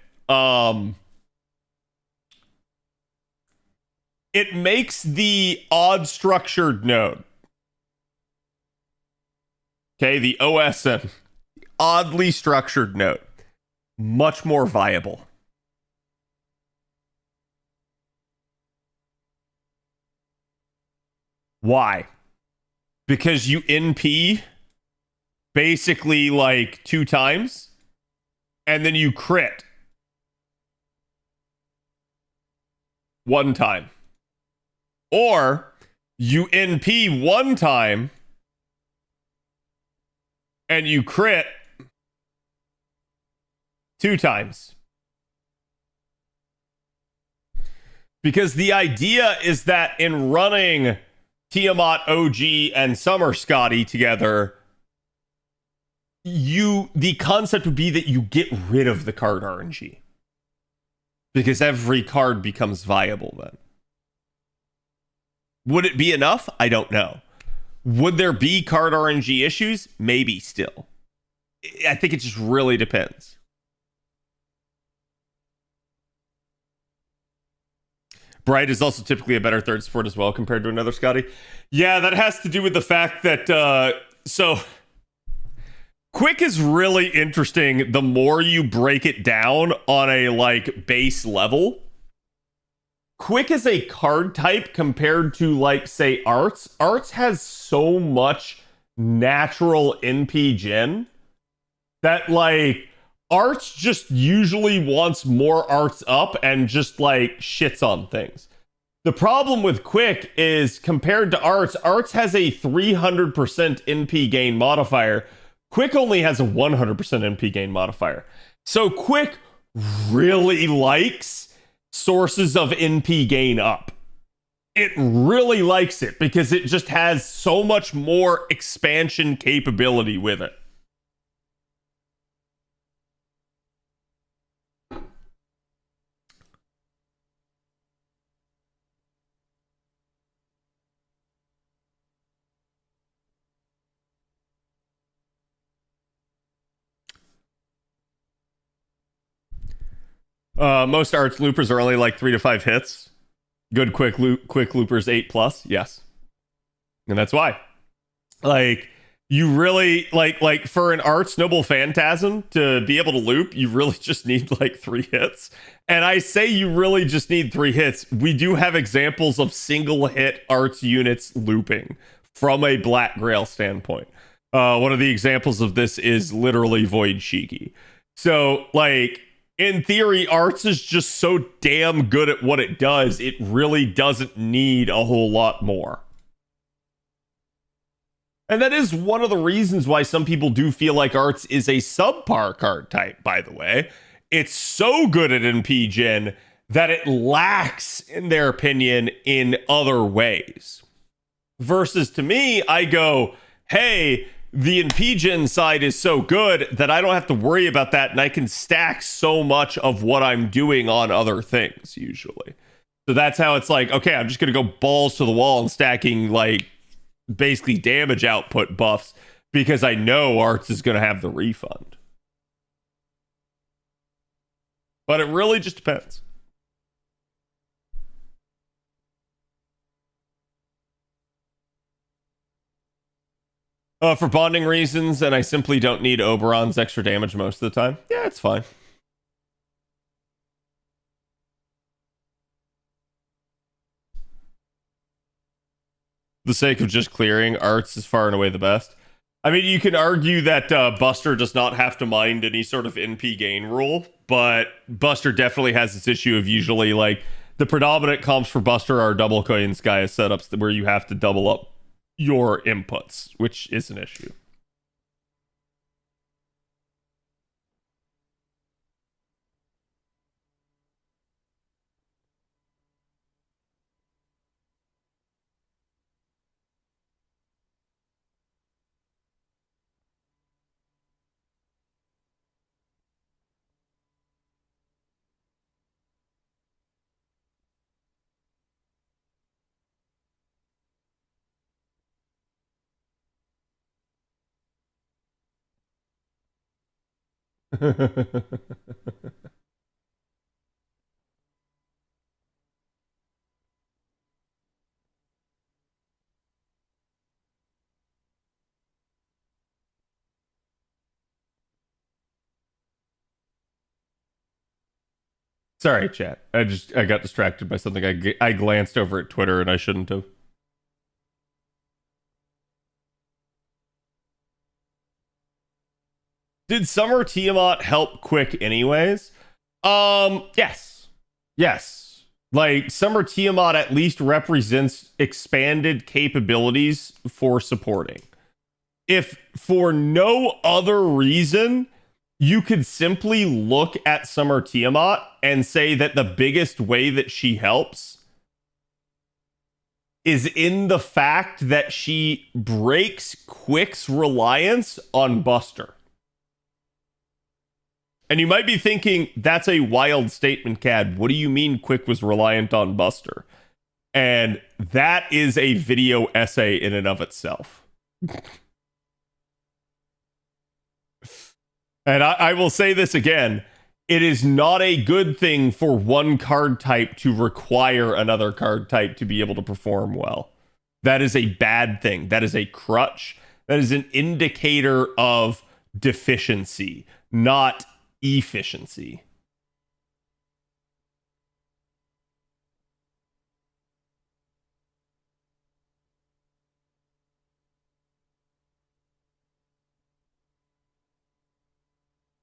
It makes the odd structured node. Okay, the OSM, oddly structured note, much more viable. Why? Because you NP basically like 2 times and then you crit 1 time. Or you NP 1 time and you crit 2 times. Because the idea is that in running Tiamat, OG, and Summer Scotty together, the concept would be that you get rid of the card RNG. Because every card becomes viable then. Would it be enough? I don't know. Would there be card RNG issues? Maybe still. I think it just really depends. Bright is also typically a better third support as well compared to another Scotty. Yeah, that has to do with the fact that so Quick is really interesting the more you break it down on a like base level. Quick is a card type compared to like say Arts. Arts has so much natural NP gen that like Arts just usually wants more Arts up and just like shits on things. The problem with Quick is compared to Arts, Arts has a 300% NP gain modifier. Quick only has a 100% NP gain modifier. So Quick really likes sources of NP gain up. It really likes it because it just has so much more expansion capability with it. Most Arts loopers are only like 3 to 5 hits. Good quick loopers 8+. Yes. And that's why. Like you really like for an Arts Noble Phantasm to be able to loop, you really just need like 3 hits. And I say you really just need 3 hits. We do have examples of single hit Arts units looping from a Black Grail standpoint. One of the examples of this is literally Void Shiki. So like in theory, Arts is just so damn good at what it does, it really doesn't need a whole lot more. And that is one of the reasons why some people do feel like Arts is a subpar card type, by the way. It's so good at NP Gen that it lacks, in their opinion, in other ways. Versus to me, I go, hey, the NP Gen side is so good that I don't have to worry about that, and I can stack so much of what I'm doing on other things, usually. So that's how it's like, okay, I'm just going to go balls to the wall and stacking, like, basically damage output buffs because I know Arts is going to have the refund. But it really just depends. For bonding reasons, and I simply don't need Oberon's extra damage most of the time. Yeah, it's fine. The sake of just clearing, Arts is far and away the best. I mean, you can argue that Buster does not have to mind any sort of NP gain rule, but Buster definitely has this issue of usually, like, the predominant comps for Buster are double coin Skya setups where you have to double up your inputs, which is an issue. Sorry, chat. I got distracted by something. I glanced over at Twitter and I shouldn't have. Did Summer Tiamat help Quick anyways? Yes. Yes. Like, Summer Tiamat at least represents expanded capabilities for supporting. If for no other reason, you could simply look at Summer Tiamat and say that the biggest way that she helps is in the fact that she breaks Quick's reliance on Buster. And you might be thinking, that's a wild statement, Cad. What do you mean Quick was reliant on Buster? And that is a video essay in and of itself. And I will say this again. It is not a good thing for one card type to require another card type to be able to perform well. That is a bad thing. That is a crutch. That is an indicator of deficiency, not efficiency.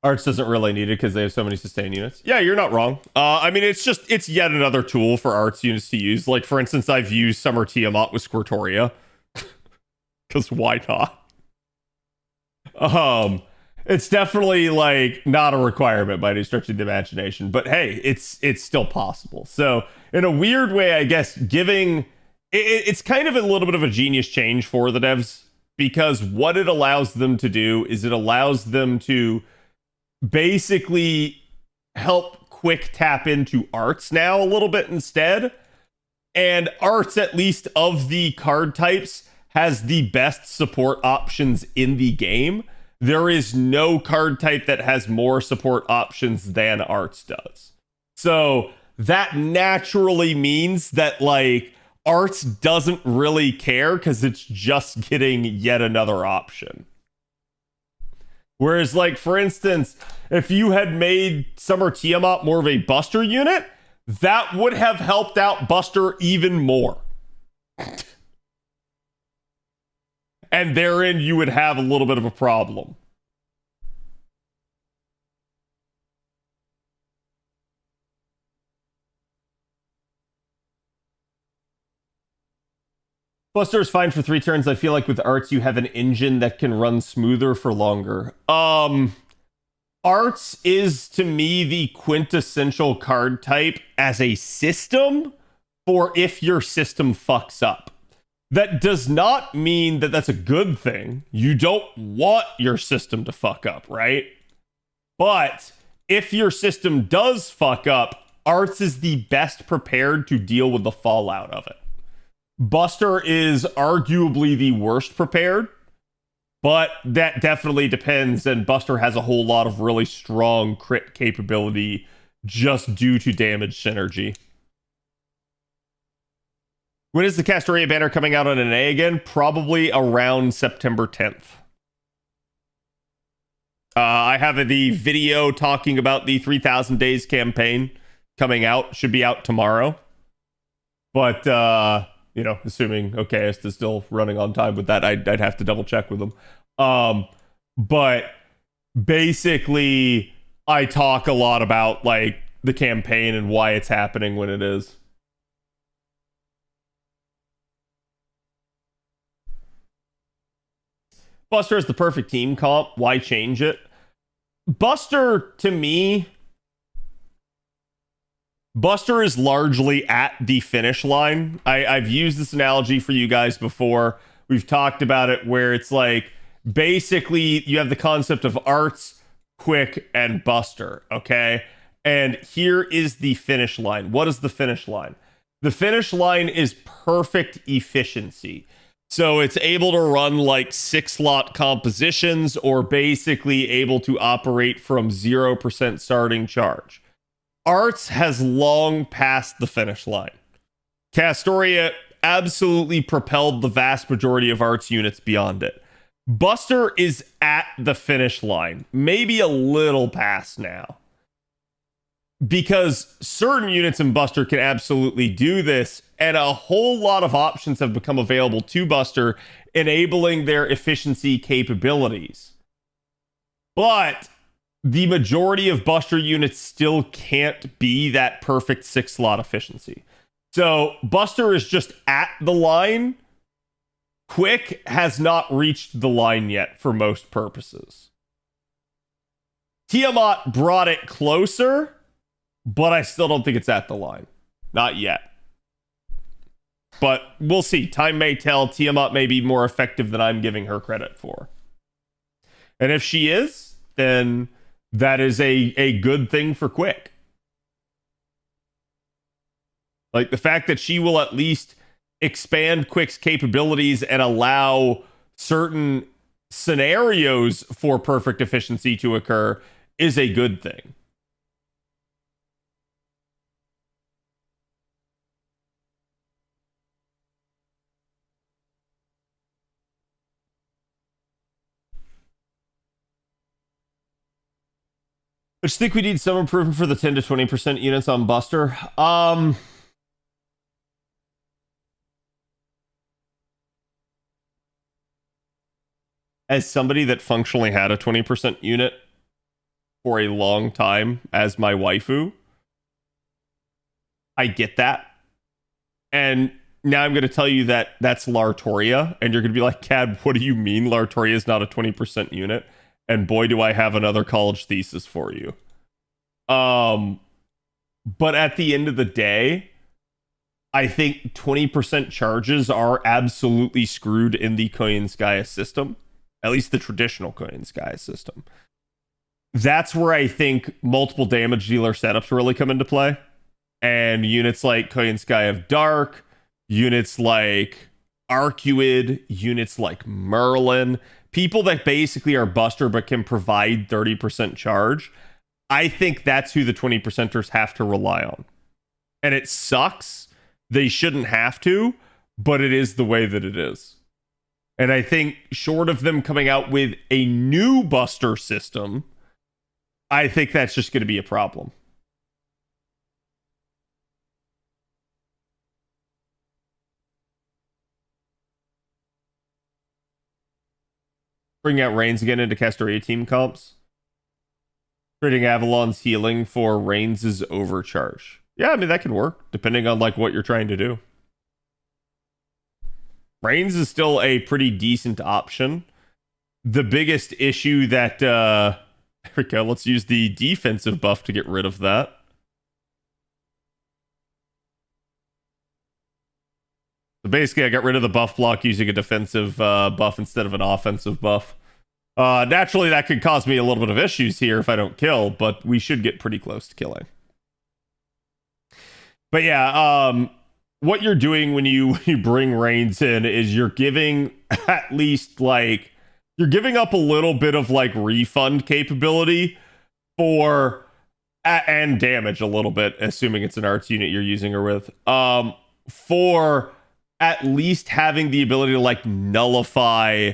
Arts doesn't really need it because they have so many sustain units. Yeah, you're not wrong. I mean, it's yet another tool for Arts units to use. Like, for instance, I've used Summer Tiamat with Squirtoria. Because why not? It's definitely, like, not a requirement by any stretch of the imagination. But hey, it's still possible. So, in a weird way, I guess, it's kind of a little bit of a genius change for the devs. Because what it allows them to do is it allows them to basically help Quick tap into Arts now a little bit instead. And Arts, at least of the card types, has the best support options in the game. There is no card type that has more support options than Arts does. So that naturally means that, like, Arts doesn't really care because it's just getting yet another option. Whereas, like, for instance, if you had made Summer Tiamat more of a Buster unit, that would have helped out Buster even more. And therein, you would have a little bit of a problem. Buster is fine for 3 turns. I feel like with Arts, you have an engine that can run smoother for longer. Arts is, to me, the quintessential card type as a system for if your system fucks up. That does not mean that that's a good thing. You don't want your system to fuck up, right? But if your system does fuck up, Arts is the best prepared to deal with the fallout of it. Buster is arguably the worst prepared, but that definitely depends, and Buster has a whole lot of really strong crit capability just due to damage synergy. When is the Castoria banner coming out on an A again? Probably around September 10th. I have the video talking about the 3000 Days campaign coming out. Should be out tomorrow. But, you know, assuming Okayist is still running on time with that, I'd have to double check with them. But basically, I talk a lot about, like, the campaign and why it's happening when it is. Buster is the perfect team comp. Why change it? Buster, to me, Buster is largely at the finish line. I've used this analogy for you guys before. We've talked about it where it's like, basically, you have the concept of Arts, Quick, and Buster, okay? And here is the finish line. What is the finish line? The finish line is perfect efficiency. So it's able to run like 6-slot compositions or basically able to operate from 0% starting charge. Arts has long passed the finish line. Castoria absolutely propelled the vast majority of Arts units beyond it. Buster is at the finish line, maybe a little past now. because certain units in Buster can absolutely do this, and a whole lot of options have become available to Buster, enabling their efficiency capabilities. But the majority of Buster units still can't be that perfect 6-slot efficiency. So Buster is just at the line. Quick has not reached the line yet for most purposes. Tiamat brought it closer, but I still don't think it's at the line. Not yet. But we'll see. Time may tell. Tiamat may be more effective than I'm giving her credit for. And if she is, then that is a good thing for Quick. Like the fact that she will at least expand Quick's capabilities and allow certain scenarios for perfect efficiency to occur is a good thing. I just think we need some improvement for the 10 to 20% units on Buster. As somebody that functionally had a 20% unit for a long time as my waifu, I get that. And now I'm going to tell you that that's Lartoria, and you're going to be like, Cad, what do you mean Lartoria is not a 20% unit? And boy, do I have another college thesis for you. But at the end of the day, I think 20% charges are absolutely screwed in the Koyanskaya system. At least the traditional Koyanskaya system. That's where I think multiple damage dealer setups really come into play. And units like Koyanskaya of Dark, units like Arcuid, units like Merlin, people that basically are Buster but can provide 30% charge, I think that's who the 20%ers have to rely on. And it sucks. They shouldn't have to, but it is the way that it is. And I think short of them coming out with a new Buster system, I think that's just going to be a problem. Bring out Reigns again into Castoria team comps. Trading Avalon's healing for Reigns' overcharge. Yeah, I mean, that can work, depending on like what you're trying to do. Reigns is still a pretty decent option. The biggest issue that... there we go, let's use the defensive buff to get rid of that. So basically, I got rid of the buff block using a defensive buff instead of an offensive buff. Naturally, that could cause me a little bit of issues here if I don't kill, but we should get pretty close to killing. But yeah, what you're doing when you bring Reigns in is you're giving at least like... You're giving up a little bit of like refund capability for... and damage a little bit, assuming it's an arts unit you're using her with. For at least having the ability to like nullify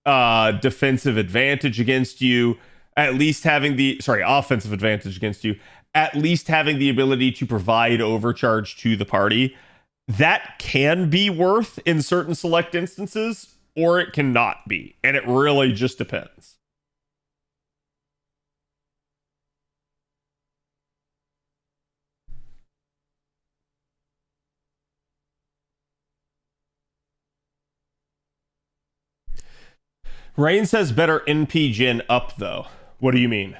defensive advantage against you, at least having the offensive advantage against you, at least having the ability to provide overcharge to the party. That can be worth in certain select instances, or it cannot be, and it really just depends. Rain says better NP gen up, though. What do you mean?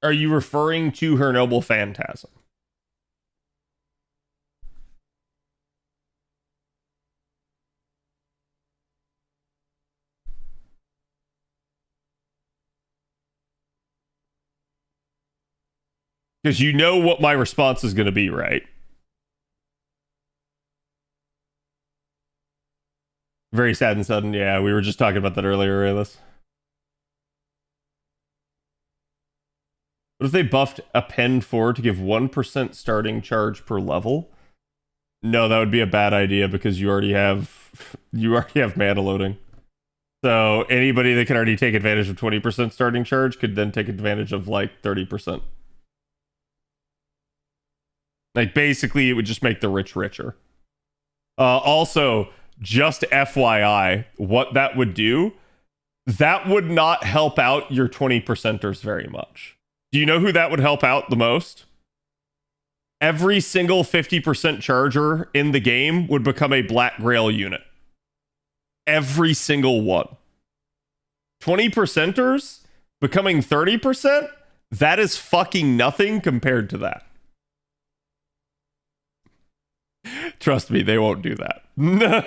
Are you referring to her noble phantasm? Because you know what my response is going to be, right? Very sad and sudden. Yeah, we were just talking about that earlier, Raylis. What if they buffed Append 4 to give 1% starting charge per level? No, that would be a bad idea because you already have mana loading. So anybody that can already take advantage of 20% starting charge could then take advantage of like 30%. Like basically it would just make the rich richer. Also, just FYI, what that would do, that would not help out your 20%ers very much. Do you know who that would help out the most? Every single 50% charger in the game would become a Black Grail unit. Every single one. 20%ers becoming 30%? That is fucking nothing compared to that. Trust me, they won't do that.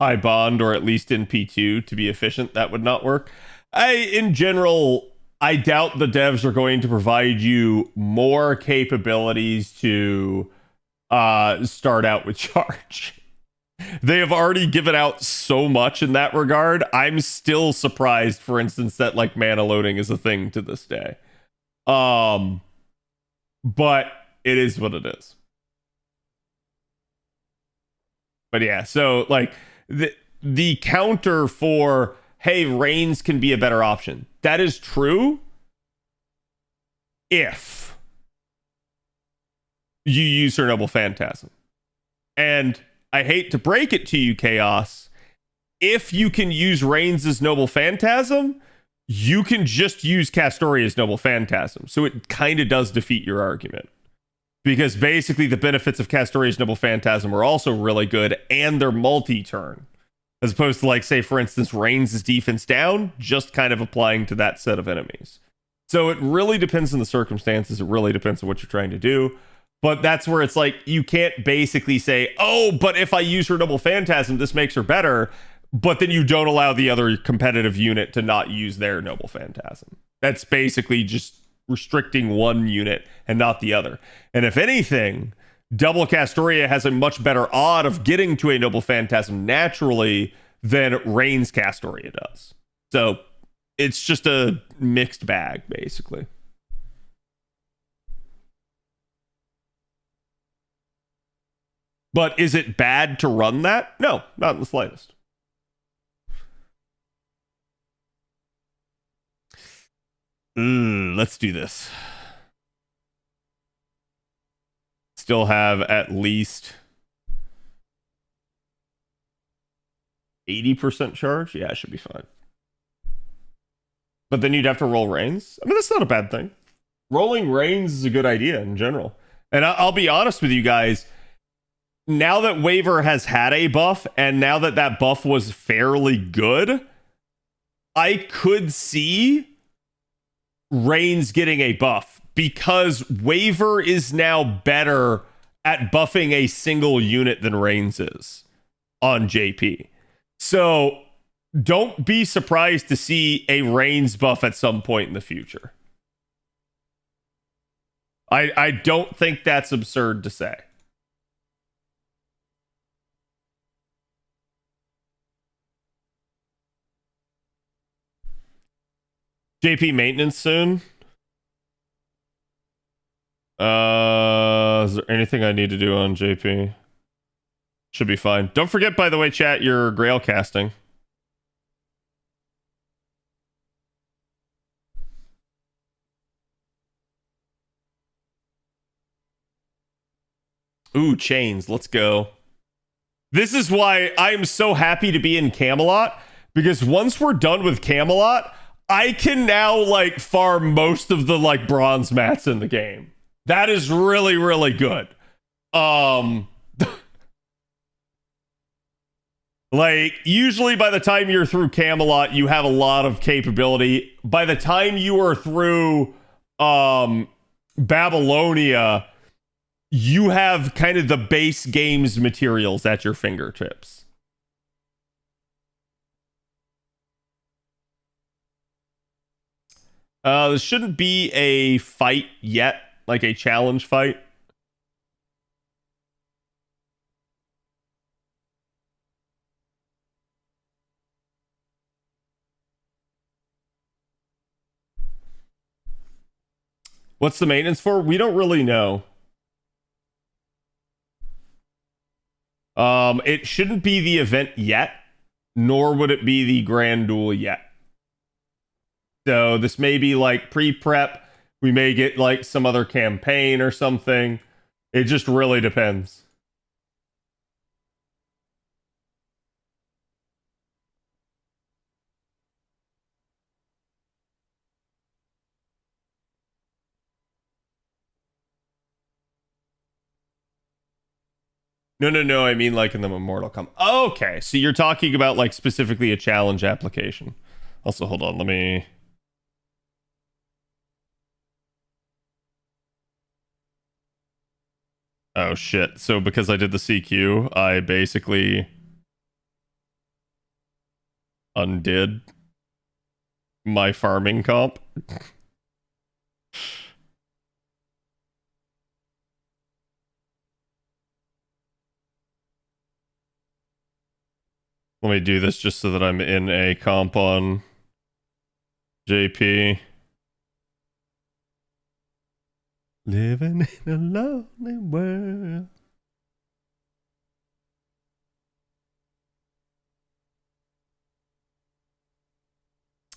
High bond, or at least in P2 to be efficient, that would not work. In general, I doubt the devs are going to provide you more capabilities to start out with charge. They have already given out so much in that regard. I'm still surprised, for instance, that like mana loading is a thing to this day. But it is what it is. But yeah, so like the counter for, hey, Reigns can be a better option. That is true if you use her Noble Phantasm. And I hate to break it to you, Chaos, if you can use Reigns' Noble Phantasm, you can just use Castoria's Noble Phantasm. So it kind of does defeat your argument. Because basically the benefits of Castoria's Noble Phantasm are also really good, and they're multi-turn. As opposed to, like, say, for instance, Reigns' defense down, just kind of applying to that set of enemies. So it really depends on the circumstances. It really depends on what you're trying to do. But that's where it's like, you can't basically say, oh, but if I use her Noble Phantasm, this makes her better. But then you don't allow the other competitive unit to not use their Noble Phantasm. That's basically just restricting one unit and not the other. And if anything, double Castoria has a much better odd of getting to a Noble Phantasm naturally than Reigns Castoria does. So it's just a mixed bag, basically. But is it bad to run that? No, not in the slightest. Let's do this. Still have at least 80% charge? Yeah, it should be fine. But then you'd have to roll Reigns. I mean, that's not a bad thing. Rolling Reigns is a good idea in general. And I'll be honest with you guys. Now that Waver has had a buff, and now that that buff was fairly good, I could see Reigns getting a buff, because Waver is now better at buffing a single unit than Reigns is on JP. So don't be surprised to see a Reigns buff at some point in the future. I don't think that's absurd to say. JP maintenance soon. Is there anything I need to do on JP? Should be fine. Don't forget, by the way, chat, your Grail casting. Ooh, chains. Let's go. This is why I'm so happy to be in Camelot, because once we're done with Camelot, I can now like farm most of the like bronze mats in the game. That is really, really good. Like usually by the time you're through Camelot, you have a lot of capability. By the time you are through Babylonia, you have kind of the base game's materials at your fingertips. This shouldn't be a fight yet, like a challenge fight. What's the maintenance for? We don't really know. It shouldn't be the event yet, nor would it be the grand duel yet. So this may be like pre-prep. We may get like some other campaign or something. It just really depends. No. I mean, like in the Immortal Kombat. Okay, so you're talking about like specifically a challenge application. Also, hold on. Let me. Oh shit! So because I did the CQ, I basically undid my farming comp. Let me do this just so that I'm in a comp on JP. Living in a lonely world.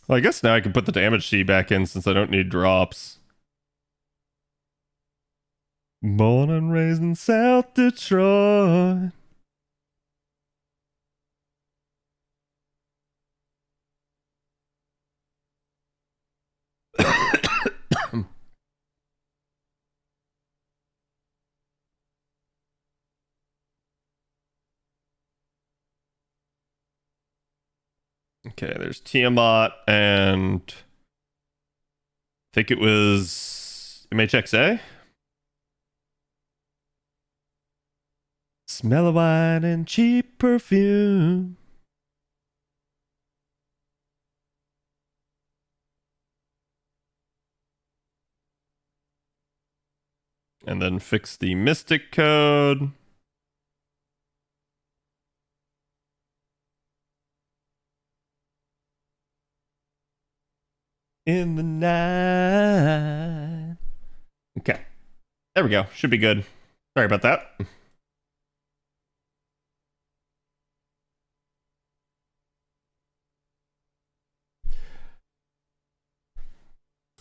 Well, I guess now I can put the damage C back in since I don't need drops. Born and raised in South Detroit. Okay, there's Tiamat and I think it was MHXA. Smell of wine and cheap perfume. And then fix the Mystic code. In the night. Okay. There we go. Should be good. Sorry about that.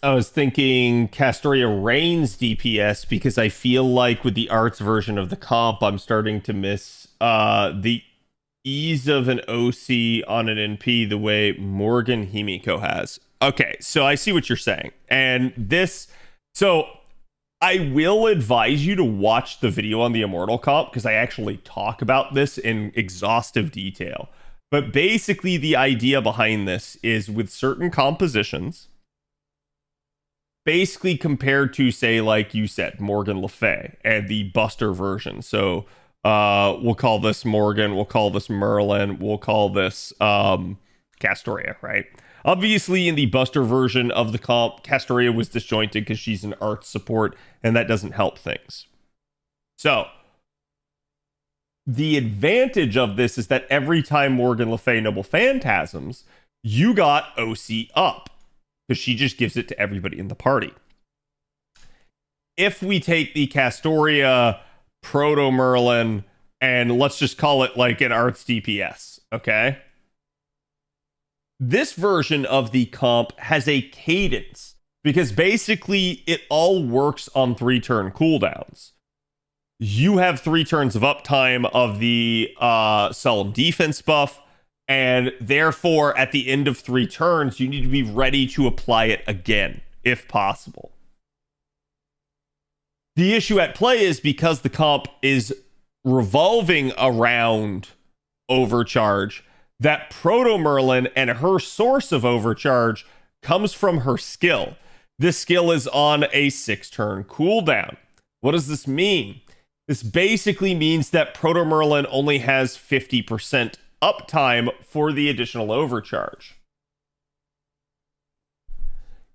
I was thinking Castoria Reigns DPS because I feel like with the arts version of the comp, I'm starting to miss the ease of an OC on an NP the way Morgan Himiko has. Okay, so I see what you're saying. And this, so I will advise you to watch the video on the Immortal comp because I actually talk about this in exhaustive detail. But basically, the idea behind this is with certain compositions, basically compared to, say, like you said, Morgan Le Fay and the Buster version. So we'll call this Morgan, we'll call this Merlin, we'll call this Castoria, right? Obviously, in the Buster version of the comp, Castoria was disjointed because she's an art support, and that doesn't help things. So, the advantage of this is that every time Morgan Le Fay Noble Phantasms, you got OC up, because she just gives it to everybody in the party. If we take the Castoria, Proto Merlin, and let's just call it like an arts DPS, okay? This version of the comp has a cadence because basically it all works on 3-turn cooldowns. You have 3 turns of uptime of the Solemn Defense buff, and therefore at the end of 3 turns, you need to be ready to apply it again, if possible. The issue at play is because the comp is revolving around overcharge, that Proto Merlin and her source of overcharge comes from her skill. This skill is on a 6-turn cooldown. What does this mean? This basically means that Proto Merlin only has 50% uptime for the additional overcharge.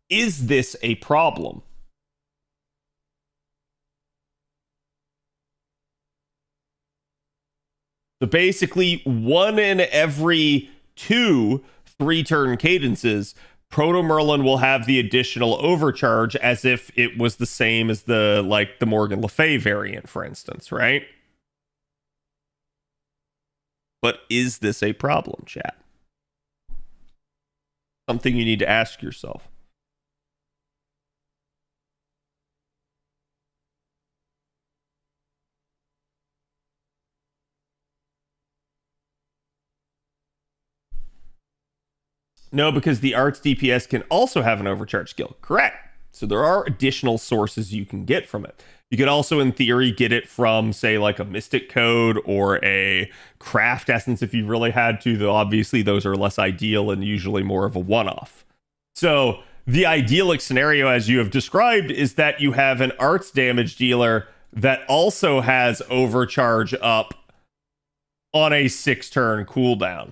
Is this a problem? So basically, 1 in every 2 3-turn cadences, Proto Merlin will have the additional overcharge as if it was the same as the Morgan Le Fay variant, for instance, right? But is this a problem, chat? Something you need to ask yourself. No, because the Arts DPS can also have an overcharge skill. Correct. So there are additional sources you can get from it. You could also, in theory, get it from, say, like a Mystic Code or a Craft Essence if you really had to, though obviously those are less ideal and usually more of a one-off. So the idyllic scenario, as you have described, is that you have an Arts damage dealer that also has overcharge up on a 6-turn cooldown.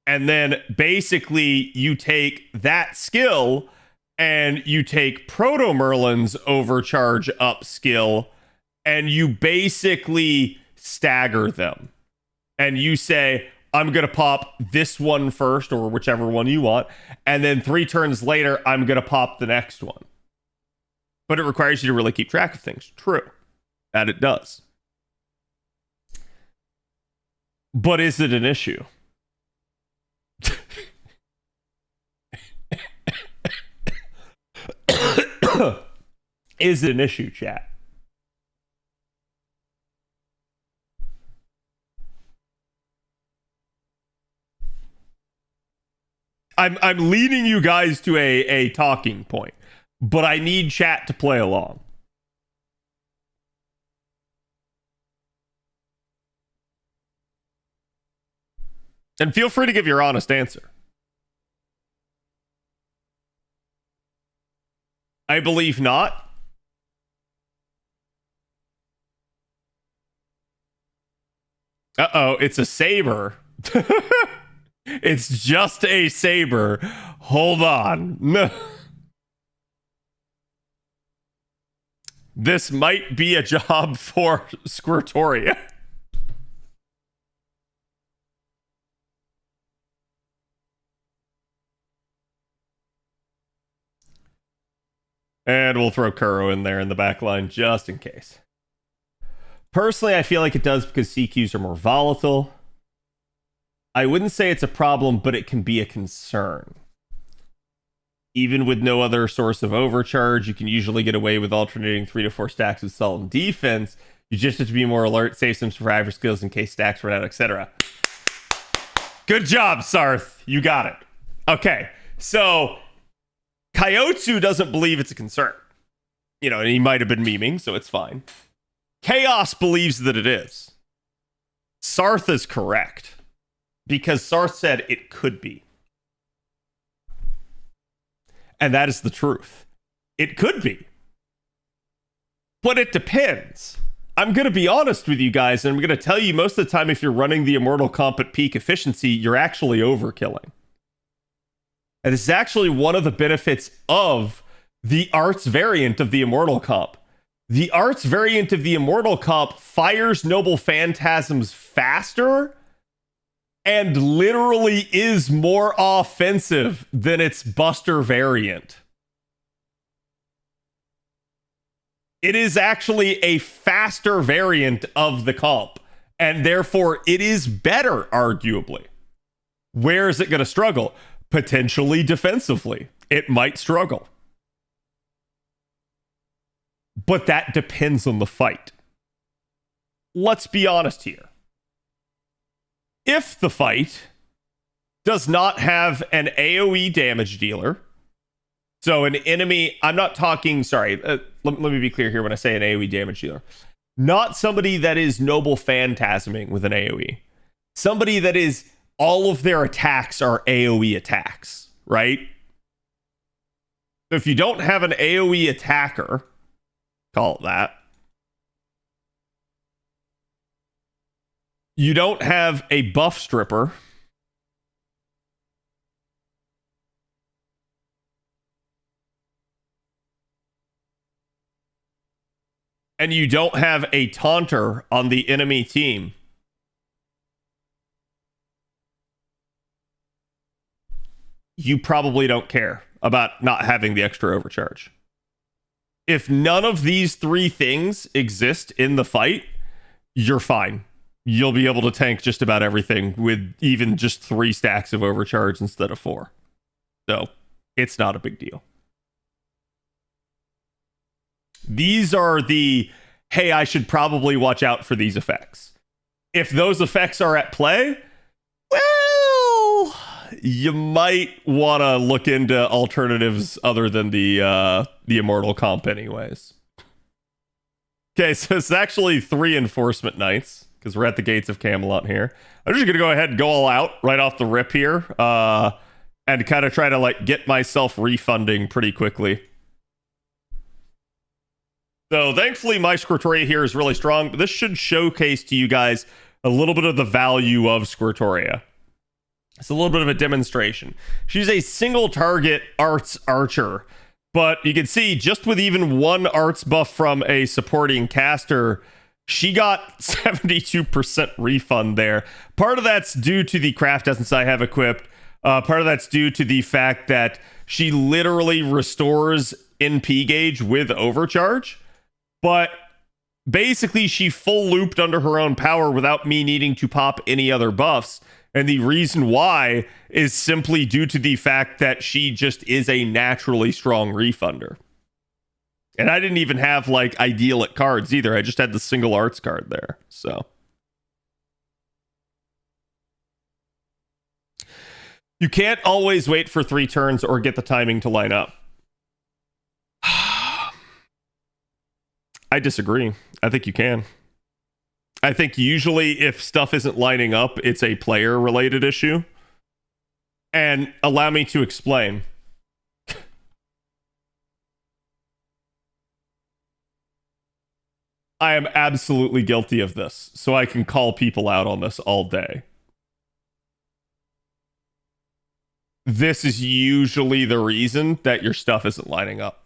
And then basically you take that skill and you take Proto Merlin's overcharge up skill and you basically stagger them. And you say, I'm going to pop this one first, or whichever one you want. And then 3 turns later, I'm going to pop the next one. But it requires you to really keep track of things. True. That it does. But is it an issue? Is it an issue, chat? I'm leading you guys to a talking point, but I need chat to play along. And feel free to give your honest answer. I believe not. Uh-oh, it's a saber. It's just a saber. Hold on. No. This might be a job for Squirtoria. And we'll throw Kuro in there in the back line just in case. Personally, I feel like it does because CQs are more volatile. I wouldn't say it's a problem, but it can be a concern. Even with no other source of overcharge, you can usually get away with alternating 3 to 4 stacks of salt and defense. You just have to be more alert, save some survivor skills in case stacks run out, etc. Good job, Sarth. You got it. Okay, so Kaiotsu doesn't believe it's a concern. You know, and he might have been memeing, so it's fine. Chaos believes that it is. Sarth is correct. Because Sarth said it could be. And that is the truth. It could be. But it depends. I'm going to be honest with you guys, and I'm going to tell you most of the time if you're running the Immortal comp at peak efficiency, you're actually overkilling. And this is actually one of the benefits of the Arts variant of the Immortal comp. The Arts variant of the Immortal comp fires Noble Phantasms faster and literally is more offensive than its Buster variant. It is actually a faster variant of the comp, and therefore it is better, arguably. Where is it going to struggle? Potentially defensively. It might struggle. But that depends on the fight. Let's be honest here. If the fight does not have an AoE damage dealer, so an enemy, I'm not talking, sorry, let me be clear here when I say an AoE damage dealer. Not somebody that is Noble Phantasming with an AoE. Somebody that is, all of their attacks are AoE attacks, right? So if you don't have an AoE attacker, call it that, you don't have a buff stripper, and you don't have a taunter on the enemy team, you probably don't care about not having the extra overcharge. If none of these three things exist in the fight, you're fine. You'll be able to tank just about everything with even just 3 stacks of overcharge instead of 4. So it's not a big deal. These are the, hey, I should probably watch out for these effects. If those effects are at play, well, you might want to look into alternatives other than the Immortal comp anyways. Okay, so it's actually 3 Enforcement Knights, because we're at the gates of Camelot here. I'm just going to go ahead and go all out right off the rip here, and kind of try to like get myself refunding pretty quickly. So thankfully my Squirtoria here is really strong, but this should showcase to you guys a little bit of the value of Squirtoria. It's a little bit of a demonstration. She's a single target arts archer, but you can see just with even 1 arts buff from a supporting caster, she got 72% refund there. Part of that's due to the craft essence I have equipped. Part of that's due to the fact that she literally restores NP gauge with overcharge. But basically, she full looped under her own power without me needing to pop any other buffs. And the reason why is simply due to the fact that she just is a naturally strong refunder. And I didn't even have like idyllic cards either. I just had the single arts card there. So you can't always wait for 3 turns or get the timing to line up. I disagree. I think you can. I think usually if stuff isn't lining up, it's a player related issue. And allow me to explain. I am absolutely guilty of this, so I can call people out on this all day. This is usually the reason that your stuff isn't lining up.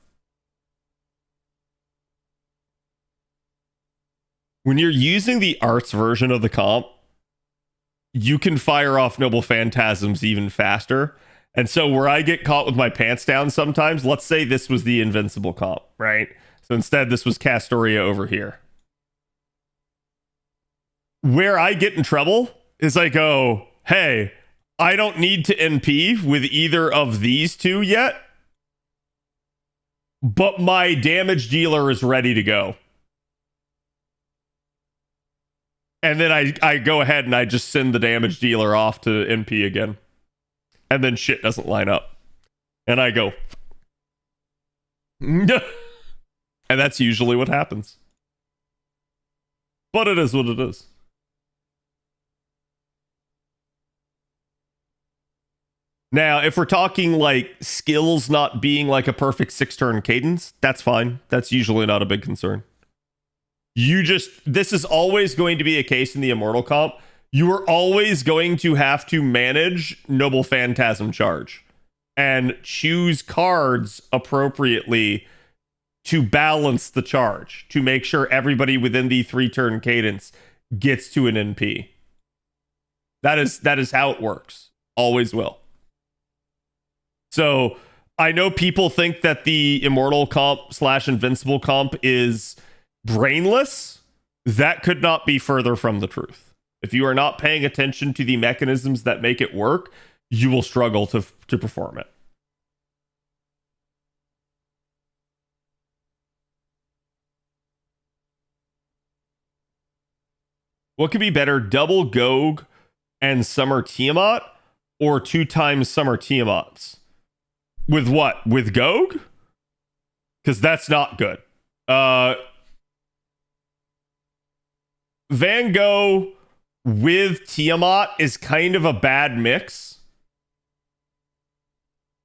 When you're using the arts version of the comp, you can fire off Noble Phantasms even faster. And so where I get caught with my pants down sometimes, let's say this was the Invincible comp, right? So instead, this was Castoria over here. Where I get in trouble is I go, hey, I don't need to NP with either of these 2 yet, but my damage dealer is ready to go. And then I go ahead and I just send the damage dealer off to NP again. And then shit doesn't line up. And I go. And that's usually what happens. But it is what it is. Now, if we're talking like skills not being like a perfect 6-turn cadence, that's fine. That's usually not a big concern. This is always going to be a case in the Immortal comp. You are always going to have to manage Noble Phantasm charge and choose cards appropriately to balance the charge, to make sure everybody within the 3-turn cadence gets to an NP. That is how it works. Always will. So I know people think that the Immortal comp / Invincible comp is brainless. That could not be further from the truth. If you are not paying attention to the mechanisms that make it work, you will struggle to perform it. What could be better, double Gog and Summer Tiamat, or 2 times Summer Tiamats? With what? With Gog? Because that's not good. Van Gogh with Tiamat is kind of a bad mix.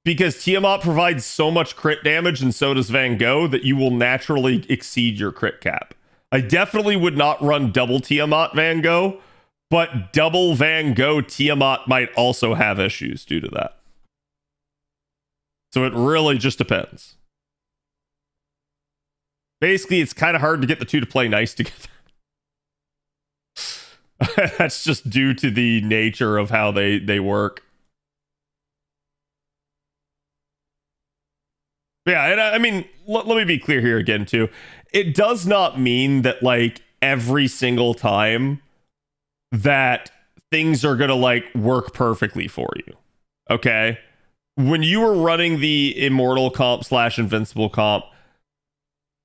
Because Tiamat provides so much crit damage and so does Van Gogh that you will naturally exceed your crit cap. I definitely would not run double Tiamat Van Gogh, but double Van Gogh Tiamat might also have issues due to that. So it really just depends. Basically, it's kind of hard to get the two to play nice together. That's just due to the nature of how they work. Yeah, and I mean, let me be clear here again, too. It does not mean that, like, every single time that things are going to, like, work perfectly for you. Okay? When you were running the Immortal comp / Invincible comp,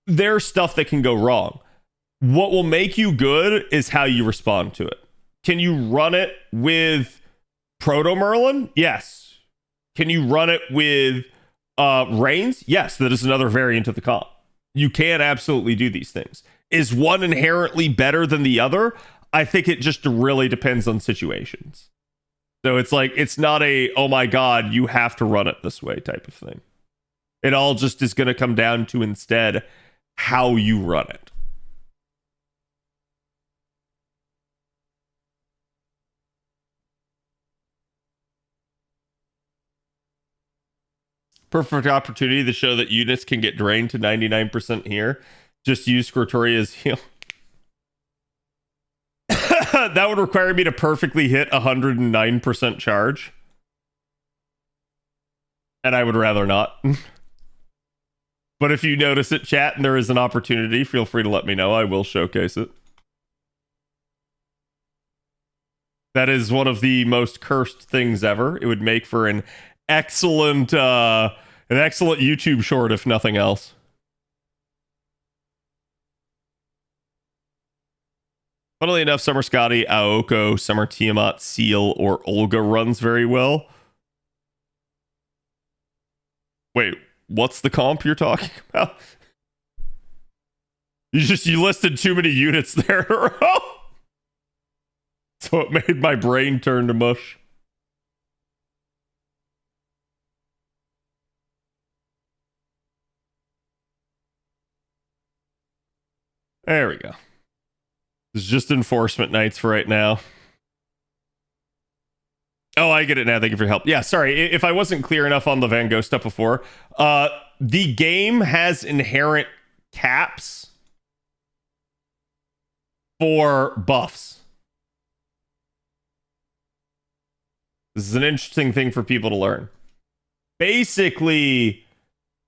there's stuff that can go wrong. What will make you good is how you respond to it. Can you run it with Proto Merlin? Yes. Can you run it with Reigns? Yes, that is another variant of the comp. You can absolutely do these things. Is one inherently better than the other? I think it just really depends on situations. So it's like, it's not a, oh my God, you have to run it this way type of thing. It all just is going to come down to instead how you run it. Perfect opportunity to show that units can get drained to 99% here. Just use Scritoria's heal. That would require me to perfectly hit 109% charge. And I would rather not. But if you notice it, chat, and there is an opportunity, feel free to let me know. I will showcase it. That is one of the most cursed things ever. It would make for an excellent YouTube short, if nothing else. Funnily enough, Summer Scotty, Aoko, Summer Tiamat, Seal, or Olga runs very well. Wait, what's the comp you're talking about? You listed too many units there in a row. So it made my brain turn to mush. There we go. This is just enforcement nights for right now. Oh, I get it now. Thank you for your help. Yeah, sorry. If I wasn't clear enough on the Van Gogh stuff before, the game has inherent caps for buffs. This is an interesting thing for people to learn. Basically,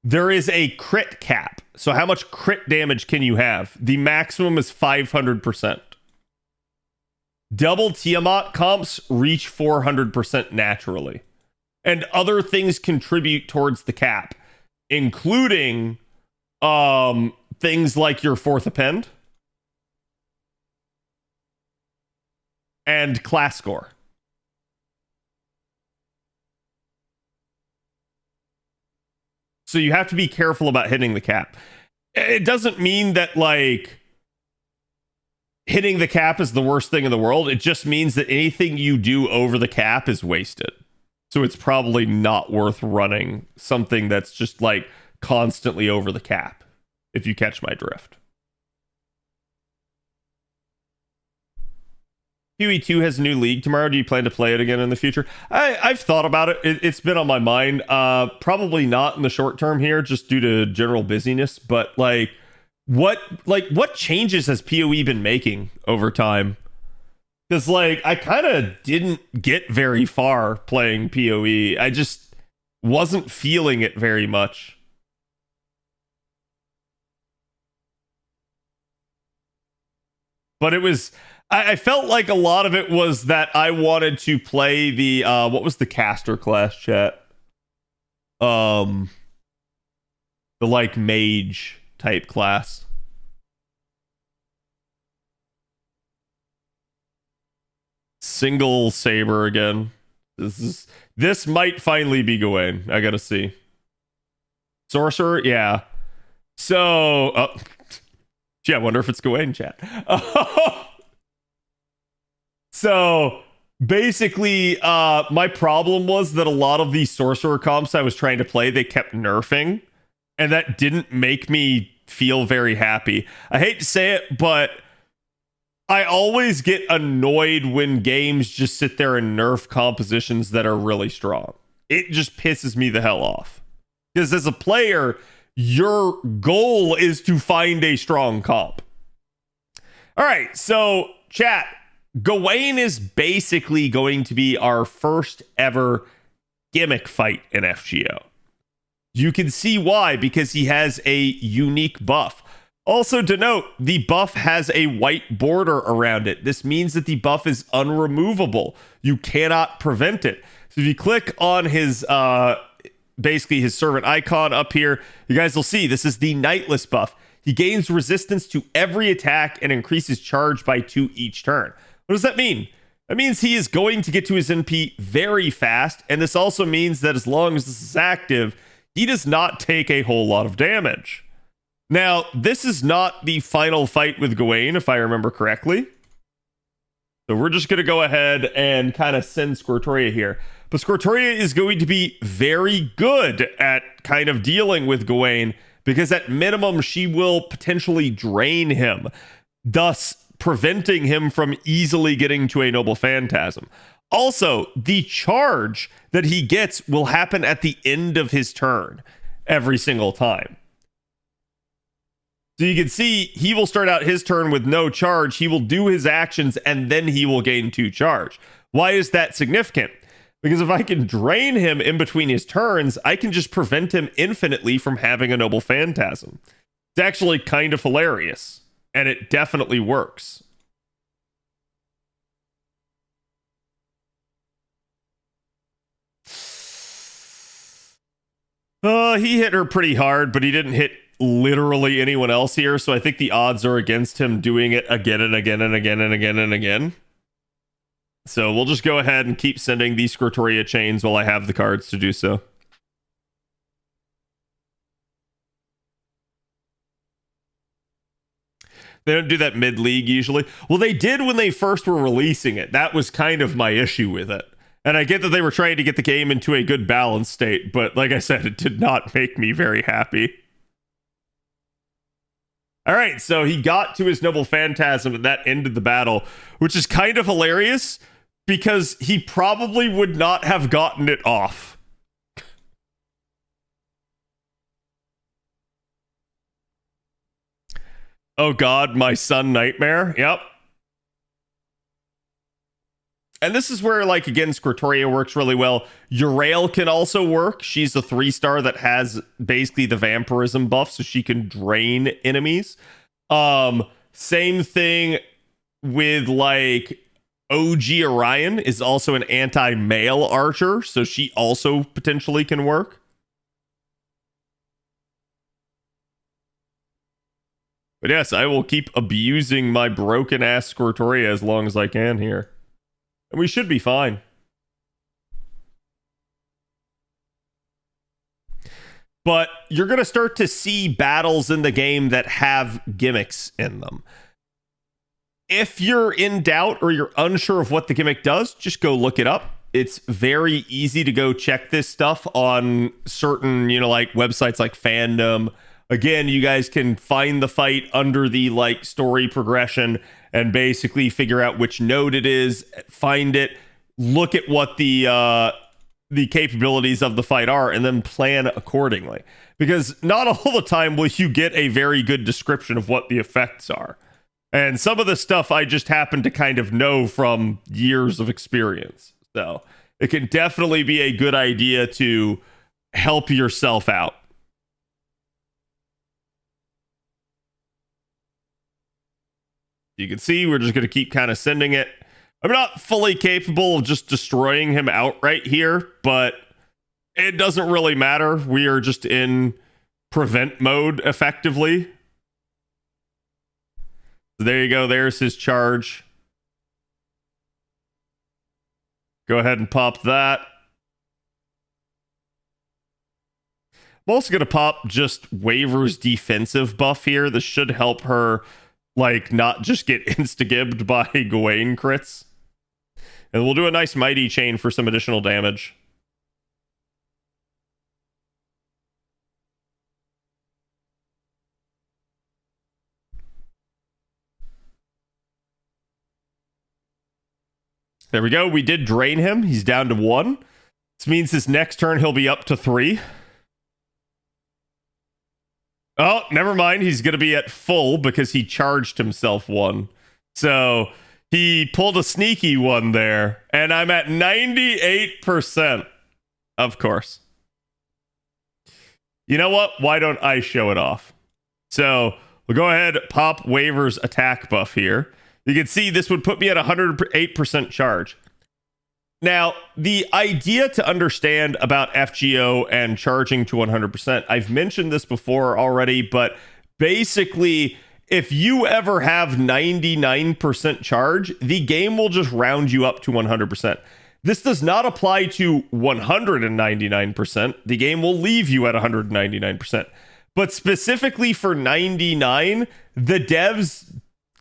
there is a crit cap. So how much crit damage can you have? The maximum is 500%. Double Tiamat comps reach 400% naturally. And other things contribute towards the cap, including things like your fourth append and class score. So you have to be careful about hitting the cap. It doesn't mean that, like, hitting the cap is the worst thing in the world. It just means that anything you do over the cap is wasted. So it's probably not worth running something that's just, like, constantly over the cap, if you catch my drift. QE2 has a new league tomorrow. Do you plan to play it again in the future? I've thought about it. It's been on my mind. Probably not in the short term here, just due to general busyness. But what changes has PoE been making over time? Because I kind of didn't get very far playing PoE. I just wasn't feeling it very much. But it was. I felt like a lot of it was that I wanted to play the what was the caster class, chat? The mage type class. Single saber again. This might finally be Gawain. I gotta see. Sorcerer, yeah. So gee, I wonder if it's Gawain, chat. So basically, my problem was that a lot of these sorcerer comps I was trying to play, they kept nerfing, and that didn't make me feel very happy. I hate to say it, but I always get annoyed when games just sit there and nerf compositions that are really strong. It just pisses me the hell off. Because as a player, Your goal is to find a strong comp. All right, so chat, Gawain is basically going to be our first ever gimmick fight in FGO. You can see why, because he has a unique buff. Also to note, the buff has a white border around it. This means that the buff is unremovable. You cannot prevent it. So if you click on his basically his servant icon up here, you guys will see this is the Nightless buff. He gains resistance to every attack and increases charge by 2 each turn. What does that mean? That means he is going to get to his NP very fast, and this also means that as long as this is active, he does not take a whole lot of damage. Now, this is not the final fight with Gawain, if I remember correctly. So we're just going to go ahead and kind of send Squirtoria here. But Squirtoria is going to be very good at kind of dealing with Gawain, because at minimum, she will potentially drain him, thus preventing him from easily getting to a Noble Phantasm. Also, the charge that he gets will happen at the end of his turn every single time. So you can see he will start out his turn with no charge. He will do his actions and then he will gain 2 charge. Why is that significant? Because if I can drain him in between his turns, I can just prevent him infinitely from having a Noble Phantasm. It's actually kind of hilarious, and it definitely works. He hit her pretty hard, but he didn't hit literally anyone else here, so I think the odds are against him doing it again and again and again and again and again. So we'll just go ahead and keep sending these Squirtoria chains while I have the cards to do so. They don't do that mid-league usually. Well, they did when they first were releasing it. That was kind of my issue with it. And I get that they were trying to get the game into a good balance state, but like I said, it did not make me very happy. All right, so he got to his Noble Phantasm and that ended the battle, which is kind of hilarious because he probably would not have gotten it off. Oh God, my son Nightmare. Yep. And this is where, like, again, Squirtoria works really well. Urael can also work. She's a 3-star that has basically the vampirism buff, so she can drain enemies. Same thing with, like, OG Orion is also an anti-male archer, so she also potentially can work. But yes, I will keep abusing my broken-ass Squirtoria as long as I can here. And we should be fine. But you're going to start to see battles in the game that have gimmicks in them. If you're in doubt or you're unsure of what the gimmick does, just go look it up. It's very easy to go check this stuff on certain, like websites like Fandom. Again, you guys can find the fight under the story progression and basically figure out which node it is, find it, look at what the capabilities of the fight are, and then plan accordingly. Because not all the time will you get a very good description of what the effects are. And some of the stuff I just happen to kind of know from years of experience. So it can definitely be a good idea to help yourself out. You can see we're just going to keep kind of sending it. I'm not fully capable of just destroying him outright here, but it doesn't really matter. We are just in prevent mode effectively. So there you go. There's his charge. Go ahead and pop that. I'm also going to pop just Waver's defensive buff here. This should help her not just get insta-gibbed by Gawain crits. And we'll do a nice mighty chain for some additional damage. There we go. We did drain him. He's down to 1. This means his next turn he'll be up to 3. Oh, never mind. He's going to be at full because he charged himself one. So he pulled a sneaky one there, and I'm at 98%. Of course. You know what? Why don't I show it off? So we'll go ahead, pop Waver's attack buff here. You can see this would put me at 108% charge. Now, the idea to understand about FGO and charging to 100%, I've mentioned this before already, but basically, if you ever have 99% charge, the game will just round you up to 100%. This does not apply to 199%. The game will leave you at 199%. But specifically for 99, the devs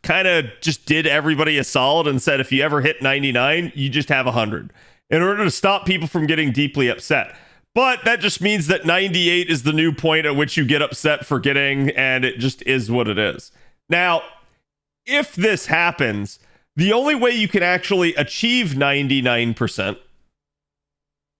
kind of just did everybody a solid and said, if you ever hit 99, you just have 100 in order to stop people from getting deeply upset. But that just means that 98 is the new point at which you get upset for getting, and it just is what it is. Now, if this happens, the only way you can actually achieve 99%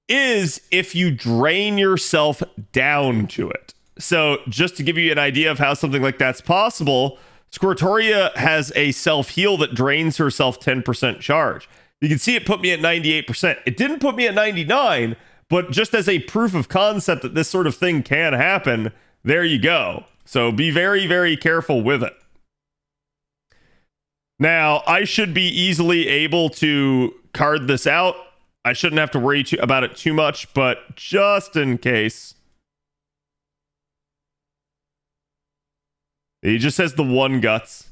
is if you drain yourself down to it. So just to give you an idea of how something like that's possible, Squirtoria has a self-heal that drains herself 10% charge. You can see it put me at 98%. It didn't put me at 99, but just as a proof of concept that this sort of thing can happen, there you go. So be very, very careful with it. Now, I should be easily able to card this out. I shouldn't have to worry about it too much, but just in case. He just has the one guts.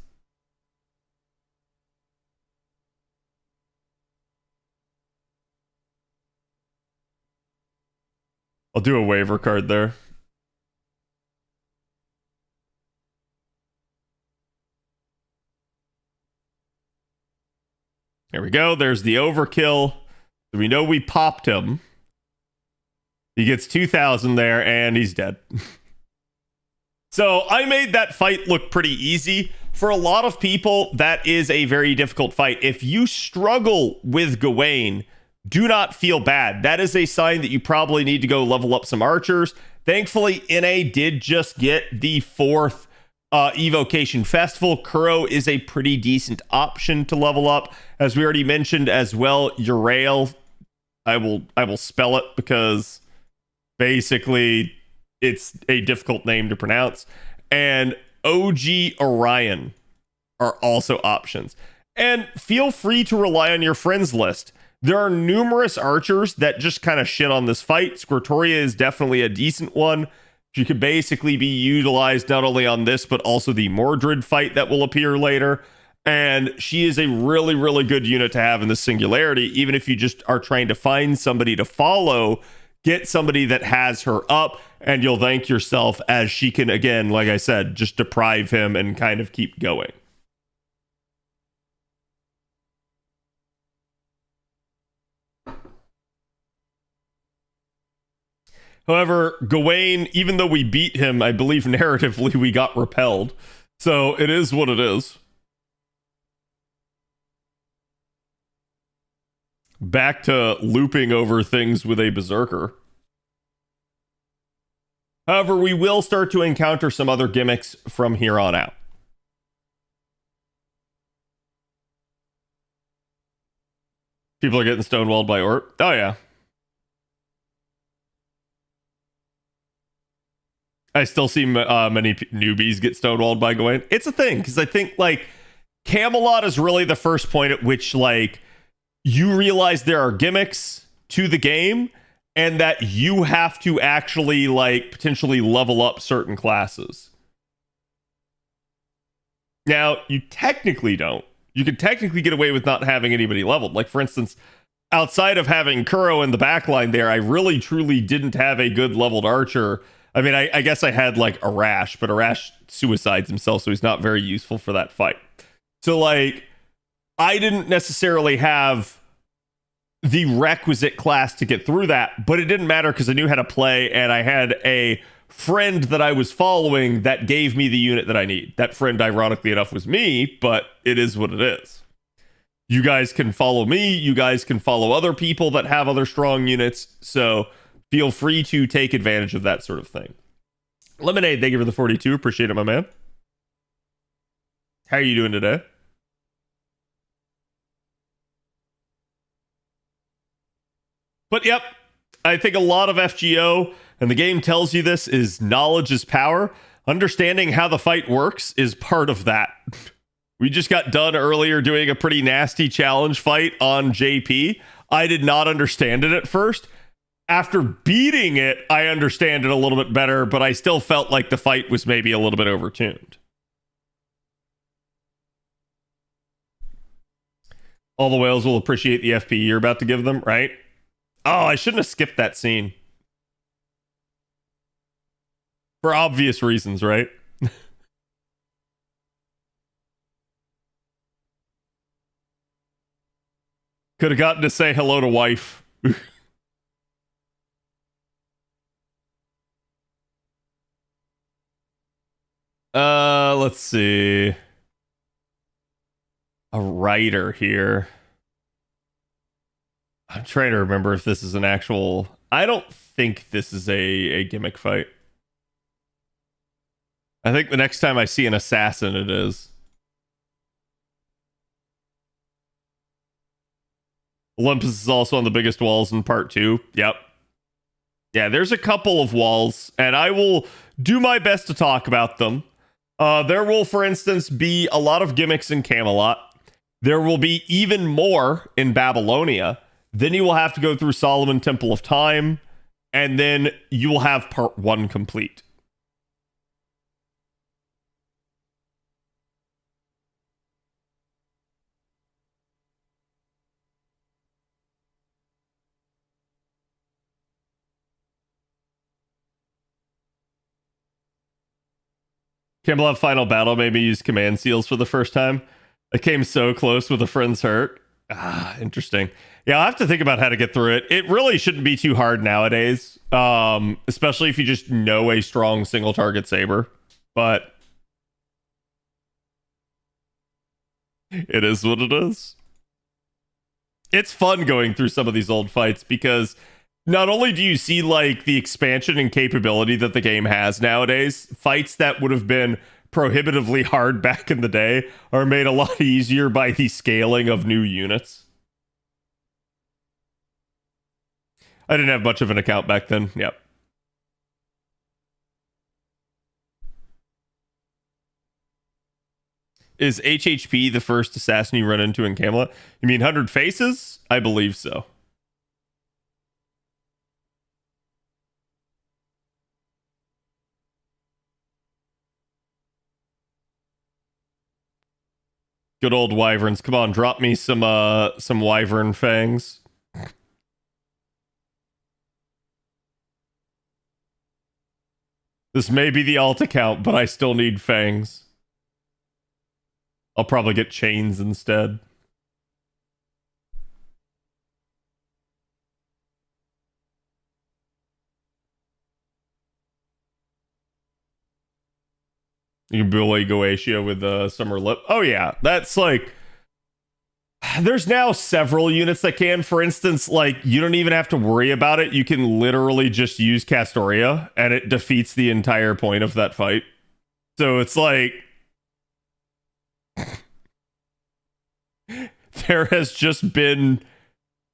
I'll do a waiver card there. There we go. There's the overkill. So we know we popped him. He gets 2,000 there, and he's dead. So I made that fight look pretty easy. For a lot of people, that is a very difficult fight. If you struggle with Gawain, do not feel bad. That is a sign that you probably need to go level up some archers. Thankfully, NA did just get the 4th Evocation Festival. Kuro is a pretty decent option to level up. As we already mentioned as well, Urael, I will spell it because basically it's a difficult name to pronounce. And OG Orion are also options. And feel free to rely on your friends list. There are numerous archers that just kind of shit on this fight. Squirtoria is definitely a decent one. She could basically be utilized not only on this, but also the Mordred fight that will appear later. And she is a really, really good unit to have in the Singularity. Even if you just are trying to find somebody to follow, get somebody that has her up, and you'll thank yourself as she can, again, like I said, just deprive him and kind of keep going. However, Gawain, even though we beat him, I believe narratively we got repelled. So it is what it is. Back to looping over things with a berserker. However, we will start to encounter some other gimmicks from here on out. People are getting stonewalled by Ort. Oh, yeah. I still see many newbies get stonewalled by Gawain. It's a thing, because I think, like, Camelot is really the first point at which, like, you realize there are gimmicks to the game and that you have to actually, like, potentially level up certain classes. Now, you technically don't. You can technically get away with not having anybody leveled. Like, for instance, outside of having Kuro in the backline there, I really, truly didn't have a good leveled archer. I mean, I guess I had, like, Arash, but Arash suicides himself, so he's not very useful for that fight. So, like, I didn't necessarily have the requisite class to get through that, but it didn't matter because I knew how to play, and I had a friend that I was following that gave me the unit that I need. That friend, ironically enough, was me, but it is what it is. You guys can follow me. You guys can follow other people that have other strong units, so feel free to take advantage of that sort of thing. Lemonade, thank you for the 42. Appreciate it, my man. How are you doing today? But yep, I think a lot of FGO, and the game tells you this, is knowledge is power. Understanding how the fight works is part of that. We just got done earlier doing a pretty nasty challenge fight on JP. I did not understand it at first. After beating it, I understand it a little bit better, but I still felt like the fight was maybe a little bit overtuned. All the whales will appreciate the FP you're about to give them, right? Oh, I shouldn't have skipped that scene. For obvious reasons, right? Could have gotten to say hello to wife. Let's see. A writer here. I'm trying to remember if this is an actual... I don't think this is a gimmick fight. I think the next time I see an assassin, it is. Olympus is also on the biggest walls in part 2. Yep. Yeah, there's a couple of walls, and I will do my best to talk about them. There will, for instance, be a lot of gimmicks in Camelot. There will be even more in Babylonia. Then you will have to go through Solomon Temple of Time, and then you will have part 1 complete. Camelot Final Battle made me use command seals for the first time. I came so close with a friend's hurt. Ah, interesting. Yeah, I'll have to think about how to get through it. It really shouldn't be too hard nowadays, especially if you just know a strong single target saber. But it is what it is. It's fun going through some of these old fights because not only do you see like the expansion and capability that the game has nowadays, fights that would have been prohibitively hard back in the day are made a lot easier by the scaling of new units. I didn't have much of an account back then. Yep. Is HHP the first assassin you run into in Camelot? You mean 100 Faces? I believe so. Good old wyverns. Come on, drop me some wyvern fangs. This may be the alt account, but I still need fangs. I'll probably get chains instead. You can bully Goetia with Summer Lip. Oh yeah, that's like... There's now several units that can. For instance, like, you don't even have to worry about it. You can literally just use Castoria, and it defeats the entire point of that fight. So it's like... there has just been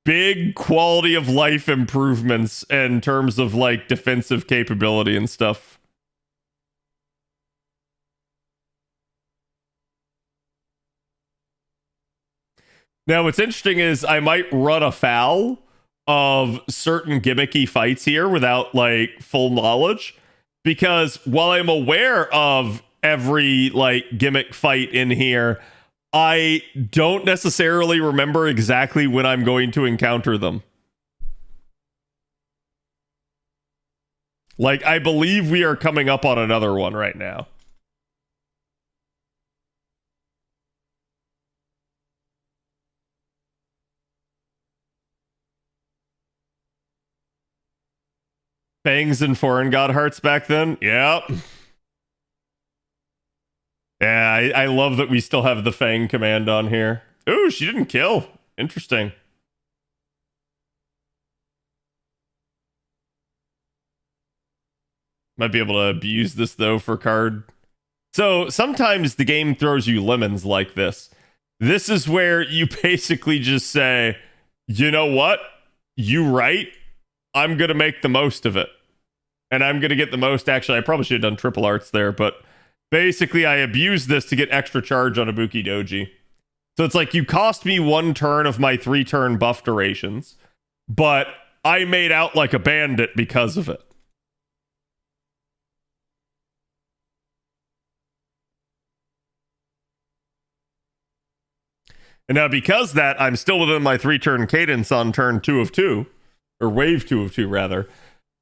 big quality of life improvements in terms of, like, defensive capability and stuff. Now, what's interesting is I might run afoul of certain gimmicky fights here without, like, full knowledge. Because while I'm aware of every, like, gimmick fight in here, I don't necessarily remember exactly when I'm going to encounter them. Like, I believe we are coming up on another one right now. Fangs and foreign god hearts back then? Yep. Yeah, I love that we still have the Fang command on here. Ooh, she didn't kill. Interesting. Might be able to abuse this though for card. So sometimes the game throws you lemons like this. This is where you basically just say, you know what? You right. I'm going to make the most of it. And I'm going to get the most. Actually, I probably should have done triple arts there, but basically I abused this to get extra charge on Ibuki Doji. So it's like you cost me 1 turn of my 3-turn buff durations, but I made out like a bandit because of it. And now because that, I'm still within my 3-turn cadence on turn 2 of 2, or wave 2 of 2 rather.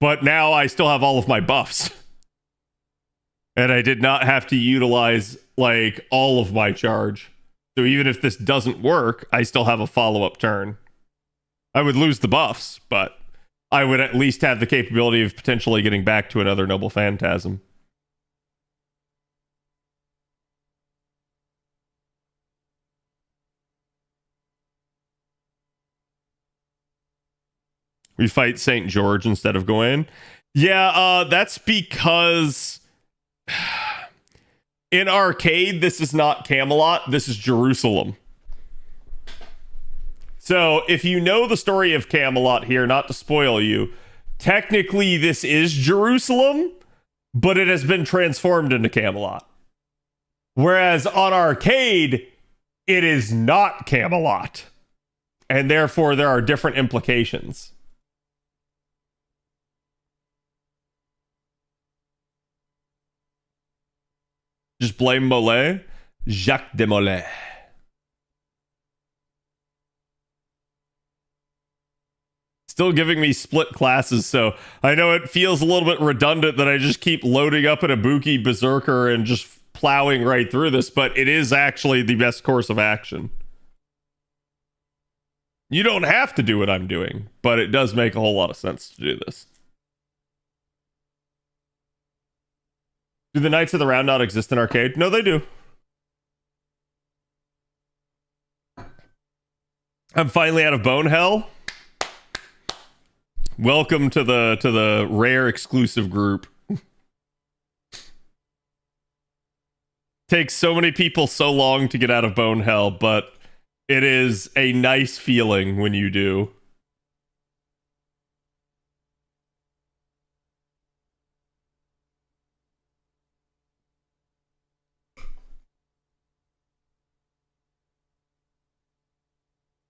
But now I still have all of my buffs. And I did not have to utilize like all of my charge. So even if this doesn't work, I still have a follow-up turn. I would lose the buffs, but I would at least have the capability of potentially getting back to another Noble Phantasm. We fight St. George instead of Gawain. Yeah, that's because in arcade, this is not Camelot, this is Jerusalem. So if you know the story of Camelot here, not to spoil you, technically this is Jerusalem, but it has been transformed into Camelot. Whereas on arcade, it is not Camelot. And therefore there are different implications. Just blame Mollet. Jacques de Mollet. Still giving me split classes, so I know it feels a little bit redundant that I just keep loading up an Ibuki Berserker and just plowing right through this, but it is actually the best course of action. You don't have to do what I'm doing, but it does make a whole lot of sense to do this. Do the Knights of the Round not exist in arcade? No, they do. I'm finally out of Bone Hell. Welcome to the rare exclusive group. Takes so many people so long to get out of Bone Hell, but it is a nice feeling when you do.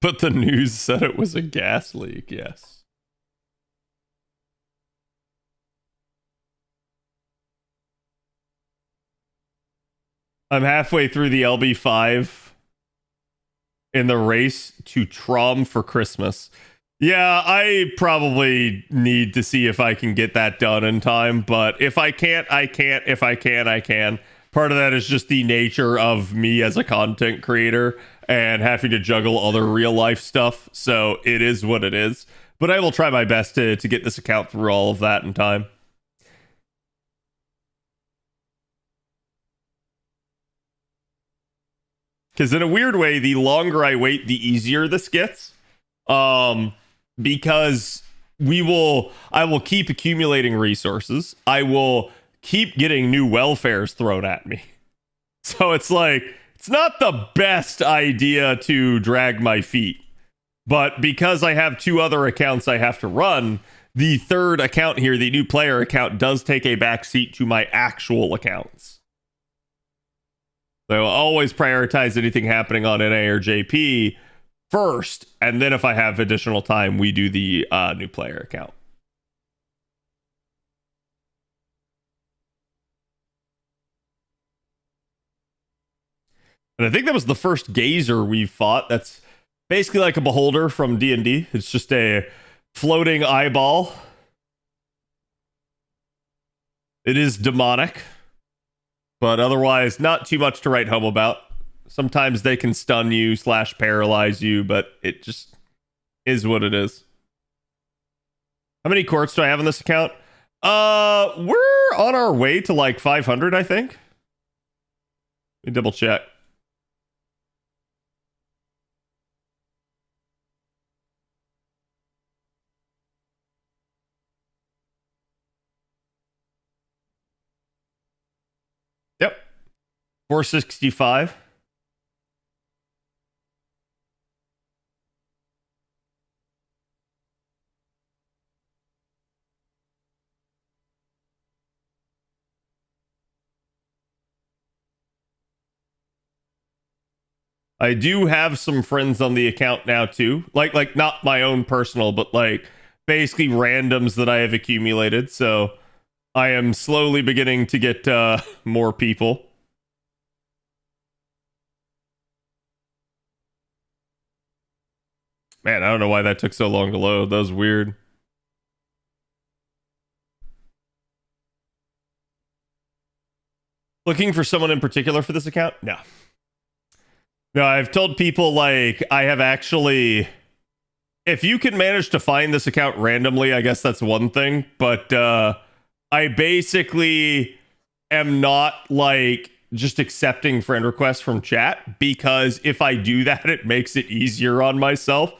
But the news said it was a gas leak, yes. I'm halfway through the LB5 in the race to Trom for Christmas. Yeah, I probably need to see if I can get that done in time, but if I can't, I can't. If I can, I can. Part of that is just the nature of me as a content creator and having to juggle other real life stuff, so it is what it is. But I will try my best to get this account through all of that in time. Because in a weird way, the longer I wait, the easier this gets. Because I will keep accumulating resources. I will keep getting new welfares thrown at me. So it's like, it's not the best idea to drag my feet. But because I have 2 other accounts I have to run, the third account here, the new player account, does take a backseat to my actual accounts. So I'll always prioritize anything happening on NA or JP first, and then if I have additional time, we do the new player account. And I think that was the first Gazer we fought. That's basically like a beholder from D&D. It's just a floating eyeball. It is demonic, but otherwise not too much to write home about. Sometimes they can stun you / paralyze you, but it just is what it is. How many courts do I have on this account? We're on our way to like 500, I think. Let me double check. 465. I do have some friends on the account now too. Like not my own personal, but like basically randoms that I have accumulated. So I am slowly beginning to get more people. Man, I don't know why that took so long to load. That was weird. Looking for someone in particular for this account? No. No, I've told people like I have actually, if you can manage to find this account randomly, I guess that's one thing. But I basically am not like just accepting friend requests from chat, because if I do that, it makes it easier on myself.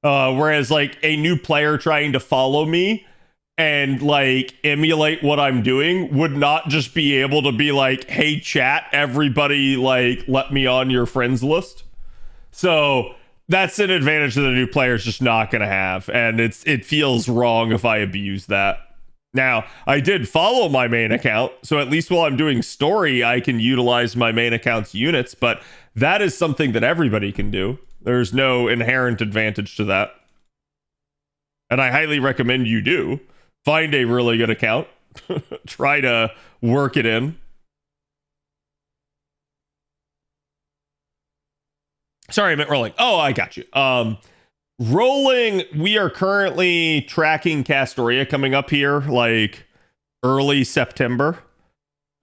Whereas like a new player trying to follow me and like emulate what I'm doing would not just be able to be like, hey chat, everybody like let me on your friends list. So that's an advantage that the new player is just not going to have, and it feels wrong if I abuse that. Now, I did follow my main account, so at least while I'm doing story, I can utilize my main account's units, but that is something that everybody can do. There's no inherent advantage to that. And I highly recommend you do. Find a really good account. Try to work it in. Sorry, I meant rolling. Oh, I got you. Rolling, we are currently tracking Castoria coming up here, like early September.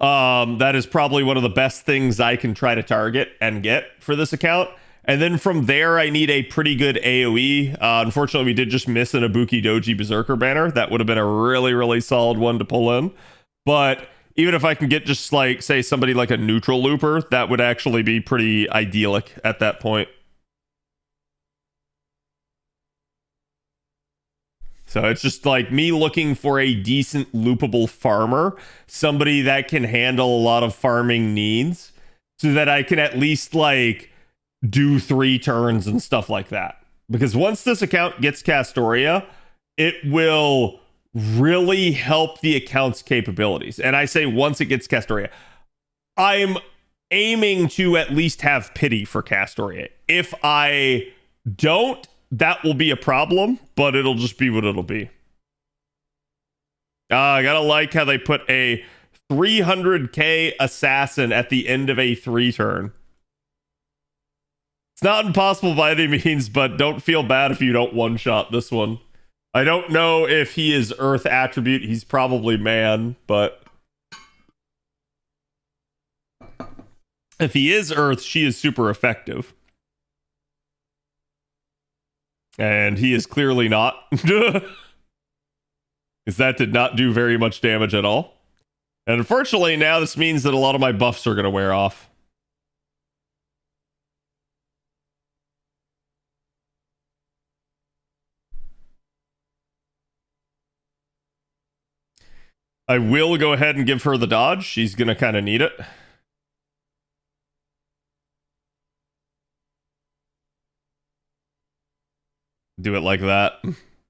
That is probably one of the best things I can try to target and get for this account. And then from there, I need a pretty good AoE. Unfortunately, we did just miss an Ibuki Doji Berserker banner. That would have been a really, really solid one to pull in. But even if I can get just like, say, somebody like a neutral looper, that would actually be pretty idyllic at that point. So it's just like me looking for a decent loopable farmer, somebody that can handle a lot of farming needs, so that I can at least like do 3 turns and stuff like that. Because once this account gets Castoria, it will really help the account's capabilities. And I say once it gets Castoria, I'm aiming to at least have pity for Castoria. If I don't, that will be a problem, but it'll just be what it'll be. I gotta like how they put a 300k assassin at the end of a 3 turn. It's not impossible by any means, but don't feel bad if you don't one-shot this one. I don't know if he is Earth attribute. He's probably man, but if he is Earth, she is super effective. And he is clearly not. Because that did not do very much damage at all. And unfortunately, now this means that a lot of my buffs are going to wear off. I will go ahead and give her the dodge. She's going to kind of need it. Do it like that.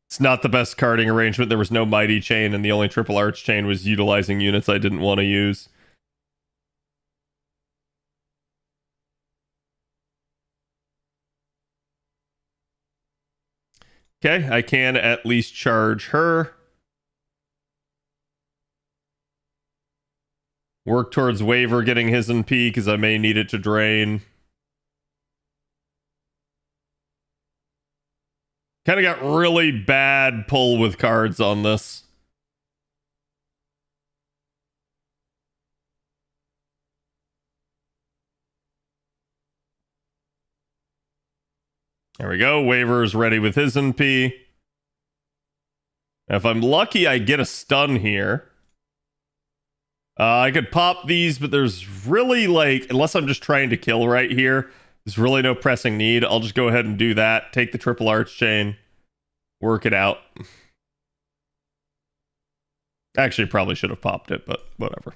It's not the best carding arrangement. There was no mighty chain, and the only triple arch chain was utilizing units I didn't want to use. Okay, I can at least charge her. Work towards Waver getting his NP, because I may need it to drain. Kind of got really bad pull with cards on this. There we go. Waver's ready with his NP. If I'm lucky, I get a stun here. I could pop these, but there's really like, unless I'm just trying to kill right here, there's really no pressing need. I'll just go ahead and do that. Take the triple arch chain. Work it out. Actually, probably should have popped it, but whatever.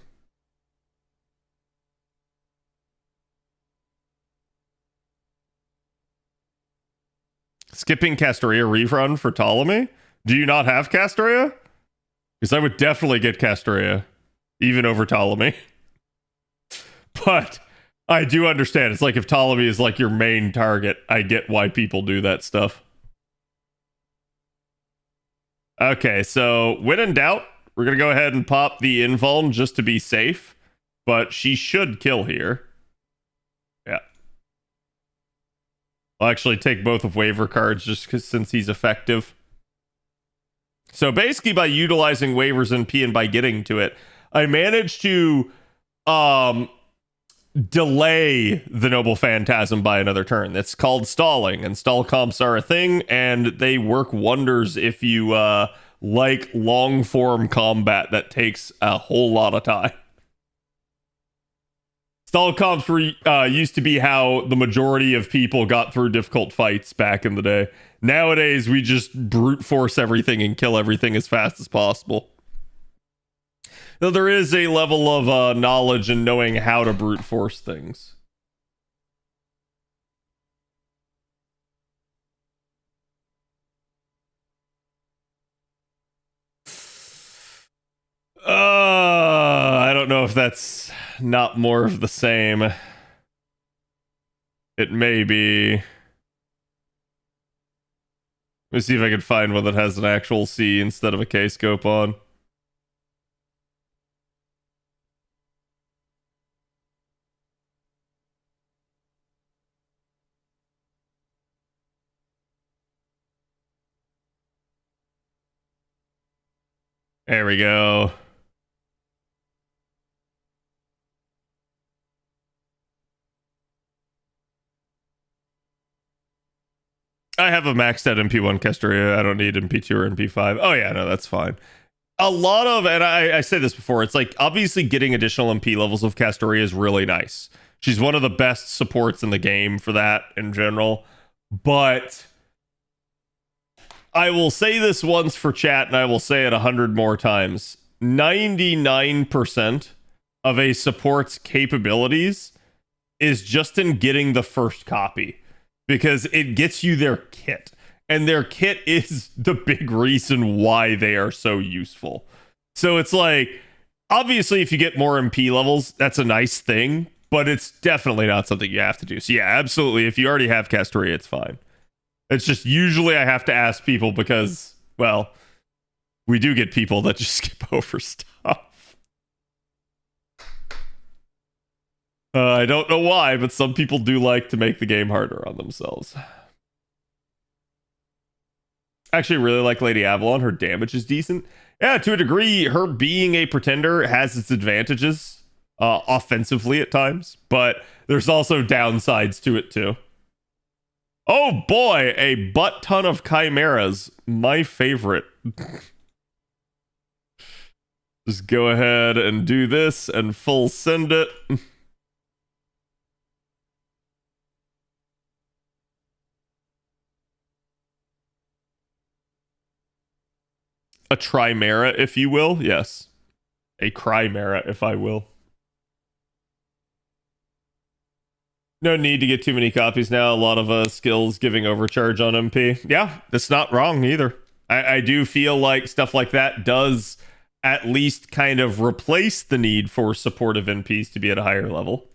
Skipping Castoria rerun for Ptolemy? Do you not have Castoria? Because I would definitely get Castoria, even over Ptolemy. But I do understand. It's like if Ptolemy is like your main target, I get why people do that stuff. Okay, so when in doubt, we're going to go ahead and pop the invuln just to be safe. But she should kill here. Yeah. I'll actually take both of waiver cards just since he's effective. So basically by utilizing waivers in P and by getting to it, I managed to delay the Noble Phantasm by another turn. That's called stalling, and stall comps are a thing, and they work wonders if you like long form combat that takes a whole lot of time. Stall comps were used to be how the majority of people got through difficult fights back in the day. Nowadays, we just brute force everything and kill everything as fast as possible. Though there is a level of knowledge in knowing how to brute force things. I don't know if that's not more of the same. It may be. Let me see if I can find one that has an actual C instead of a K-scope on. There we go. I have a maxed out MP1 Castoria. I don't need MP2 or MP5. Oh yeah, no, that's fine. A lot of, and I said this before, it's like obviously getting additional MP levels of Castoria is really nice. She's one of the best supports in the game for that in general. But I will say this once for chat, and I will say it 100 more times. 99% of a support's capabilities is just in getting the first copy, because it gets you their kit. And their kit is the big reason why they are so useful. So it's like, obviously, if you get more MP levels, that's a nice thing, but it's definitely not something you have to do. So yeah, absolutely. If you already have Castoria, it's fine. It's just usually I have to ask people because, well, we do get people that just skip over stuff. I don't know why, but some people do like to make the game harder on themselves. Actually really like Lady Avalon. Her damage is decent. Yeah, to a degree, her being a pretender has its advantages offensively at times, but there's also downsides to it too. Oh boy, a butt ton of chimeras. My favorite. Just go ahead and do this and full send it. A trimera, if you will. Yes. A crimera, if I will. No need to get too many copies now. A lot of skills giving overcharge on MP. Yeah, that's not wrong either. I do feel like stuff like that does at least kind of replace the need for supportive NPs to be at a higher level.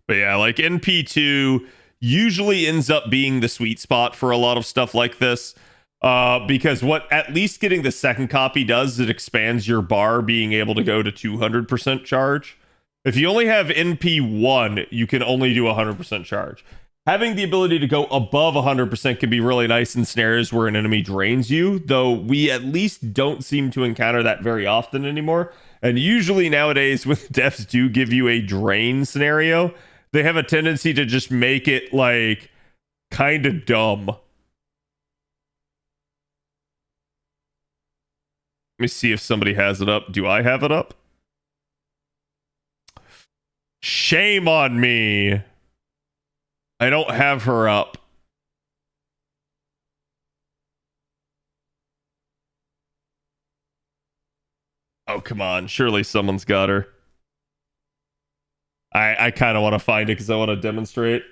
But yeah, like NP2 usually ends up being the sweet spot for a lot of stuff like this. Because what at least getting the second copy does is it expands your bar being able to go to 200% charge. If you only have NP1, you can only do 100% charge. Having the ability to go above 100% can be really nice in scenarios where an enemy drains you, though we at least don't seem to encounter that very often anymore. And usually nowadays, when devs do give you a drain scenario, they have a tendency to just make it like kind of dumb. Let me see if somebody has it up. Do I have it up? Shame on me. I don't have her up. Oh, come on. Surely someone's got her. I I kind of want to find it because I want to demonstrate.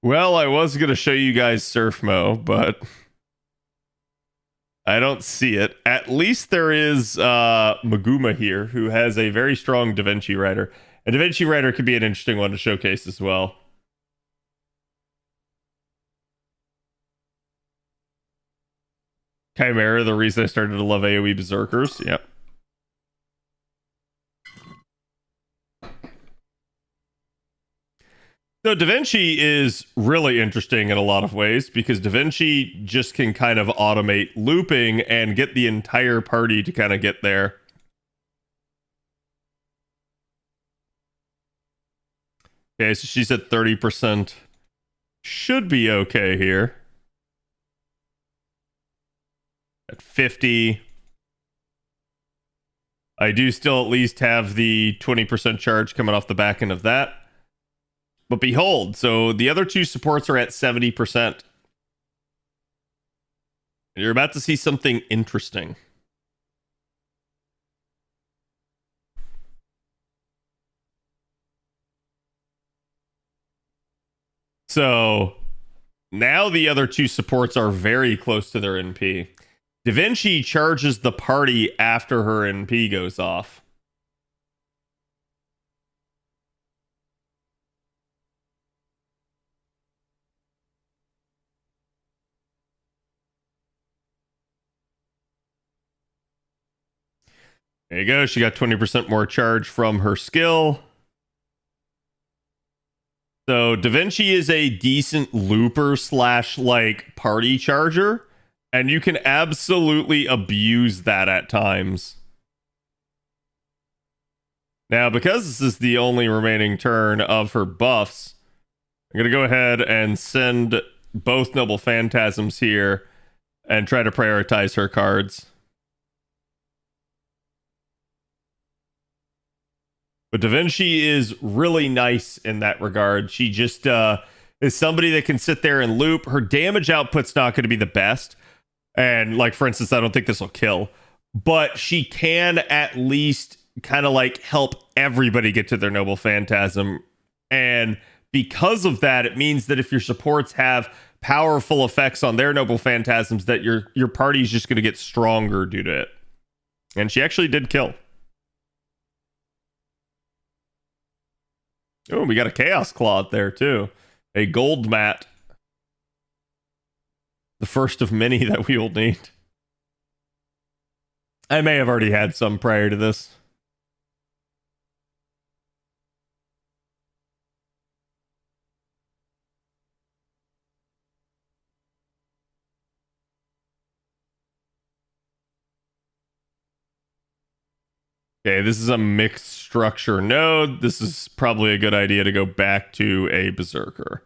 Well, I was going to show you guys Surfmo, but I don't see it. At least there is Maguma here, who has a very strong Da Vinci Rider. A Da Vinci Rider could be an interesting one to showcase as well. Chimera, the reason I started to love AoE Berserkers. Yep. So Da Vinci is really interesting in a lot of ways because Da Vinci just can kind of automate looping and get the entire party to kind of get there. Okay, so she's at 30%. Should be okay here. At 50. I do still at least have the 20% charge coming off the back end of that. But behold, so the other two supports are at 70%. You're about to see something interesting. So now the other two supports are very close to their NP. Da Vinci charges the party after her NP goes off. There you go. She got 20% more charge from her skill. So Da Vinci is a decent looper slash like party charger, and you can absolutely abuse that at times. Now, because this is the only remaining turn of her buffs, I'm going to go ahead and send both Noble Phantasms here and try to prioritize her cards. But Da Vinci is really nice in that regard. She just is somebody that can sit there and loop. Her damage output's not going to be the best. And like, for instance, I don't think this will kill. But she can at least kind of like help everybody get to their Noble Phantasm. And because of that, it means that if your supports have powerful effects on their Noble Phantasms, that your party's just going to get stronger due to it. And she actually did kill. Oh, we got a Chaos Claw out there, too. A gold mat. The first of many that we will need. I may have already had some prior to this. Okay, this is a mixed structure node. This is probably a good idea to go back to a Berserker.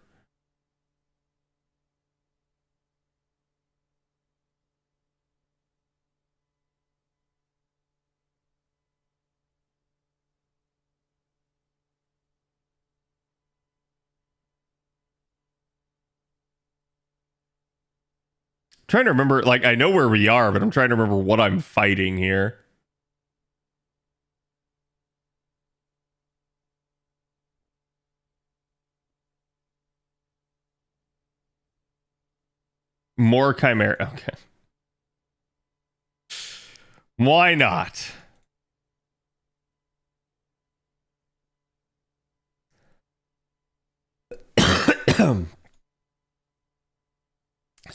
Trying to remember, like, I know where we are, but I'm trying to remember what I'm fighting here. More Chimera. Okay. Why not? So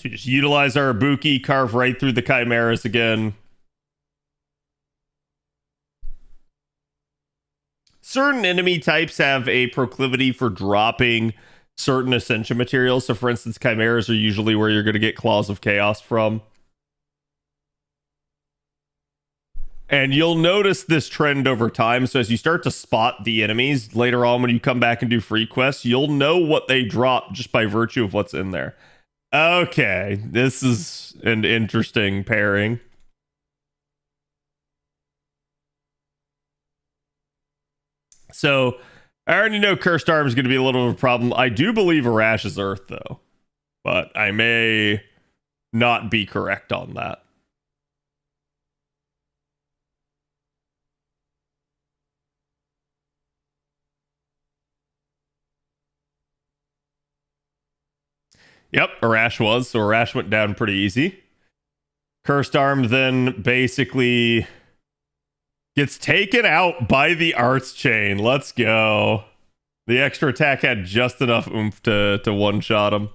we just utilize our Ibuki, carve right through the Chimeras again. Certain enemy types have a proclivity for dropping certain Ascension materials. So, for instance, Chimeras are usually where you're going to get Claws of Chaos from. And you'll notice this trend over time. So as you start to spot the enemies later on when you come back and do free quests, you'll know what they drop just by virtue of what's in there. Okay, this is an interesting pairing. So I already know Cursed Arm is going to be a little of a problem. I do believe Arash is Earth, though. But I may not be correct on that. Yep, Arash was. So Arash went down pretty easy. Cursed Arm then basically gets taken out by the Arts Chain. Let's go. The extra attack had just enough oomph to one-shot him.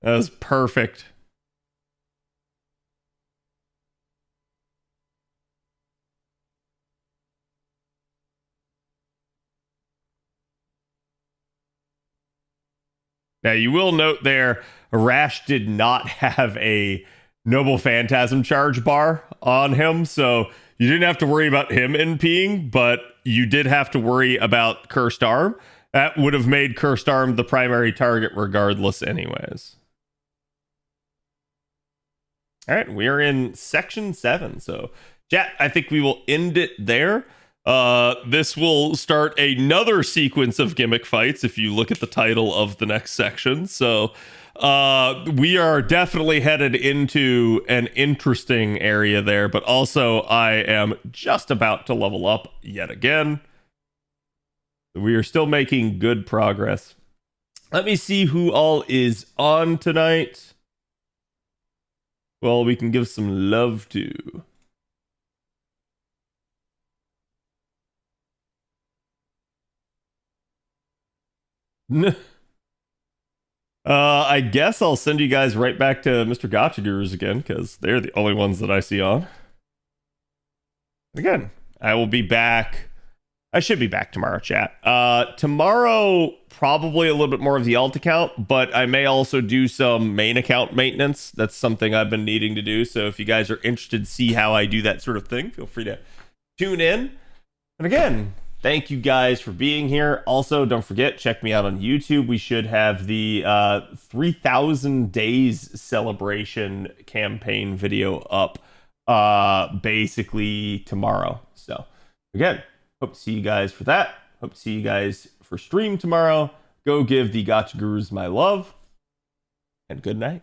That was perfect. Now, you will note there, Arash did not have a Noble Phantasm charge bar on him, so you didn't have to worry about him NPing, but you did have to worry about Cursed Arm. That would have made Cursed Arm the primary target regardless anyways. All right, we are in section 7, so chat, I think we will end it there. This will start another sequence of gimmick fights if you look at the title of the next section. So we are definitely headed into an interesting area there, but also I am just about to level up yet again. We are still making good progress. Let me see who all is on tonight. Well, we can give some love to. I guess I'll send you guys right back to Mr. Gotcha Gurus again, because they're the only ones that I see on. Again, I will be back. I should be back tomorrow, chat. Tomorrow, probably a little bit more of the alt account, but I may also do some main account maintenance. That's something I've been needing to do. So if you guys are interested to see how I do that sort of thing, feel free to tune in. And again, thank you guys for being here. Also, don't forget, check me out on YouTube. We should have the 3,000 days celebration campaign video up basically tomorrow. So again, hope to see you guys for that. Hope to see you guys for stream tomorrow. Go give the Gotcha Gurus my love. And good night.